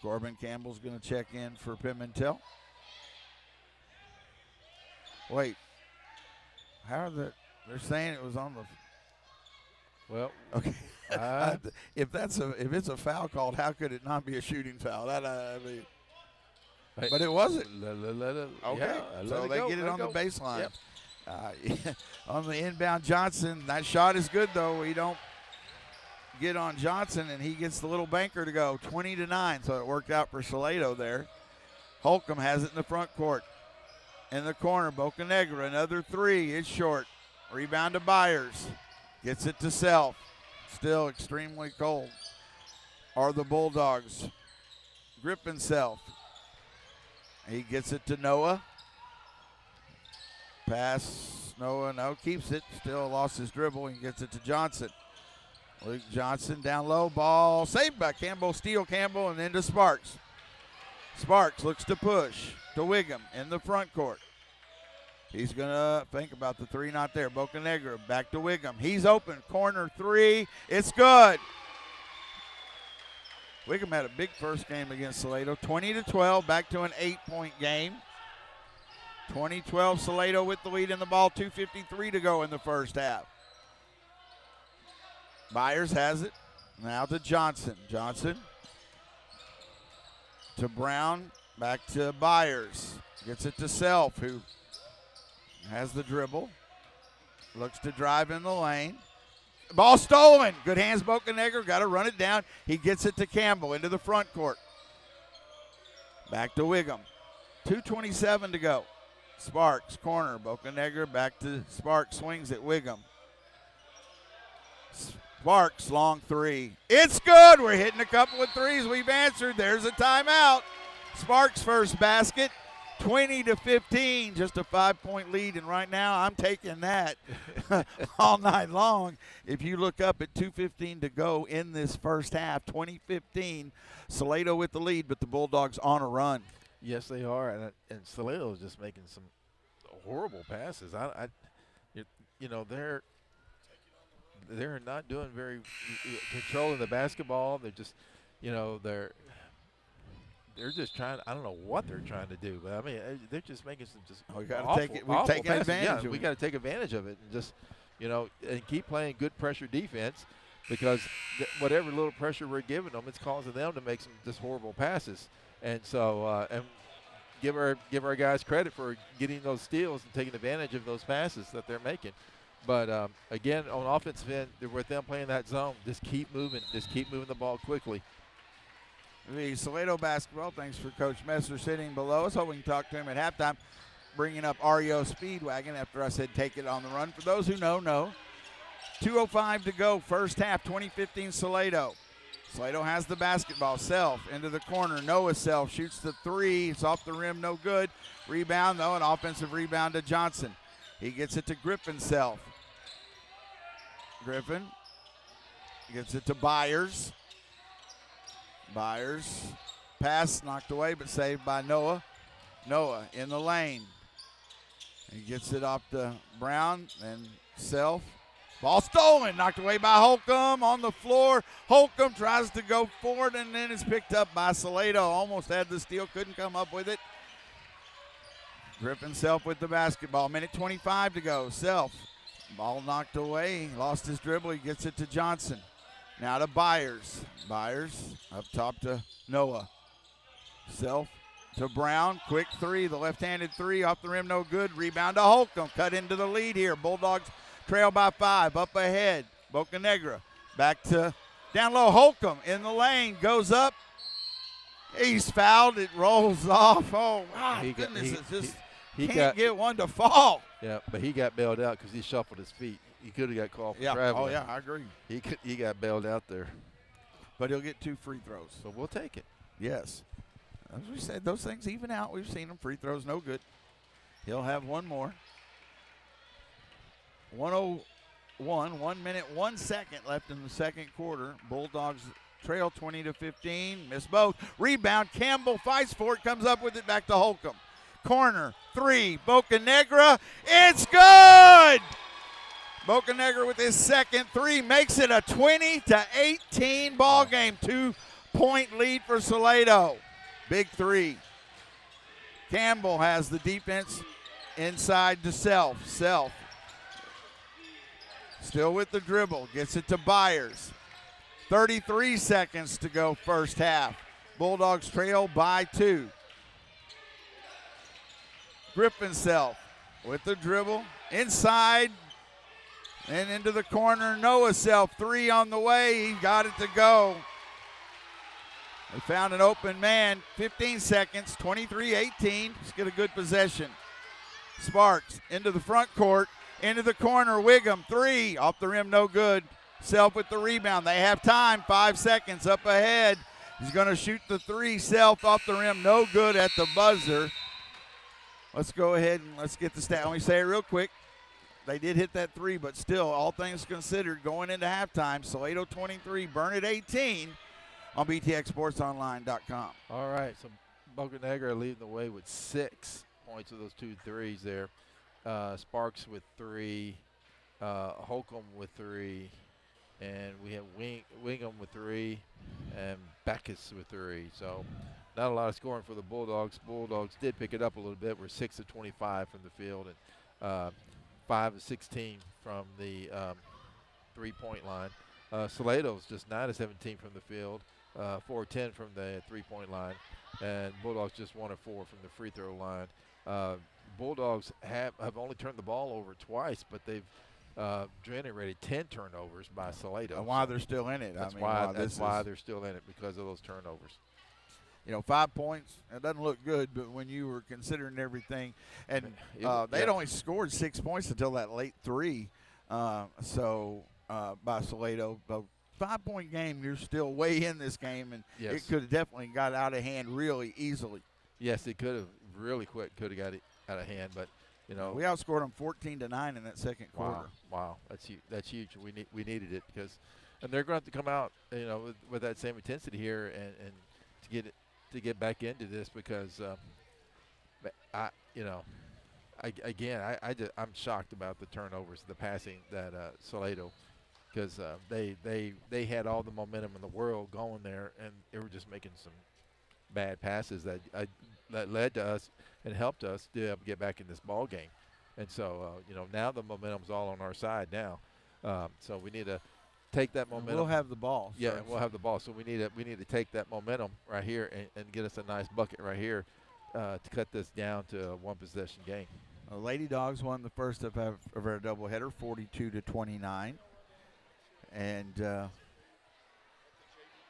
S2: Corbin Campbell's going to check in for Pimentel. Wait. How are they're saying it was on the
S3: Well,
S2: okay. If it's a foul called, how could it not be a shooting foul? That I mean, but it wasn't. Okay, so they get it on the baseline.
S3: Yep.
S2: On the inbound, Johnson. That shot is good though. We don't get on Johnson, and he gets the little banker to go. 20-9. So it worked out for Salado there. Holcomb has it in the front court. In the corner, Bocanegra, another three. It's short. Rebound to Byers. Gets it to Self. Still extremely cold are the Bulldogs. Gripping Self. He gets it to Noah. Pass. Noah, no, keeps it. Still lost his dribble. He gets it to Johnson. Luke Johnson down low. Ball saved by Campbell. Steal Campbell and then to Sparks. Sparks looks to push to Wiggum in the front court. He's going to think about the three, not there. Bocanegra back to Wiggum. He's open. Corner three. It's good. Wiggum had a big first game against Salado. 20-12, back to an 8-point game. 20-12, Salado with the lead in the ball. 2:53 to go in the first half. Byers has it. Now to Johnson. Johnson to Brown. Back to Byers. Gets it to Self, who has the dribble. Looks to drive in the lane. Ball stolen. Good hands, Bocanegra. Got to run it down. He gets it to Campbell into the front court. Back to Wiggum. 2:27 to go. Sparks, corner. Bocanegra back to Sparks, swings at Wiggum. Sparks, long three. It's good. We're hitting a couple of threes. We've answered. There's a timeout. Sparks' first basket, 20-15, just a 5-point lead. And right now, I'm taking that all night long. If you look up at 2:15 to go in this first half, 20-15, Salado with the lead, but the Bulldogs on a run.
S3: Yes, they are, and Salado is just making some horrible passes. They're not doing very controlling the basketball. They're just, they're just trying. I don't know what they're trying to do, but I mean, they're just making some just.
S2: We got to
S3: awful,
S2: take it. We've taken
S3: passes.
S2: advantage.
S3: Yeah, we got to take advantage of it and just, and keep playing good pressure defense, because whatever little pressure we're giving them, it's causing them to make some just horrible passes. And so, and give our guys credit for getting those steals and taking advantage of those passes that they're making. But again, on offensive end, with them playing that zone, just keep moving the ball quickly.
S2: The Salado basketball, thanks for Coach Messer sitting below us. Hope we can talk to him at halftime. Bringing up REO Speedwagon after I said take it on the run. For those who know, 2:05 to go, first half, 2015 Salado. Salado has the basketball. Self into the corner. Noah Self shoots the three. It's off the rim, no good. Rebound, though, an offensive rebound to Johnson. He gets it to Griffin Self. Griffin gets it to Byers. Byers. Pass knocked away, but saved by Noah. Noah in the lane. He gets it off to Brown and Self. Ball stolen, knocked away by Holcomb on the floor. Holcomb tries to go forward, and then it's picked up by Salado. Almost had the steal, couldn't come up with it. Griffin Self with the basketball. Minute 25 to go. Self, ball knocked away. He lost his dribble. He gets it to Johnson. Now to Byers. Byers up top to Noah. Self to Brown. Quick three. The left-handed three off the rim, no good. Rebound to Holcomb. Cut into the lead here. Bulldogs trail by 5. Up ahead. Bocanegra back to down low. Holcomb in the lane. Goes up. He's fouled. It rolls off. Oh, my goodness. He can't get one to fall.
S3: Yeah, but he got bailed out because he shuffled his feet. He could have got called for traveling.
S2: Oh, yeah, I agree.
S3: He got bailed out there.
S2: But he'll get 2 free throws.
S3: So we'll take it.
S2: Yes. As we said, those things even out. We've seen them. Free throws, no good. He'll have one more. 1:01, 1 minute, 1 second left in the second quarter. Bulldogs trail 20-15. Miss both. Rebound. Campbell fights for it. Comes up with it back to Holcomb. Corner. 3. Bocanegra. It's good! Bocanegra with his second 3 makes it a 20-18 ball game. 2-point lead for Salado. Big 3. Campbell has the defense inside to Self. Self still with the dribble. Gets it to Byers. 33 seconds to go first half. Bulldogs trail by 2. Griffin Self with the dribble. Inside and into the corner. Noah Self, 3 on the way. He got it to go. They found an open man. 15 seconds, 23-18. Let's get a good possession. Sparks into the front court, into the corner. Wiggum, 3. Off the rim, no good. Self with the rebound. They have time. 5 seconds up ahead. He's going to shoot the 3. Self off the rim, no good at the buzzer. Let's go ahead and let's get the stat. Let me say it real quick. They did hit that 3, but still, all things considered, going into halftime, Salado 23, Burnett 18 on BTXSportsOnline.com.
S3: All right, so Bocanegra leading the way with 6 points of those 2 threes there. Sparks with 3, Holcomb with 3, and we have Wingham with 3, and Backus with 3. So not a lot of scoring for the Bulldogs. Bulldogs did pick it up a little bit. We're 6 of 25 from the field, and 5 of 16 from the 3-point line. Salado's just 9 of 17 from the field, 4 of 10 from the 3-point line, and Bulldogs just 1 of 4 from the free throw line. Bulldogs have only turned the ball over twice, but they've generated 10 turnovers by Salado.
S2: And why they're still in it.
S3: That's why they're still in it, because of those turnovers.
S2: 5 points, it doesn't look good, but when you were considering everything, and they'd only scored 6 points until that late three, by Salado. But 5-point game, you're still way in this game, and it could have definitely got out of hand really easily.
S3: Yes, it could have really quick. Could have got it out of hand, but
S2: we outscored them 14-9 in that second quarter.
S3: Wow, that's huge. We needed it and they're going to have to come out, with that same intensity here and to get back into this because I'm shocked about the turnovers, the passing that Salado, because they had all the momentum in the world going there, and they were just making some bad passes that led to us and helped us to get back in this ball game. And so now the momentum's all on our side now. So we need to take that momentum.
S2: We'll have the ball.
S3: Yeah, and we'll have the ball. So we need to take that momentum right here and get us a nice bucket right here to cut this down to a one-possession game.
S2: Lady Dogs won the first of our doubleheader, 42-29, and I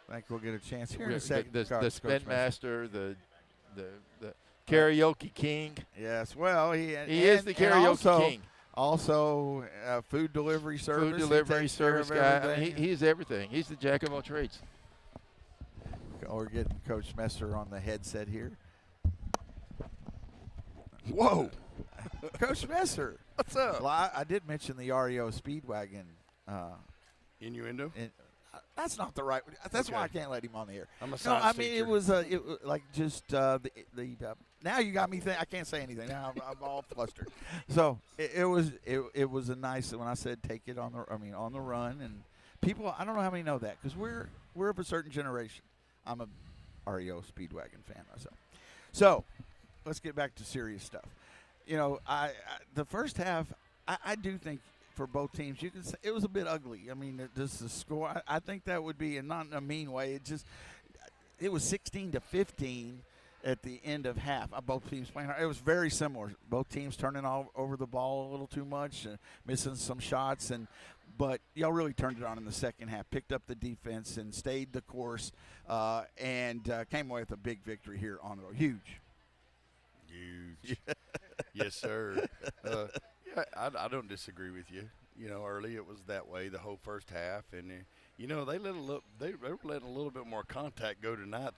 S2: think we'll get a chance here in a second.
S3: The Spin Master, the Karaoke King.
S2: Yes, well, he
S3: is the Karaoke King.
S2: Also, food delivery service.
S3: Food delivery service guy. I mean, he's everything. He's the jack of all trades.
S2: We're getting Coach Messer on the headset here. Whoa. Coach Messer.
S11: What's up?
S2: Well, I did mention the REO Speedwagon.
S11: Innuendo?
S2: That's not the right. That's why I can't let him on the air.
S11: I'm a science teacher.
S2: It was like just the now you got me thinking. I can't say anything. Now I'm all flustered. So it was a nice when I said take it on the run, and people, I don't know how many know that because we're of a certain generation. I'm a REO Speedwagon fan myself. So let's get back to serious stuff. The first half, I do think for both teams, you can say it was a bit ugly. I mean, just the score. I think that would be, and not in a mean way. It was 16-15 at the end of half. Both teams playing hard. It was very similar. Both teams turning all over the ball a little too much, missing some shots, but y'all really turned it on in the second half. Picked up the defense and stayed the course, and came away with a big victory here on the road. Huge.
S11: Yes, sir. I don't disagree with you. Early it was that way the whole first half, and they were letting a little bit more contact go tonight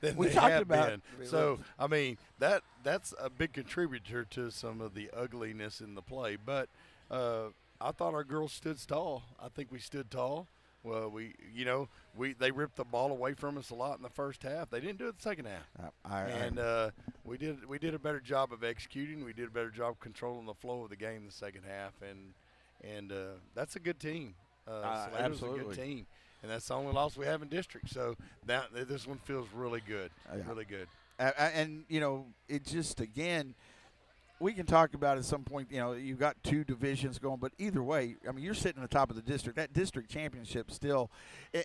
S11: than
S2: we
S11: they
S2: talked
S11: had
S2: about.
S11: been. So I mean that's a big contributor to some of the ugliness in the play. But I thought our girls stood tall. I think we stood tall. Well, they ripped the ball away from us a lot in the first half. They didn't do it the second half. We did a better job of executing. We did a better job controlling the flow of the game in the second half, and that's a good team.
S2: Absolutely,
S11: a good team, and that's the only loss we have in district. So this one feels really good, really good.
S2: And it just again. We can talk about it at some point. You've got two divisions going, but either way, I mean, you're sitting at the top of the district. That district championship still,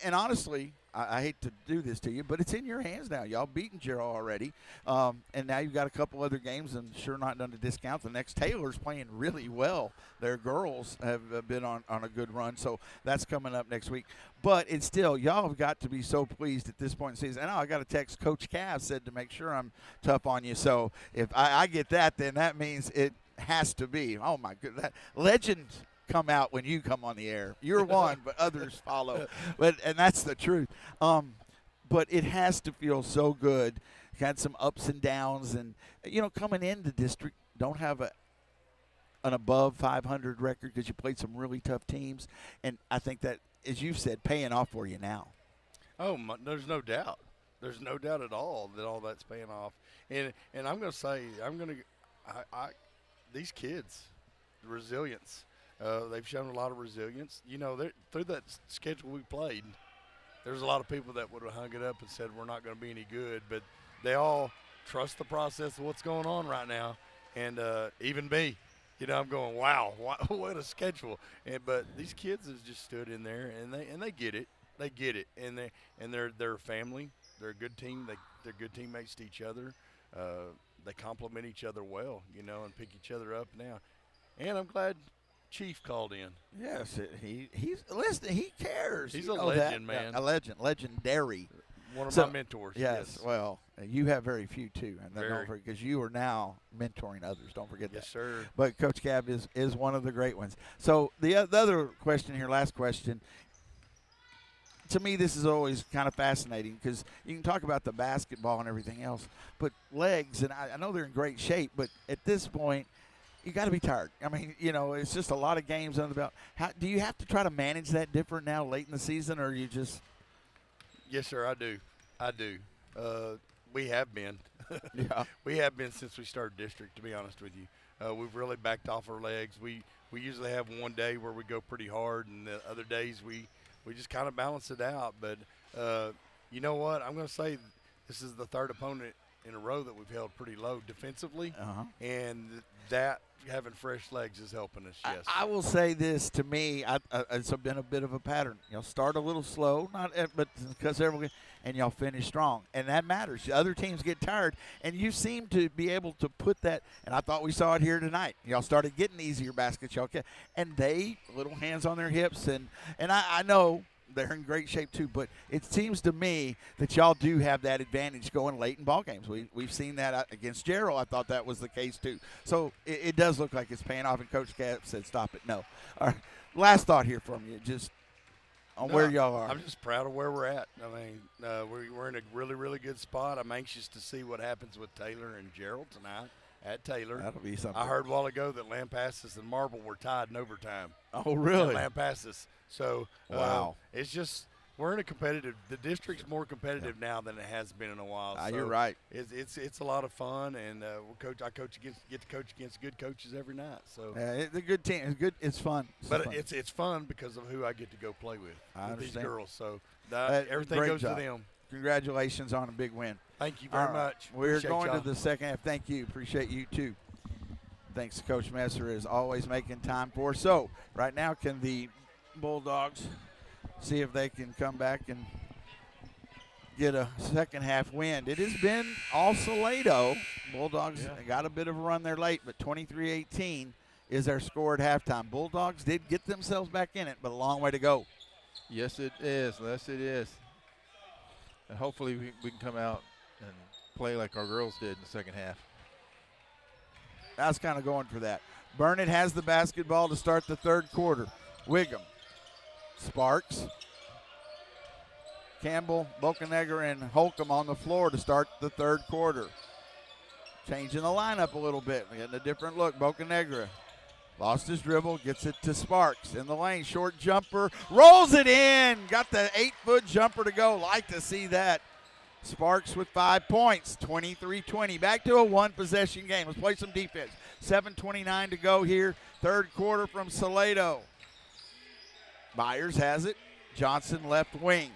S2: and honestly, I hate to do this to you, but it's in your hands now. Y'all beaten Gerald already, and now you've got a couple other games, and sure not done to discount. The next Taylor's playing really well. Their girls have been on a good run, so that's coming up next week. But it's still, y'all have got to be so pleased at this point in the season. I got a text. Coach Cav said to make sure I'm tough on you. So if I get that, then that means it has to be. Oh, my goodness. Legends come out when you come on the air. You're one, but others follow. And that's the truth. But it has to feel so good. Had some ups and downs. And, coming into district, don't have an above 500 record because you played some really tough teams. And I think that, as you've said, paying off for you now.
S11: Oh, there's no doubt. There's no doubt at all that all that's paying off. And I'm going to say, these kids, resilience. They've shown a lot of resilience. Through that schedule we played, there's a lot of people that would have hung it up and said we're not going to be any good. But they all trust the process of what's going on right now. And even me. I'm going, wow, what a schedule! But these kids have just stood in there, and they get it. They get it, and they're a family. They're a good team. They're good teammates to each other. They complement each other well, and pick each other up now. And I'm glad Chief called in.
S2: Yes, he's listen. He cares.
S11: He's a legend, man.
S2: A legend, legendary.
S11: One of
S2: So,
S11: my mentors.
S2: Yes, well, you have very few too, and
S11: Very.
S2: because you are now mentoring others. Don't forget
S11: Yes,
S2: that.
S11: sir.
S2: But Coach Cab is one of the great ones. So the other question here, last question. To me, this is always kind of fascinating because you can talk about the basketball and everything else, but legs, and I know they're in great shape, but at this point, you got to be tired. I mean, it's just a lot of games under the belt. How do you have to try to manage that different now late in the season, or you just?
S11: Yes, sir, I do. I do. We have been.
S2: Yeah.
S11: We have been since we started district, to be honest with you. We've really backed off our legs. We usually have one day where we go pretty hard, and the other days we just kind of balance it out. But you know what? I'm going to say this is the third opponent in a row that we've held pretty low defensively, and that having fresh legs is helping us. Yes,
S2: I will say this to me, it's been a bit of a pattern. Start a little slow, but because everyone, and y'all finish strong, and that matters. The other teams get tired, and you seem to be able to put that. And I thought we saw it here tonight. Y'all started getting easier baskets, and they little hands on their hips, and I know. They're in great shape too, but it seems to me that y'all do have that advantage going late in ball games. We've seen that against Gerald. I thought that was the case too. So it does look like it's paying off. And Coach Cap said, "Stop it, no." All right, last thought here from you, just on where y'all are.
S11: I'm just proud of where we're at. I mean, we're in a really, really good spot. I'm anxious to see what happens with Taylor and Gerald tonight at Taylor.
S2: That'll be something.
S11: I heard a while ago that Lampasas and Marble were tied in overtime.
S2: Oh, really?
S11: Lampasas. So,
S2: wow.
S11: It's just we're in a competitive – the district's more competitive now than it has been in a while. So
S2: you're right.
S11: It's a lot of fun, and I get to coach against good coaches every night. So
S2: it's a good team. It's good. It's fun.
S11: It's fun because of who I get to go play with these girls. So everything
S2: great
S11: goes
S2: job.
S11: to them.
S2: Congratulations on a big win.
S11: Thank you very much.
S2: We're
S11: Appreciate
S2: going
S11: y'all.
S2: to the second half. Thank you. Appreciate you, too. Thanks to Coach Messer, as always, making time for us. So, right now, can the Bulldogs see if they can come back and get a second half win? It has been all Salado. Bulldogs got a bit of a run there late, but 23-18 is their score at halftime. Bulldogs did get themselves back in it, but a long way to go.
S3: Yes, it is. Yes, it is. And hopefully we can come out and play like our girls did in the second half.
S2: I was kind of going for that. Burnett has the basketball to start the third quarter. Wiggum, Sparks, Campbell, Bocanegra, and Holcomb on the floor to start the third quarter. Changing the lineup a little bit. Getting a different look. Bocanegra lost his dribble, gets it to Sparks in the lane. Short jumper, rolls it in. Got the 8-foot jumper to go. Like to see that. Sparks with 5 points, 23-20. Back to a one-possession game. Let's play some defense. 7:29 to go here. Third quarter from Salado. Byers has it. Johnson left wing.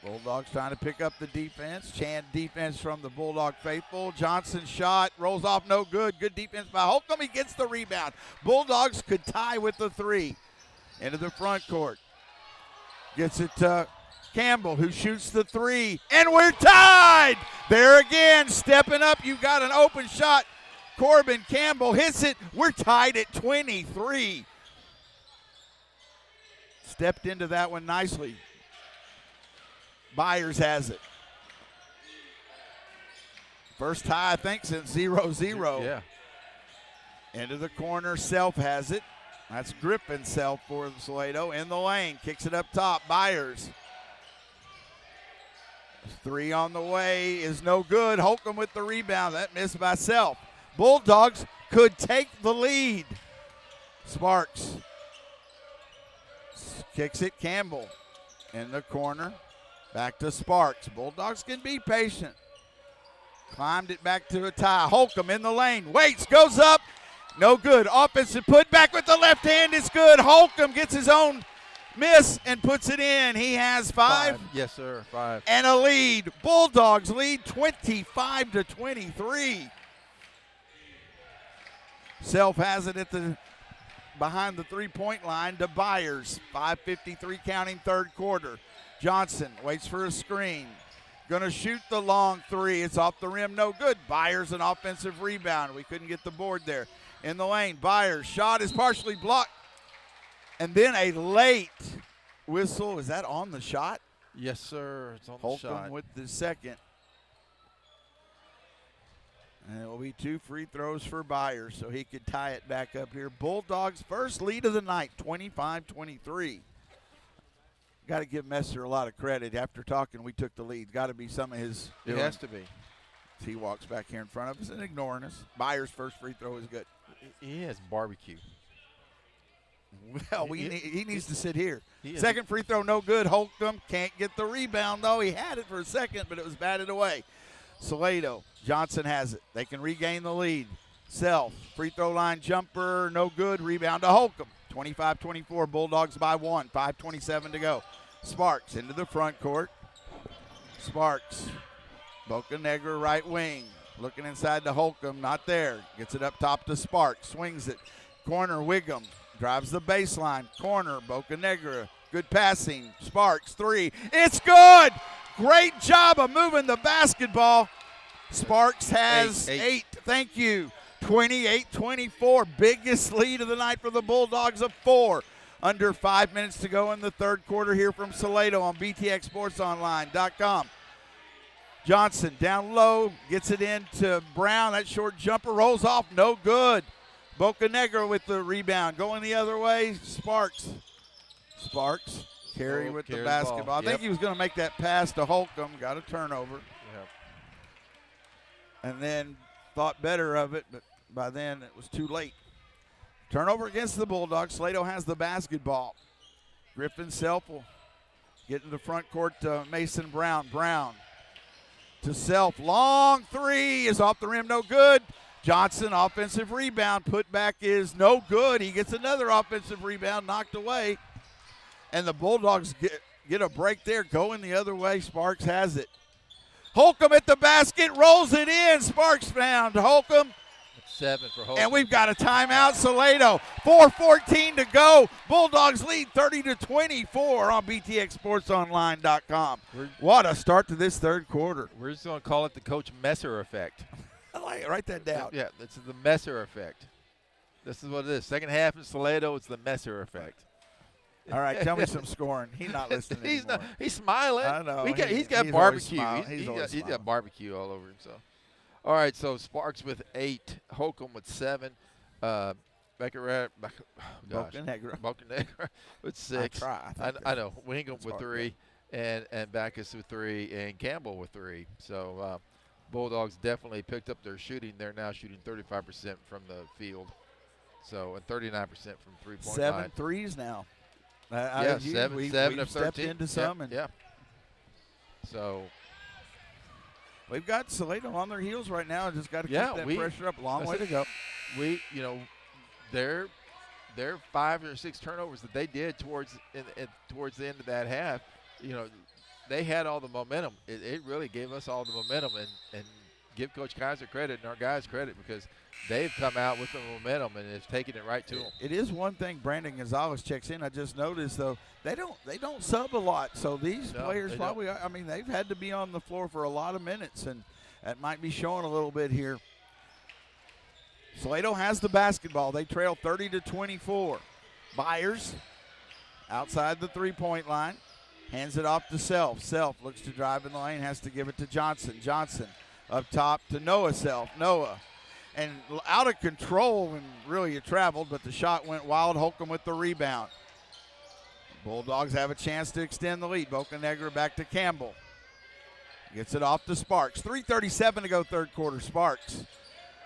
S2: Bulldogs trying to pick up the defense. Chant defense from the Bulldog faithful. Johnson shot, rolls off, no good. Good defense by Holcomb. He gets the rebound. Bulldogs could tie with the three. Into the front court. Gets it to Campbell, who shoots the three. And we're tied! There again, stepping up. You got an open shot. Corbin Campbell hits it. We're tied at 23. Stepped into that one nicely. Byers has it. First tie, I think, since 0-0.
S3: Yeah.
S2: Into the corner, Self has it. That's Griffin Self for Salado in the lane. Kicks it up top. Byers. Three on the way is no good. Holcomb with the rebound. That missed by Self. Bulldogs could take the lead. Sparks kicks it. Campbell in the corner. Back to Sparks. Bulldogs can be patient. Climbed it back to a tie. Holcomb in the lane. Waits, goes up. No good. Offensive put back with the left hand is good. Holcomb gets his own miss and puts it in. He has five.
S3: Yes, sir. 5.
S2: And a lead. Bulldogs lead 25-23. Self has it at the behind the three-point line to Byers. 5:53 counting third quarter. Johnson waits for a screen. Gonna shoot the long three. It's off the rim, no good. Byers an offensive rebound. We couldn't get the board there. In the lane, Byers shot is partially blocked. And then a late whistle. Is that on the shot?
S3: Yes, sir. It's on the
S2: Holcomb
S3: shot.
S2: with the second. And it will be 2 free throws for Byers, so he could tie it back up here. Bulldogs' first lead of the night, 25-23. Got to give Messer a lot of credit. After talking, we took the lead. Got to be some of his
S3: It has to be.
S2: He walks back here in front of us and ignoring us. Byers' first free throw is good.
S3: He has barbecue.
S2: Well, he needs to sit here.
S3: He is.
S2: Second free throw, no good. Holcomb can't get the rebound, though. He had it for a second, but it was batted away. Salado, Johnson has it. They can regain the lead. Self, free throw line jumper, no good. Rebound to Holcomb. 25-24, Bulldogs by 1. 5:27 to go. Sparks into the front court. Sparks, Bocanegra right wing. Looking inside to Holcomb, not there. Gets it up top to Sparks, swings it. Corner, Wiggum. Drives the baseline. Corner, Bocanegra. Good passing. Sparks, 3. It's good! Great job of moving the basketball. Sparks has 8. Thank you. 28-24. Biggest lead of the night for the Bulldogs of 4. Under 5 minutes to go in the third quarter here from Salado on BTXSportsOnline.com. Johnson down low. Gets it into Brown. That short jumper rolls off. No good. Bocanegra with the rebound. Going the other way, Sparks. Sparks carry with the basketball. I think he was going to make that pass to Holcomb. Got a turnover.
S3: Yep.
S2: And then thought better of it, but by then it was too late. Turnover against the Bulldogs. Salado has the basketball. Griffin Self will get in the front court to Mason Brown. Brown to Self. Long 3 is off the rim. No good. Johnson, offensive rebound. Putback is no good. He gets another offensive rebound knocked away. And the Bulldogs get a break there. Going the other way. Sparks has it. Holcomb at the basket. Rolls it in. Sparks found Holcomb.
S3: 7 for Holcomb.
S2: And we've got a timeout. Salado. 4:14 to go. Bulldogs lead 30-24 on BTXSportsOnline.com. What a start to this third quarter.
S3: We're just going to call it the Coach Messer effect.
S2: I like it. Write that down.
S3: Yeah, this is the Messer effect. This is what it is. Second half in Salado, it's the Messer effect.
S2: All right, tell me some scoring. He's not listening
S3: He's
S2: anymore.
S3: He's smiling.
S2: I know.
S3: He's got
S2: he's
S3: barbecue.
S2: always
S3: He's
S2: smiling.
S3: got barbecue all over him. So, all right. So Sparks with 8, Holcomb with 7, Bocanegra with 6. I know. Wingham with 3, and Backus with 3, and Campbell with 3. So Bulldogs definitely picked up their shooting. They're now shooting 35% from the field. So and 39% from 3-point line.
S2: 7 threes now.
S3: Yeah, 7 of 13.
S2: Stepped into some.
S3: Yeah. So
S2: we've got Salado on their heels right now. Just got to keep that pressure up. Long way to go.
S3: Their 5 or 6 turnovers that they did towards the end of that half, they had all the momentum. It really gave us all the momentum, and give Coach Kaiser credit and our guys credit because they've come out with the momentum and it's taken it right to them.
S2: It is one thing Brandon Gonzalez checks in. I just noticed though they don't sub a lot. So these players probably they've had to be on the floor for a lot of minutes, and that might be showing a little bit here. Salado has the basketball. They trail 30-24. Byers outside the 3-point line. Hands it off to Self. Self looks to drive in the lane, has to give it to Johnson. Johnson up top to Noah Self. Noah. And out of control, and really it traveled, but the shot went wild. Holcomb with the rebound. Bulldogs have a chance to extend the lead. Bocanegra back to Campbell. Gets it off to Sparks. 3:37 to go third quarter. Sparks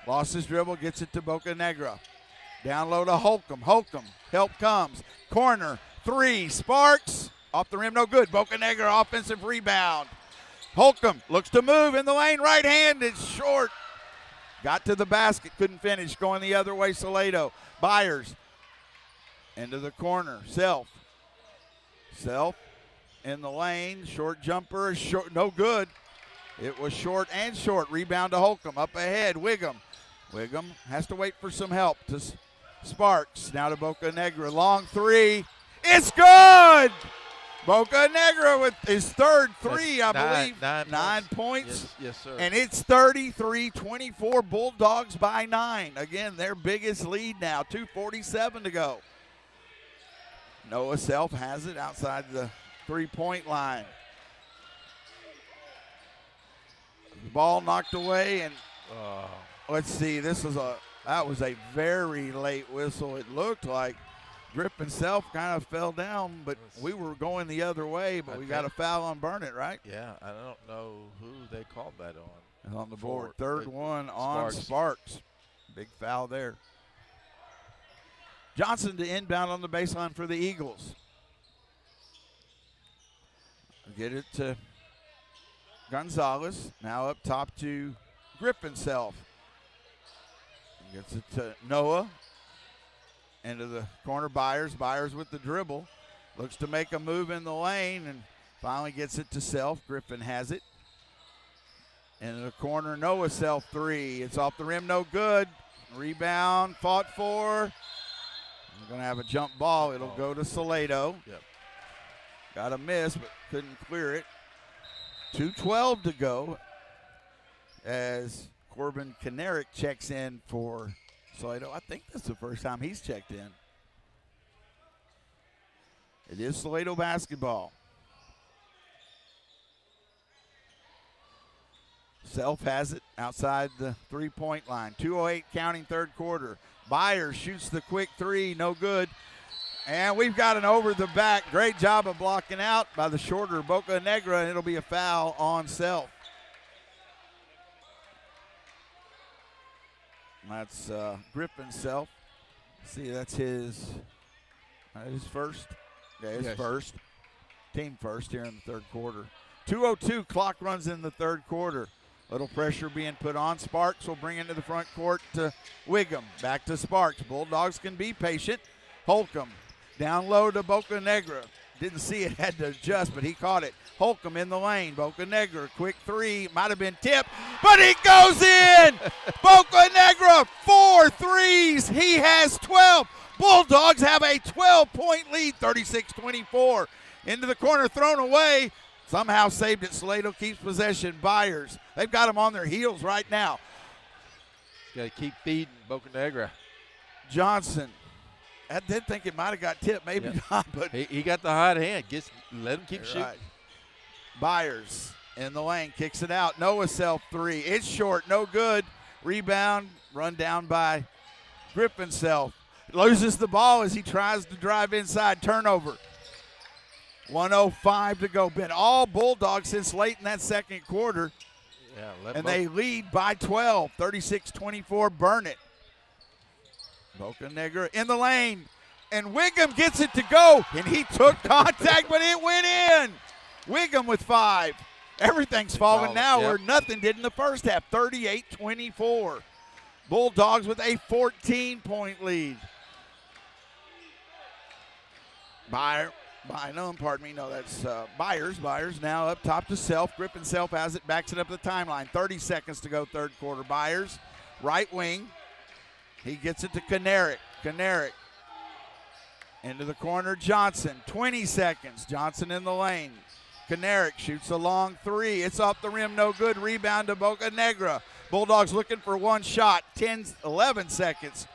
S2: lost his dribble, gets it to Bocanegra. Down low to Holcomb. Holcomb, help comes. Corner, 3, Sparks. Off the rim, no good. Bocanegra offensive rebound. Holcomb looks to move in the lane, right-handed, short. Got to the basket, couldn't finish. Going the other way, Salado. Byers into the corner. Self in the lane. Short jumper, short, no good. It was short and short. Rebound to Holcomb. Up ahead, Wiggum. Wiggum has to wait for some help to Sparks. Now to Bocanegra. Long 3. It's good! Bocanegra with his third 3, I believe. 9 points.
S3: Yes, sir.
S2: And it's 33-24, Bulldogs by 9. Again, their biggest lead now, 2:47 to go. Noah Self has it outside the 3-point line. The ball knocked away, and let's see. That was a very late whistle. It looked like Grip himself kind of fell down, but we were going the other way. But we got a foul on Burnett, right?
S3: Yeah, I don't know who they called that on.
S2: On the board, third one on Sparks. Big foul there. Johnson to inbound on the baseline for the Eagles. Get it to Gonzalez. Now up top to Grip himself. Gets it to Noah. Into the corner, Byers. Byers with the dribble. Looks to make a move in the lane and finally gets it to Self. Griffin has it. Into the corner, Noah Self three. It's off the rim, no good. Rebound, fought for. I'm going to have a jump ball. It'll go to Salado.
S3: Yep.
S2: Got a miss, but couldn't clear it. 2:12 to go as Corbin Kanarick checks in for Salado. I think that's the first time he's checked in. It is Salado basketball. Self has it outside the three-point line. 2:08 counting third quarter. Byers shoots the quick three, no good. And we've got an over the back. Great job of blocking out by the shorter Boca Negra, and it'll be a foul on Self. That's Griffin Self. See, that's his first. Yeah, his first. Team first here in the third quarter. 2:02 clock runs in the third quarter. Little pressure being put on. Sparks will bring into the front court to Wiggum. Back to Sparks. Bulldogs can be patient. Holcomb down low to Boca Negra. Didn't see it, had to adjust, but he caught it. Holcomb in the lane. Boca Negra, quick three. Might have been tipped, but he goes in! Boca Negra, 4 threes. He has 12. Bulldogs have a 12-point lead, 36-24. Into the corner, thrown away. Somehow saved it. Salado keeps possession. Byers. They've got him on their heels right now.
S3: Got to keep feeding Boca Negra.
S2: Johnson. I did think it might have got tipped. Maybe not, but
S3: he got the hot hand. Let him keep shooting.
S2: Right. Byers in the lane. Kicks it out. Noah Self three. It's short. No good. Rebound. Run down by Griffin Self. Loses the ball as he tries to drive inside. Turnover. 1:05 to go. Been all Bulldogs since late in that second quarter.
S3: Yeah,
S2: and they lead by 12. 36-24. Burnett. Boca Negra in the lane. And Wiggum gets it to go. And he took contact, but it went in. Wiggum with 5. Everything's falling now where nothing did in the first half. 38-24. Bulldogs with a 14-point lead. That's Byers. Byers now up top to Self. Griffin Self has it, backs it up the timeline. 30 seconds to go third quarter. Byers, right wing. He gets it to Kanarick. Kanarick into the corner. Johnson, 20 seconds. Johnson in the lane. Kanarick shoots a long three. It's off the rim, no good. Rebound to Boca Negra. Bulldogs looking for one shot. 11 seconds.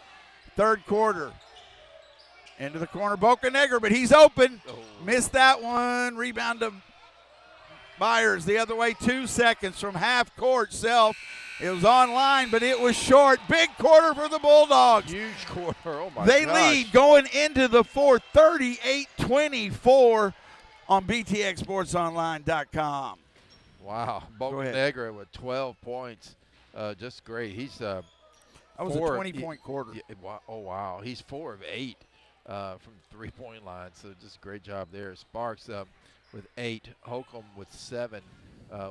S2: Third quarter. Into the corner, Boca Negra, but he's open. Missed that one. Rebound to Byers the other way. 2 seconds from half court. Self. It was online, but it was short. Big quarter for the Bulldogs.
S3: Huge quarter. Oh, my
S2: They
S3: gosh.
S2: lead going into the fourth, 38-24 on BTXSportsOnline.com.
S3: Wow. Boca Negra with 12 points. Just great. He's
S2: that was a 20-point quarter.
S3: Oh, wow. He's 4 of 8 from the three-point line, so just a great job there. Sparks with 8, Holcomb with 7,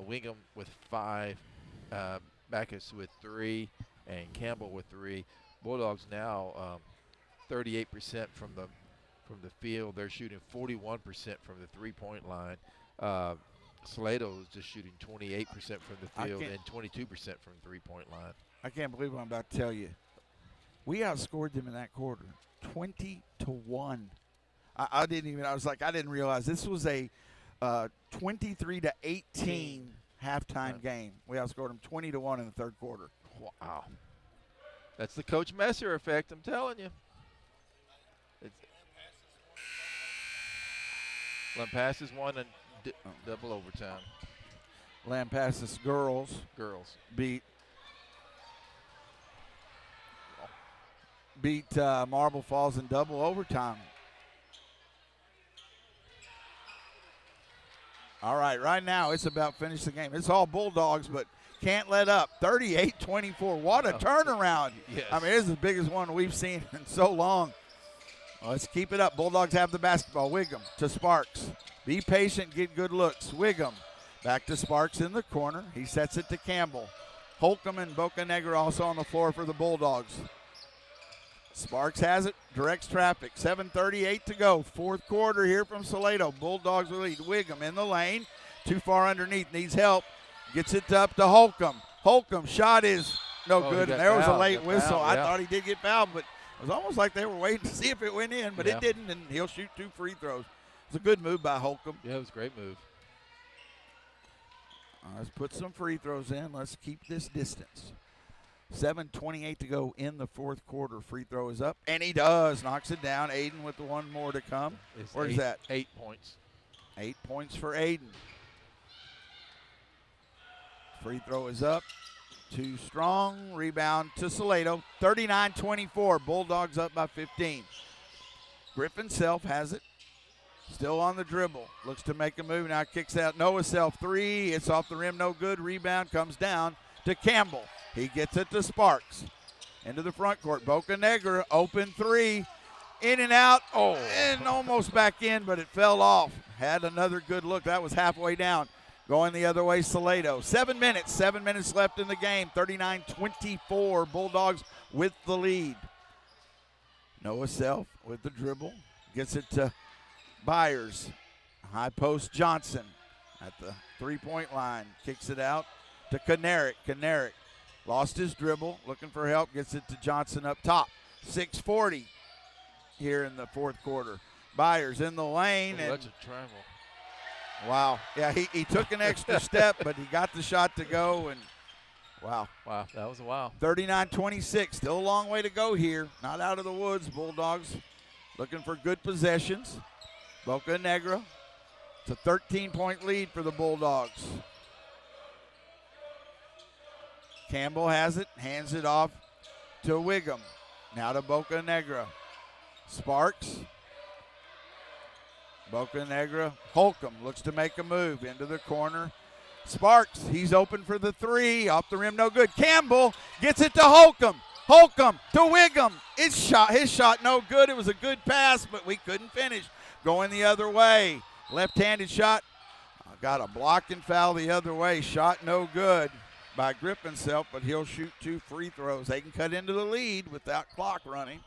S3: Wingham with 5, Backus with 3, and Campbell with 3. Bulldogs now 38% from the field. They're shooting 41% from the three-point line. Salado is just shooting 28% from the field and 22% from the three-point line.
S2: I can't believe what I'm about to tell you. We outscored them in that quarter, 20-1. I didn't realize this was a 23-18 halftime game. We outscored them 20-1 in the third quarter.
S3: Wow. That's the Coach Messer effect, I'm telling you. One passes one and double overtime.
S2: Lampasas girls beat Marble Falls in double overtime. All right now it's about finish the game. It's all Bulldogs, but can't let up. 38-24. What a turnaround.
S3: Yes.
S2: I mean, it's the biggest one we've seen in so long. Well, let's keep it up. Bulldogs have the basketball. Wiggum to Sparks. Be patient, get good looks. Wiggum back to Sparks in the corner. He sets it to Campbell. Holcomb and Bocanegra also on the floor for the Bulldogs. Sparks has it, directs traffic. 7:38 to go. Fourth quarter here from Salado. Bulldogs will lead. Wiggum in the lane. Too far underneath, needs help. Gets it up to Holcomb. Holcomb shot is no good, and there was a late whistle. I thought he did get fouled, but it was almost like they were waiting to see if it went in, but it didn't, and he'll shoot 2 free throws. It's a good move by Holcomb.
S3: Yeah, it was a great move.
S2: Let's put some free throws in. Let's keep this distance. 7:28 to go in the fourth quarter. Free throw is up, and he does. Knocks it down. Aiden with the one more to come. Where's that?
S3: 8 points.
S2: 8 points for Aiden. Free throw is up. Too strong. Rebound to Salado. 39-24. Bulldogs up by 15. Griffin Self has it. Still on the dribble. Looks to make a move. Now kicks out. Noah Self 3. It's off the rim. No good. Rebound comes down to Campbell. He gets it to Sparks. Into the front court. Bocanegra, open 3. In and out. Oh, and almost back in, but it fell off. Had another good look. That was halfway down. Going the other way, Salado. 7 minutes left in the game. 39-24. Bulldogs with the lead. Noah Self with the dribble. Gets it to Byers. High post Johnson at the three-point line. Kicks it out to Kanarick. Kanarick lost his dribble. Looking for help. Gets it to Johnson up top. 6:40 here in the fourth quarter. Byers in the lane.
S3: Oh,
S2: and
S3: that's a travel.
S2: Wow. Yeah, he took an extra step, but he got the shot to go, and wow.
S3: Wow, that was a wow.
S2: 39-26. Still a long way to go here. Not out of the woods. Bulldogs looking for good possessions. Bocanegra. It's a 13-point lead for the Bulldogs. Campbell has it, hands it off to Wiggum. Now to Bocanegra. Sparks. Bocanegra. Holcomb looks to make a move into the corner. Sparks, he's open for the 3. Off the rim, no good. Campbell gets it to Holcomb. Holcomb to Wiggum. His shot no good. It was a good pass, but we couldn't finish. Going the other way. Left-handed shot. Got a blocking foul the other way. Shot no good by Griffin Self, but he'll shoot 2 free throws. They can cut into the lead without clock running.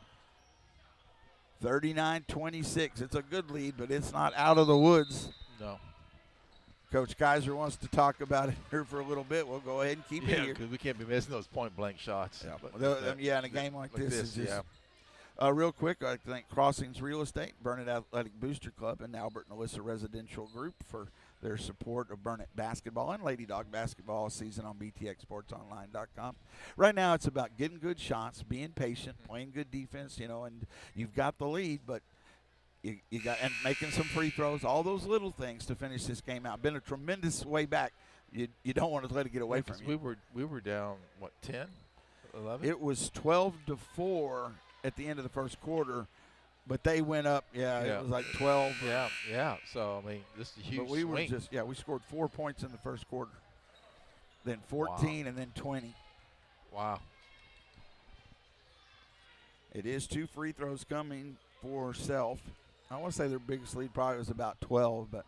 S2: 39-26. It's a good lead, but it's not out of the woods.
S3: No.
S2: Coach Kaiser wants to talk about it here for a little bit. We'll go ahead and keep it here.
S3: Because we can't be missing those point-blank shots.
S2: Yeah, in a game like this is just real quick, I thank Crossings Real Estate, Burnett Athletic Booster Club, and Albert and Alyssa Residential Group for their support of Burnett basketball and Lady Dog basketball all season on BTXSportsOnline.com. Right now it's about getting good shots, being patient, playing good defense, and you've got the lead, but you got and making some free throws, all those little things to finish this game out. Been a tremendous way back. You don't want to let it get away from you.
S3: We were down, 10, 11?
S2: It was 12-4 at the end of the first quarter. But they went up, it was like 12.
S3: Yeah. So, I mean, this is a huge
S2: But we were
S3: swing.
S2: we scored 4 points in the first quarter. Then 14 and then 20.
S3: Wow.
S2: It is 2 free throws coming for Self. I want to say their biggest lead probably was about 12, but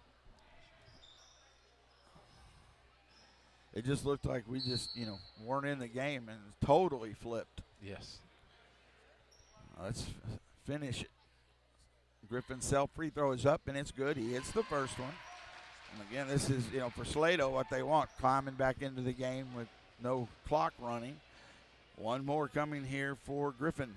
S2: it just looked like we just, weren't in the game and totally flipped.
S3: Yes.
S2: Let's finish it. Griffin Self free throw is up, and it's good. He hits the first one. And again, this is, for Salado what they want, climbing back into the game with no clock running. One more coming here for Griffin.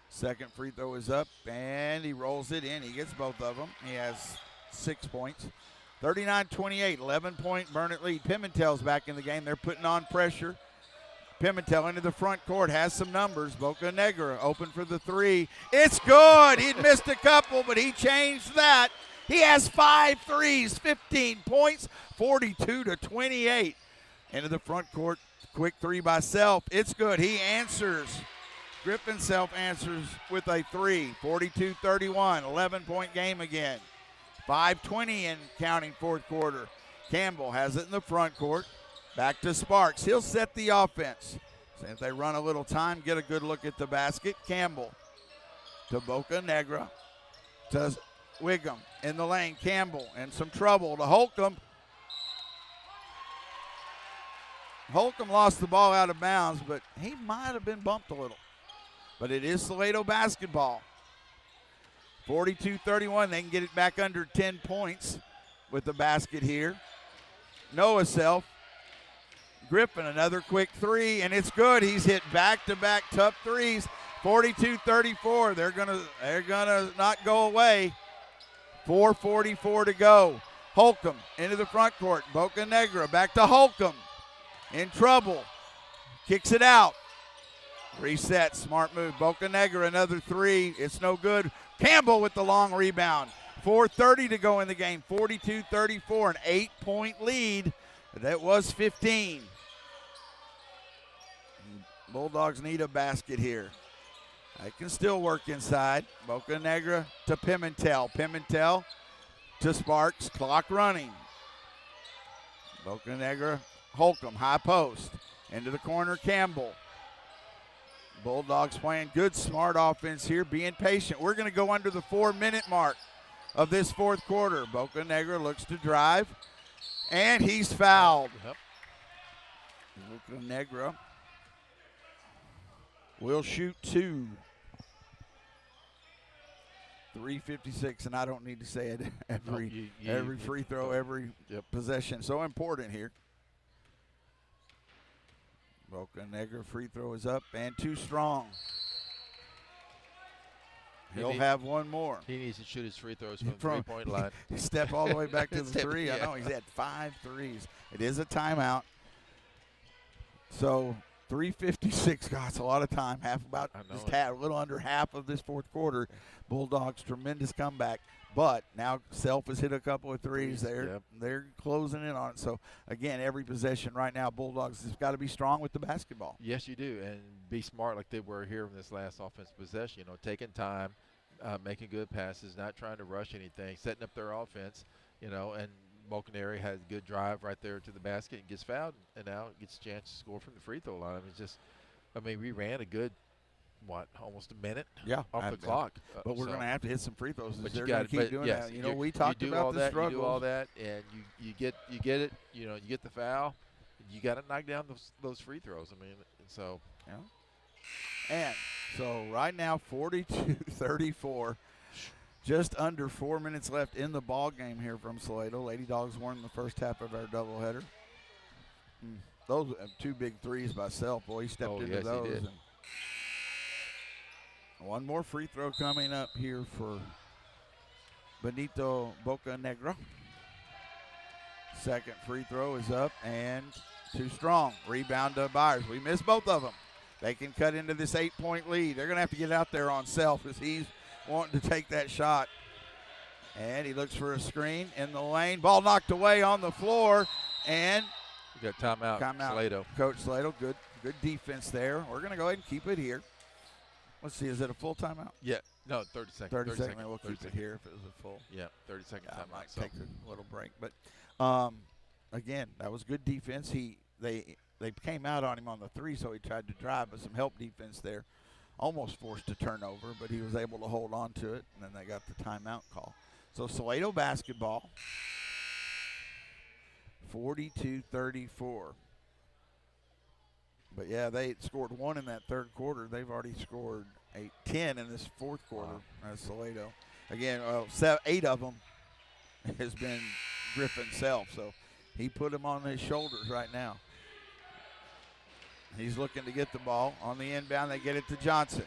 S2: Second free throw is up, and he rolls it in. He gets both of them. He has 6 points. 39-28, 11-point Burnett lead. Pimentel's back in the game. They're putting on pressure. Pimentel into the front court, has some numbers. Bocanegra open for the 3. It's good. He'd missed a couple, but he changed that. He has 5 threes, 15 points, 42-28. Into the front court, quick three by Self. It's good. He answers. Griffin Self answers with a three, 42-31, 11-point game again. 5:20 in counting fourth quarter. Campbell has it in the front court. Back to Sparks. He'll set the offense. So if they run a little time, get a good look at the basket. Campbell to Boca Negra. To Wiggum in the lane. Campbell in some trouble to Holcomb. Holcomb lost the ball out of bounds, but he might have been bumped a little. But it is Salado basketball. 42-31. They can get it back under 10 points with the basket here. Noah Self. Griffin, another quick three, and it's good. He's hit back-to-back tough threes. 42-34. They're gonna not go away. 4:44 to go. Holcomb into the front court. Boca Negra back to Holcomb. In trouble. Kicks it out. Reset. Smart move. Boca Negra, another three. It's no good. Campbell with the long rebound. 4:30 to go in the game. 42-34. An 8-point lead. That was 15. Bulldogs need a basket here. They can still work inside. Boca Negra to Pimentel. Pimentel to Sparks. Clock running. Boca Negra. Holcomb, high post. Into the corner, Campbell. Bulldogs playing good, smart offense here, being patient. We're going to go under the 4-minute mark of this fourth quarter. Boca Negra looks to drive, and he's fouled.
S3: Yep.
S2: Boca Negra will shoot two. 3:56, and I don't need to say it every free throw, every possession. So important here. Boca Negra free throw is up and too strong. He'll have one more.
S3: He needs to shoot his free throws from the three-point line.
S2: Step all the way back to the three. I know he's had 5 threes. It is a timeout. So 3:56. God, it's a lot of time. A little under half of this fourth quarter. Bulldogs tremendous comeback. But now Self has hit a couple of threes. They're closing in on it. So, again, every possession right now, Bulldogs has got to be strong with the basketball.
S3: Yes, you do, and be smart like they were here in this last offensive possession. You know, taking time, making good passes, not trying to rush anything, setting up their offense, you know, and Bocaneri has a good drive right there to the basket and gets fouled, and now gets a chance to score from the free throw line. It's just, I mean, we ran a good, almost a minute off the clock.
S2: But we're going to have to hit some free throws.
S3: But
S2: they're going to keep doing that. You know, we talked about the struggles.
S3: You do all that, and you get it. You know, you get the foul. You got to knock down those free throws. I mean, so.
S2: Yeah. And so right now, 42-34. Just under 4 minutes left in the ball game here from Salado. Lady Dogs won the first half of our doubleheader. Those are 2 big threes by Self. Boy, he stepped into those.
S3: He did.
S2: One more free throw coming up here for Benito Boca Negra. Second free throw is up and too strong. Rebound to Byers. We missed both of them. They can cut into this 8-point lead. They're going to have to get out there on Self as he's wanting to take that shot. And he looks for a screen in the lane. Ball knocked away on the floor. And
S3: we got timeout. Salado.
S2: Coach Salado, good defense there. We're going to go ahead and keep it here. Let's see, is it a full timeout?
S3: Yeah. No, 30 seconds.
S2: 30 seconds. We'll keep it here if it was a full.
S3: Yeah, 30-second timeout.
S2: I might take a little break. But, again, that was good defense. They came out on him on the three, so he tried to drive, but some help defense there. Almost forced a turnover, but he was able to hold on to it, and then they got the timeout call. So Salado basketball, 42-34. But, yeah, they scored 1 in that third quarter. They've already scored 10 in this fourth quarter as Salado. Again, 8 of them has been Griffin Self, so he put them on his shoulders right now. He's looking to get the ball. On the inbound, they get it to Johnson.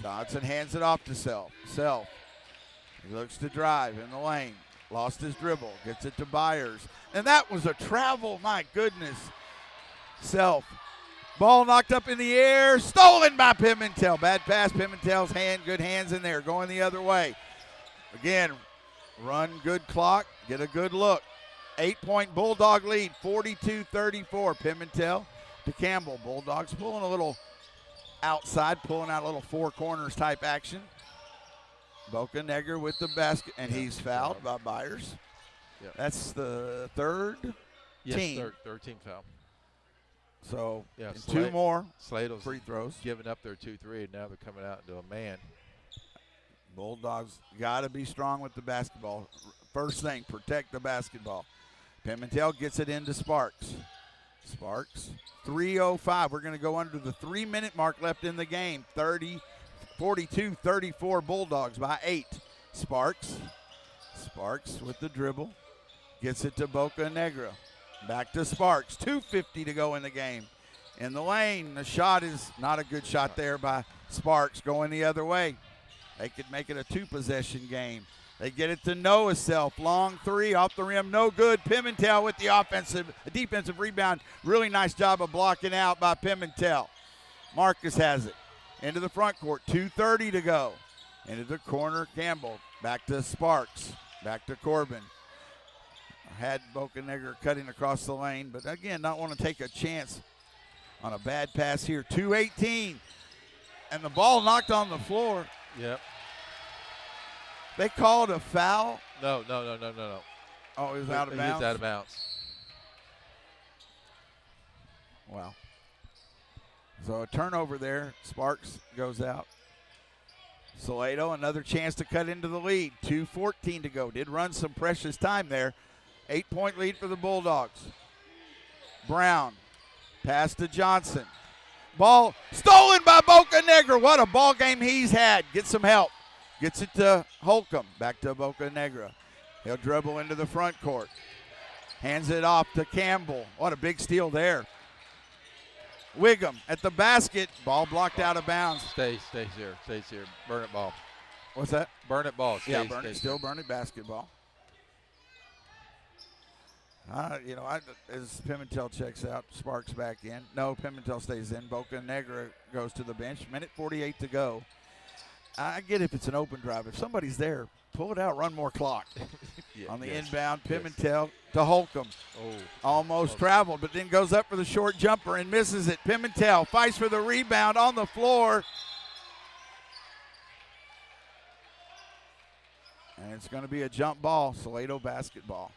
S2: Johnson hands it off to Self. Self, he looks to drive in the lane. Lost his dribble. Gets it to Byers. And that was a travel, my goodness. Self. Ball knocked up in the air. Stolen by Pimentel. Bad pass. Pimentel's hand. Good hands in there. Going the other way. Again, Run good clock, get a good look. 8-point Bulldog lead, 42-34. Pimentel to Campbell. Bulldogs pulling a little outside, pulling out a little four corners type action. Bocanegra with the basket, and he's fouled by Byers.
S3: Yep.
S2: That's the third team.
S3: Third team foul.
S2: So
S3: Yeah,
S2: two more
S3: Slato's
S2: free throws.
S3: Giving up their 2-3, and now they're coming out into a man.
S2: Bulldogs got to be strong with the basketball. First thing, protect the basketball. Pimentel gets it into Sparks. Sparks, 3:05. We're going to go under the 3-minute mark left in the game. 42-34 Bulldogs by 8. Sparks with the dribble. Gets it to Bocanegra. Back to Sparks. 2:50 to go in the game. In the lane, the shot is not a good shot there by Sparks, going the other way. They could make it a two-possession game. They get it to Noah Self. Long three off the rim, no good. Pimentel with the defensive rebound. Really nice job of blocking out by Pimentel. Marcus has it into the front court. 2:30 to go. Into the corner, Campbell. Back to Sparks. Back to Corbin. Had Bocanegra cutting across the lane, but again, not want to take a chance on a bad pass here. 2:18. And the ball knocked on the floor.
S3: Yep.
S2: They called a foul.
S3: No.
S2: Oh, it was out of bounds?
S3: He was out of bounds.
S2: Wow. So a turnover there. Sparks goes out. Salado, another chance to cut into the lead. 2:14 to go. Did run some precious time there. 8-point lead for the Bulldogs. Brown. Pass to Johnson. Ball stolen by Bocanegra. What a ball game he's had. Get some help. Gets it to Holcomb. Back to Bocanegra. He'll dribble into the front court. Hands it off to Campbell. What a big steal there. Wiggum at the basket. Ball blocked out of bounds.
S3: Stays here. Burn it ball.
S2: What's that?
S3: Burn it ball.
S2: Burn it. Still burn it basketball. As Pimentel checks out, Sparks back in. No, Pimentel stays in. Bocanegra goes to the bench. 1:48 to go. I get if it's an open drive. If somebody's there, pull it out, run more clock. On the inbound, Pimentel to Holcomb. Almost traveled, but then goes up for the short jumper and misses it. Pimentel fights for the rebound on the floor. And it's going to be a jump ball, Salado basketball.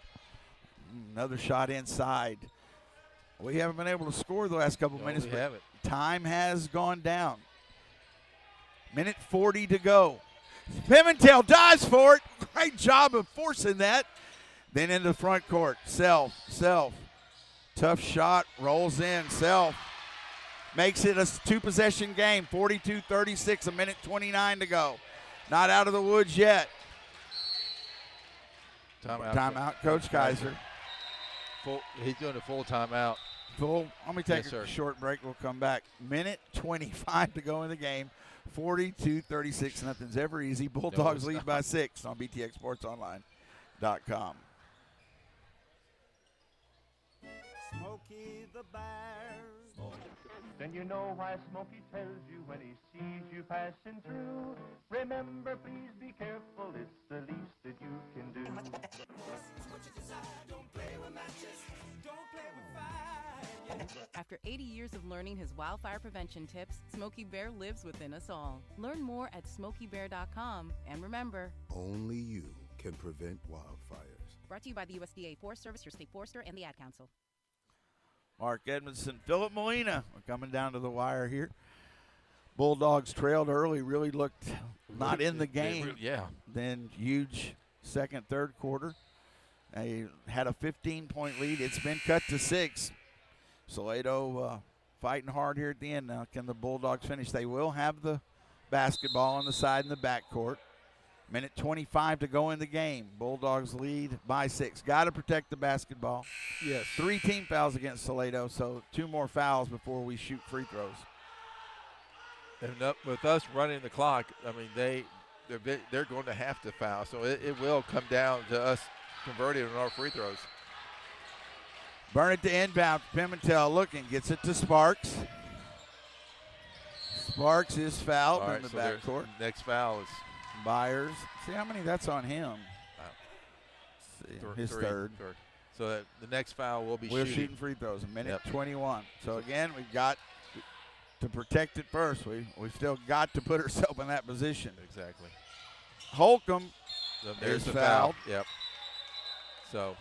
S2: Another shot inside. We haven't been able to score the last couple minutes,
S3: we
S2: but
S3: haven't.
S2: Time has gone down. 1:40 to go. Pimentel dives for it. Great job of forcing that. Then into the front court. Self. Tough shot. Rolls in. Self. Makes it a two-possession game. 42-36. 1:29 to go. Not out of the woods yet. Timeout, Coach Kaiser.
S3: He's doing a full timeout.
S2: Let me take a short break. We'll come back. 1:25 to go in the game. 42-36. Nothing's ever easy. Bulldogs lead by 6 on BTXSportsOnline.com.
S5: Smokey the Bear. Then you know why Smokey tells you when he sees you passing through. Remember, please be careful. It's the least that you can do. Don't play with matches. Don't play with fire.
S6: After 80 years of learning his wildfire prevention tips, Smokey Bear lives within us all. Learn more at SmokeyBear.com. And remember,
S7: only you can prevent wildfires.
S6: Brought to you by the USDA Forest Service, your state forester, and the Ad Council.
S2: Mark Edmondson, Philip Molina. We're coming down to the wire here. Bulldogs trailed early, really looked not in the game. Then huge second, third quarter. They had a 15-point lead. It's been cut to 6. Salado fighting hard here at the end now. Can the Bulldogs finish? They will have the basketball on the side in the backcourt. 1:25 to go in the game. Bulldogs lead by 6. Got to protect the basketball.
S3: Yes.
S2: 3 team fouls against Salado, so 2 more fouls before we shoot free throws.
S3: And with us running the clock, I mean, they're going to have to foul. So it will come down to us converting on our free throws.
S2: Burn it to inbound. Pimentel looking. Gets it to Sparks. Sparks is fouled in the backcourt.
S3: Next foul is
S2: Byers. See how many that's on him. his
S3: Three.
S2: third.
S3: So that the next foul will be
S2: We're
S3: shooting.
S2: shooting free throws, a minute 21. So again, we've got to protect it first. We've still got to put ourselves in that position.
S3: Exactly.
S2: Holcomb
S3: There's
S2: is
S3: the
S2: fouled.
S3: foul. Yep. So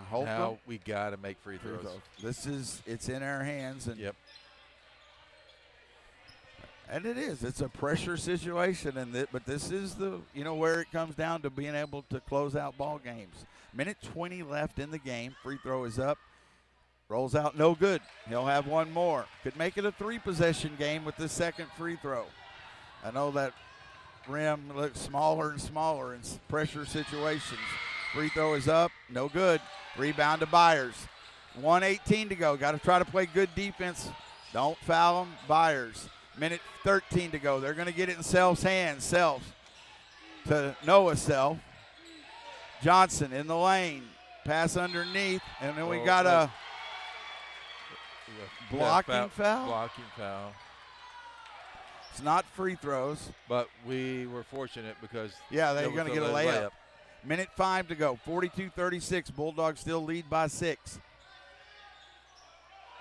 S2: Holcomb,
S3: now we got to make free throws.
S2: It's in our hands. And
S3: Yep.
S2: And it is. It's a pressure situation, but this is where it comes down to being able to close out ball games. Minute 20 left in the game. Free throw is up. Rolls out, no good. He'll have one more. Could make it a 3-possession game with this second free throw. I know that rim looks smaller and smaller in pressure situations. Free throw is up, no good. Rebound to Byers. 1:18 to go. Got to try to play good defense. Don't foul them. Byers. Minute 13 to go. They're going to get it in Self's hands. Self to Noah Self. Johnson in the lane. Pass underneath. And then we got a blocking foul.
S3: Blocking foul.
S2: It's not free throws.
S3: But we were fortunate because
S2: they're going to get a layup. Minute 5 to go. 42-36. Bulldogs still lead by 6.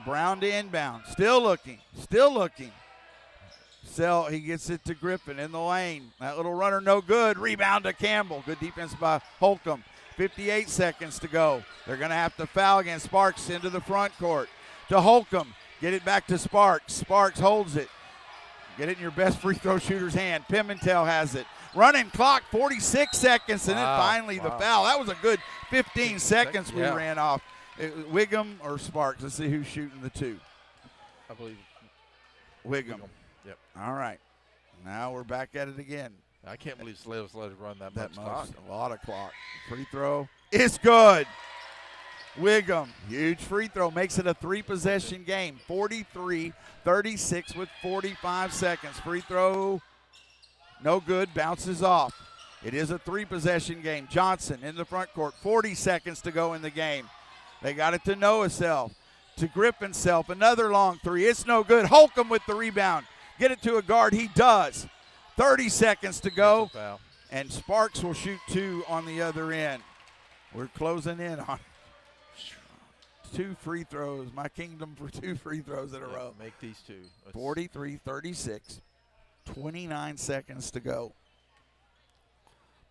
S2: Brown to inbound. Still looking. He gets it to Griffin in the lane. That little runner, no good. Rebound to Campbell. Good defense by Holcomb. 58 seconds to go. They're going to have to foul against Sparks into the front court. To Holcomb. Get it back to Sparks. Sparks holds it. Get it in your best free throw shooter's hand. Pimentel has it. Running clock, 46 seconds, and then finally the foul. That was a good 15 seconds we ran off. Wiggum or Sparks? Let's see who's shooting the two.
S3: I believe
S2: Wiggum.
S3: Yep.
S2: All right. Now we're back at it again.
S3: I can't believe Slavs let it run that much clock.
S2: A lot of clock. Free throw. It's good. Wiggum, huge free throw, makes it a 3-possession game. 43-36 with 45 seconds. Free throw, no good, bounces off. It is a 3-possession game. Johnson in the front court, 40 seconds to go in the game. They got it to Noah Self, to Griffin Self, another long three. It's no good. Holcomb with the rebound. Get it to a guard. He does. 30 seconds to go. And Sparks will shoot 2 on the other end. We're closing in on 2 free throws. My kingdom for 2 free throws in a row.
S3: Make these 2.
S2: 43-36. 29 seconds to go.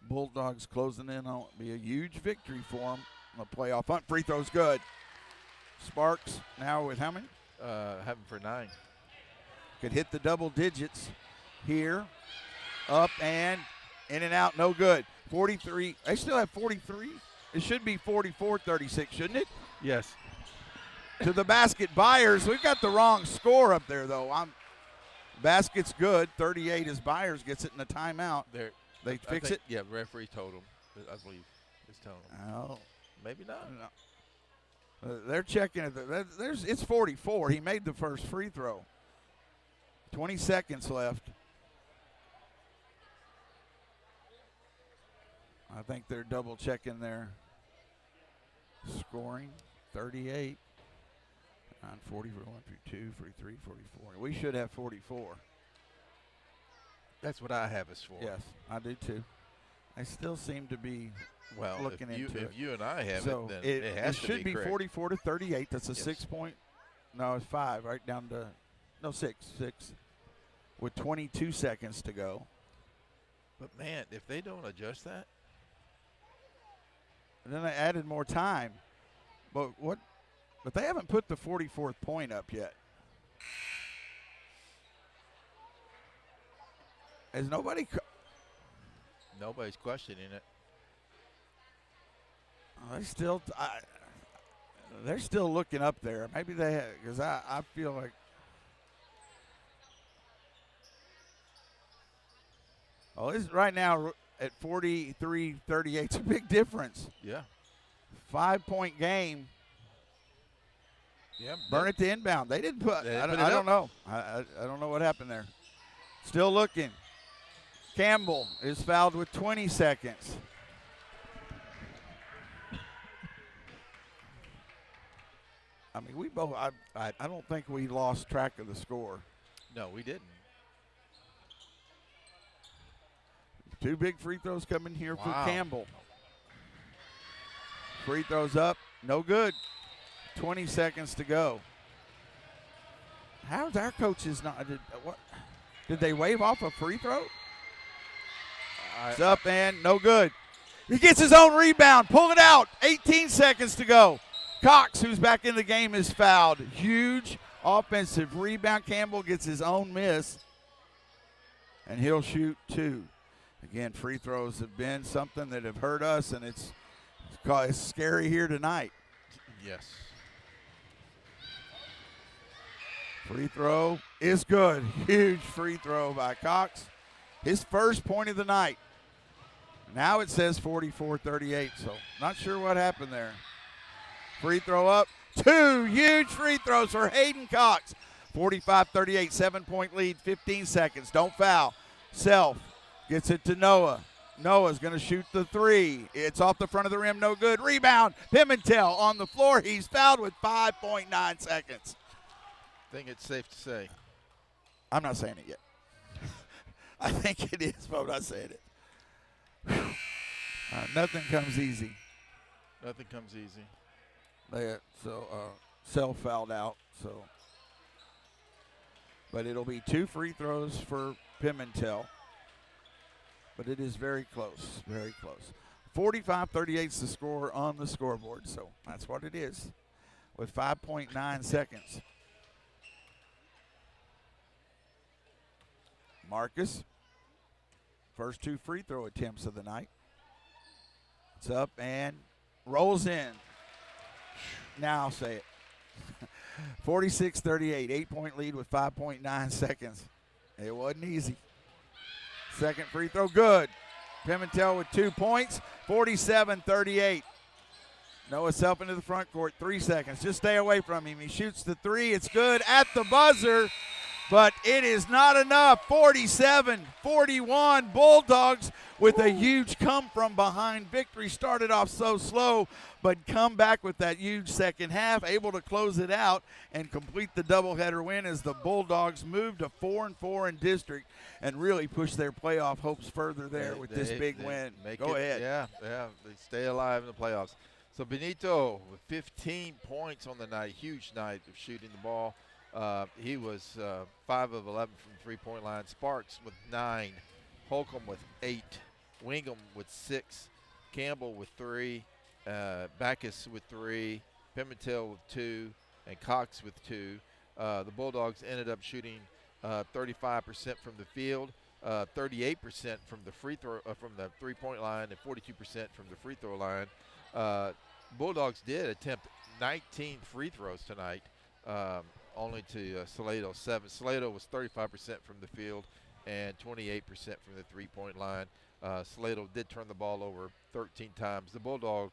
S2: Bulldogs closing in on it. Be a huge victory for them on the playoff hunt. Free throw's good. Sparks now with how many?
S3: Having for 9.
S2: Could hit the double digits here. Up and in and out. No good. 43. They still have 43. It should be 44-36, shouldn't it?
S3: Yes.
S2: To the basket, Byers. We've got the wrong score up there, though. Basket's good. 38 as Byers gets it in a timeout. They fix it?
S3: Yeah, referee told him. I believe he's telling him.
S2: Oh.
S3: Maybe not.
S2: No. They're checking it. It's 44. He made the first free throw. 20 seconds left. I think they're double checking their scoring. 38. On 40 for 1, 2, 43, 44. We should have 44.
S3: That's what I have as 4.
S2: Yes, I do too. I still seem to be looking into it.
S3: If you and I have
S2: so
S3: it, then it has to be
S2: should be
S3: correct.
S2: 44-38. That's a 6-point. No, it's 5. Right down to 6. With 22 seconds to go.
S3: But man, if they don't adjust that,
S2: and then they added more time. But they haven't put the 44th point up yet. Is nobody?
S3: Nobody's questioning it.
S2: They're still looking up there. Maybe they have, because I feel like. Oh, it's right now at 43-38. It's a big difference.
S3: Yeah.
S2: 5-point game.
S3: Yeah.
S2: Burn it to inbound. They didn't put. I don't know. I don't know what happened there. Still looking. Campbell is fouled with 20 seconds. I mean, we both. I don't think we lost track of the score.
S3: No, we didn't.
S2: 2 big free throws coming here for Campbell. Free throws up, no good. 20 seconds to go. How's our coaches not? Did they wave off a free throw? It's up and no good. He gets his own rebound. Pull it out. 18 seconds to go. Cox, who's back in the game, is fouled. Huge offensive rebound. Campbell gets his own miss, and he'll shoot 2. Again, free throws have been something that have hurt us, and it's scary here tonight.
S3: Yes.
S2: Free throw is good. Huge free throw by Cox. His first point of the night. Now it says 44-38, so not sure what happened there. Free throw up. 2 huge free throws for Hayden Cox. 45-38, 7-point lead, 15 seconds. Don't foul. Self gets it to Noah. Noah's going to shoot the 3. It's off the front of the rim, no good. Rebound, Pimentel on the floor. He's fouled with 5.9 seconds.
S3: I think it's safe to say.
S2: I'm not saying it yet. I think it is, but I'm not saying it. Nothing comes easy.
S3: Nothing comes easy.
S2: Self fouled out. But it'll be 2 free throws for Pimentel. But it is very close, very close. 45-38 is the score on the scoreboard, so that's what it is with 5.9 seconds. Marcus, first 2 free throw attempts of the night. It's up and rolls in. Now I'll say it. 46-38, 8-point lead with 5.9 seconds. It wasn't easy. Second free throw, good. Pimentel with 2 points, 47-38. Noah Self into the front court, 3 seconds. Just stay away from him. He shoots the 3. It's good at the buzzer, but it is not enough. 47-41. Bulldogs with a huge come-from-behind victory. Started off so slow, but come back with that huge second half, able to close it out and complete the doubleheader win as the Bulldogs move to 4-4 in district and really push their playoff hopes further there with this big win. Go ahead.
S3: Yeah, they stay alive in the playoffs. So Benito with 15 points on the night, huge night of shooting the ball. He was 5 of 11 from the three-point line. Sparks with 9, Holcomb with 8, Wingham with 6, Campbell with 3, Backus with 3, Pimentel with 2, and Cox with 2. The Bulldogs ended up shooting 35% from the field, 38% from the from the three-point line, and 42% from the free throw line. Bulldogs did attempt 19 free throws tonight, only to Salado 7. Salado was 35% from the field and 28% from the three-point line. Salado did turn the ball over 13 times. The Bulldogs,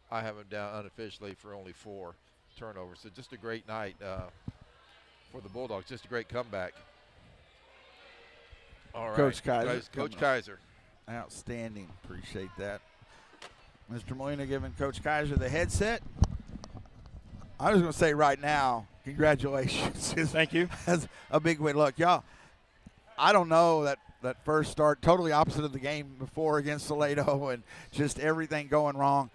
S3: I have them down unofficially for only 4 turnovers. So just a great night for the Bulldogs. Just a great comeback. All right,
S2: Coach Kaiser.
S3: Coach Kaiser.
S2: Outstanding. Appreciate that. Mr. Molina giving Coach Kaiser the headset. I was going to say right now, congratulations.
S12: Thank you.
S2: That's a big win. Look, y'all, I don't know that first start, totally opposite of the game before against Salado and just everything going wrong.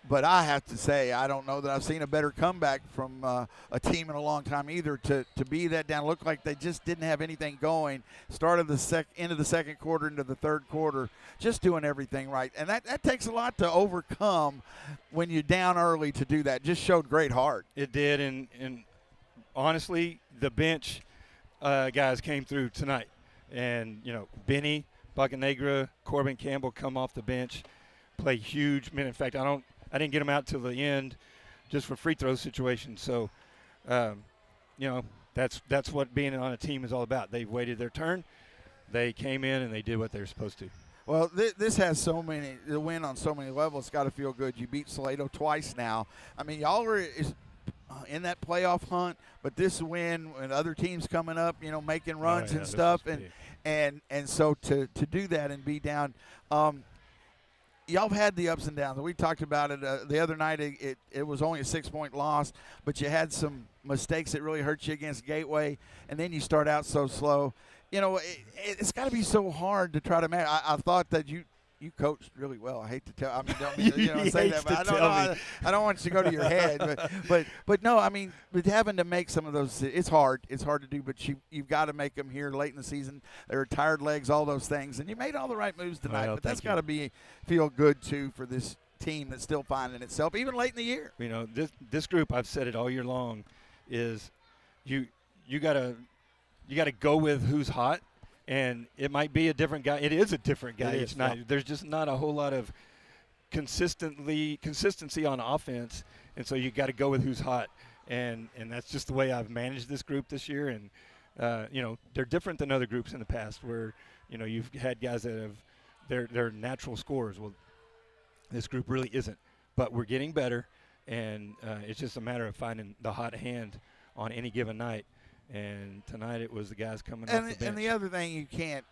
S2: But I have to say, I don't know that I've seen a better comeback from a team in a long time either to be that down. Looked like they just didn't have anything going. Started the end of the second quarter into the third quarter, just doing everything right. And that takes a lot to overcome when you're down early to do that. Just showed great heart.
S12: It did, and honestly, the bench guys came through tonight. And, Benny, Bocanegra, Corbin Campbell come off the bench, play huge minutes. In fact, I didn't get them out till the end just for free throw situations. So, that's what being on a team is all about. They waited their turn. They came in and they did what they were supposed to.
S2: Well, this has the win on so many levels. It's got to feel good. You beat Salado twice now. I mean, y'all are in that playoff hunt, but this win and other teams coming up, making runs and stuff. And so to do that and be down, y'all have had the ups and downs. We talked about it the other night. It was only a 6-point loss, but you had some mistakes that really hurt you against Gateway, and then you start out so slow. It's got to be so hard to try to manage. I thought that you you coached really well. I hate to tell. I mean, don't mean to,
S12: He
S2: say
S12: hates
S2: that, but
S12: to
S2: I don't
S12: tell
S2: know.
S12: me.
S2: I don't want you to go to your head, but no. I mean, with having to make some of those, it's hard. It's hard to do, but you've got to make them here late in the season. There are tired legs, all those things, and you made all the right moves tonight.
S12: Well,
S2: but that's
S12: thank you.
S2: got to feel good too for this team that's still finding itself, even late in the year.
S12: You know, this group, I've said it all year long, is you gotta go with who's hot, and it might be a different guy. It is a different guy each night. There's just not a whole lot of consistency on offense, and so you got to go with who's hot, and that's just the way I've managed this group this year. And you know, they're different than other groups in the past, where you know you've had guys that have they're natural scorers. Well, this group really isn't, but we're getting better, and it's just a matter of finding the hot hand on any given night. And tonight it was the guys coming off the bench.
S2: And the other thing you can't,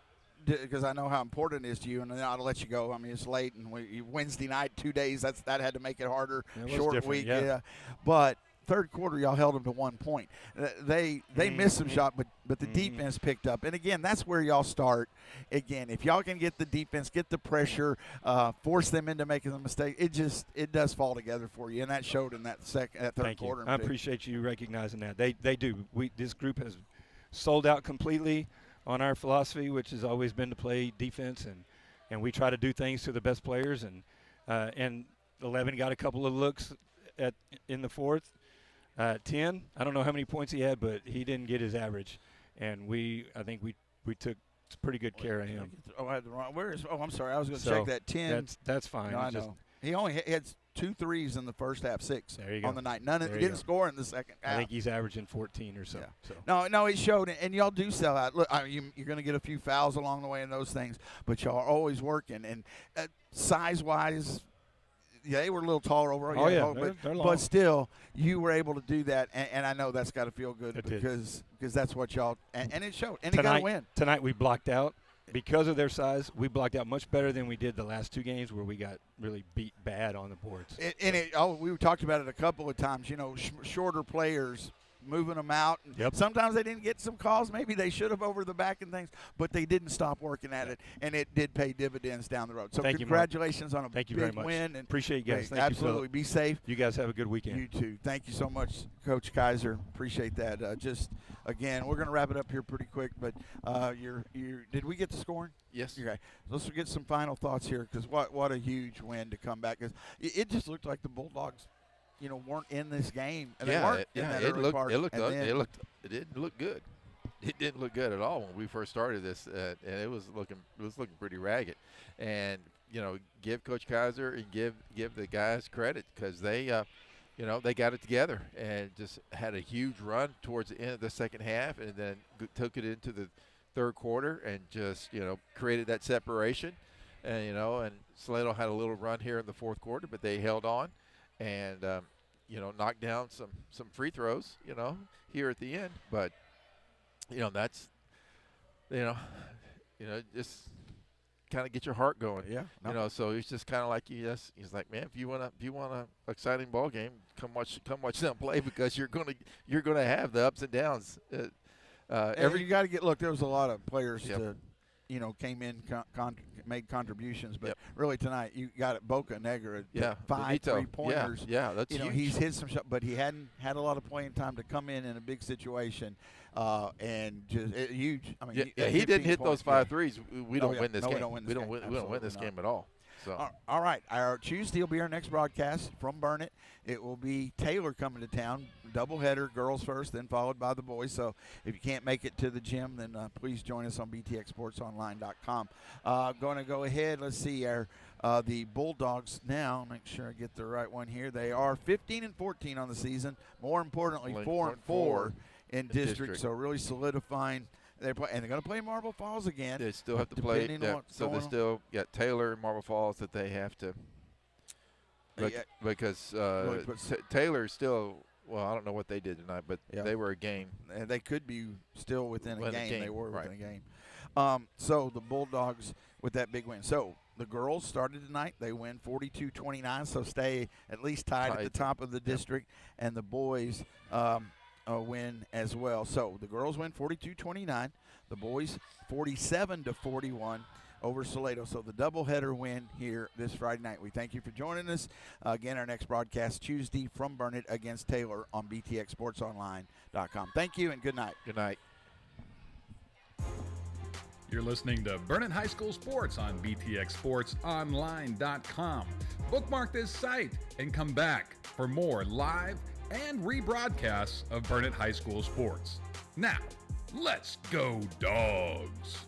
S2: because I know how important it is to you, and then I'll let you go. I mean, it's late, and Wednesday night, 2 days, that had to make it harder.
S12: It was
S2: Short
S12: different,
S2: week,
S12: yeah.
S2: But third quarter, y'all held them to 1 point. They missed some shot, but the defense picked up. And again, that's where y'all start. Again, if y'all can get the defense, get the pressure, force them into making a mistake, it does fall together for you, and that showed in that third
S12: Thank
S2: quarter.
S12: you. I appreciate you recognizing that. They do. This group has sold out completely on our philosophy, which has always been to play defense, and we try to do things to the best players. And 11 got a couple of looks in the fourth. 10, I don't know how many points he had, but he didn't get his average, and I think we took pretty good care of him.
S2: Oh, I had the wrong. I'm sorry. I was going to
S12: So
S2: check that 10.
S12: That's fine.
S2: No, I know. He only had 2 threes in the first half, 6
S12: There you go.
S2: on the night. He didn't
S12: go.
S2: score in the second half.
S12: I think he's averaging 14 or so.
S2: Yeah.
S12: So.
S2: No, it showed, and y'all do sell out. Look, you're going to get a few fouls along the way and those things, but y'all are always working. And size-wise, they were a little taller overall.
S12: Oh, yeah, they're long.
S2: But still, you were able to do that, and I know that's got to feel good
S12: It did.
S2: because that's what y'all – and it showed. And you got to win.
S12: Tonight we blocked out. Because of their size, we blocked out much better than we did the last 2 games where we got really beat bad on the boards.
S2: We talked about it a couple of times, shorter players – moving them out.
S12: Yep.
S2: Sometimes they didn't get some calls. Maybe they should have over the back and things, but they didn't stop working at it, and it did pay dividends down the road. So congratulations on a
S12: Thank you
S2: big
S12: very much.
S2: win. And
S12: appreciate you guys. Thank
S2: absolutely.
S12: You,
S2: be safe.
S12: You guys have a good weekend.
S2: You too. Thank you so much, Coach Kaiser. Appreciate that. Just, again, we're going to wrap it up here pretty quick, but did we get the scoring?
S13: Yes.
S2: Okay. Let's get some final thoughts here because what a huge win to come back. 'Cause it just looked like the Bulldogs – weren't in this game. And they weren't in that early part.
S13: It didn't look good. It didn't look good at all when we first started this, and it was looking pretty ragged. And give Coach Kaiser and give the guys credit because they got it together and just had a huge run towards the end of the second half, and then took it into the third quarter and just created that separation. And and Salado had a little run here in the fourth quarter, but they held on. And knocked down some free throws, here at the end. But that's just kind of get your heart going.
S2: Yeah.
S13: So it's just kind of like he's like, man, if you want a exciting ball game, come watch them play because you're gonna have the ups and downs.
S2: You got to get look. There was a lot of players that came in, made contributions, but really tonight you got it. Boca Negra, 5 3-pointers.
S13: Yeah, that's huge.
S2: He's hit some shots, but he hadn't had a lot of playing time to come in a big situation, and just huge. I mean,
S13: he didn't hit those 5 threes. We don't win this game.
S2: We don't win this game.
S13: We don't win this game at all. So.
S2: All right. Our Tuesday will be our next broadcast from Burnett. It will be Taylor coming to town. Doubleheader, girls first, then followed by the boys. So if you can't make it to the gym, then please join us on BTXSportsOnline.com. Going to go ahead. Let's see. The Bulldogs now, make sure I get the right one here. They are 15-14 on the season. More importantly, 4-4 in district. So really solidifying. And they're going to play Marble Falls again.
S13: They still have to play. So they still got Taylor and Marble Falls that they have to. Because Taylor still. Well, I don't know what they did tonight, but they were a game.
S2: And they could be still within a game. They were within a game. So the Bulldogs with that big win. So the girls started tonight. They win 42-29, so stay at least tied at the top of the district. And the boys win as well. So the girls win 42-29. The boys 47-41. over Salado. So the doubleheader win here this Friday night. We thank you for joining us. Again, our next broadcast Tuesday from Burnett against Taylor on BTXSportsOnline.com. Thank you and good night.
S13: Good night.
S1: You're listening to Burnett High School Sports on BTXSportsOnline.com. Bookmark this site and come back for more live and rebroadcasts of Burnett High School sports. Now, let's go Dogs!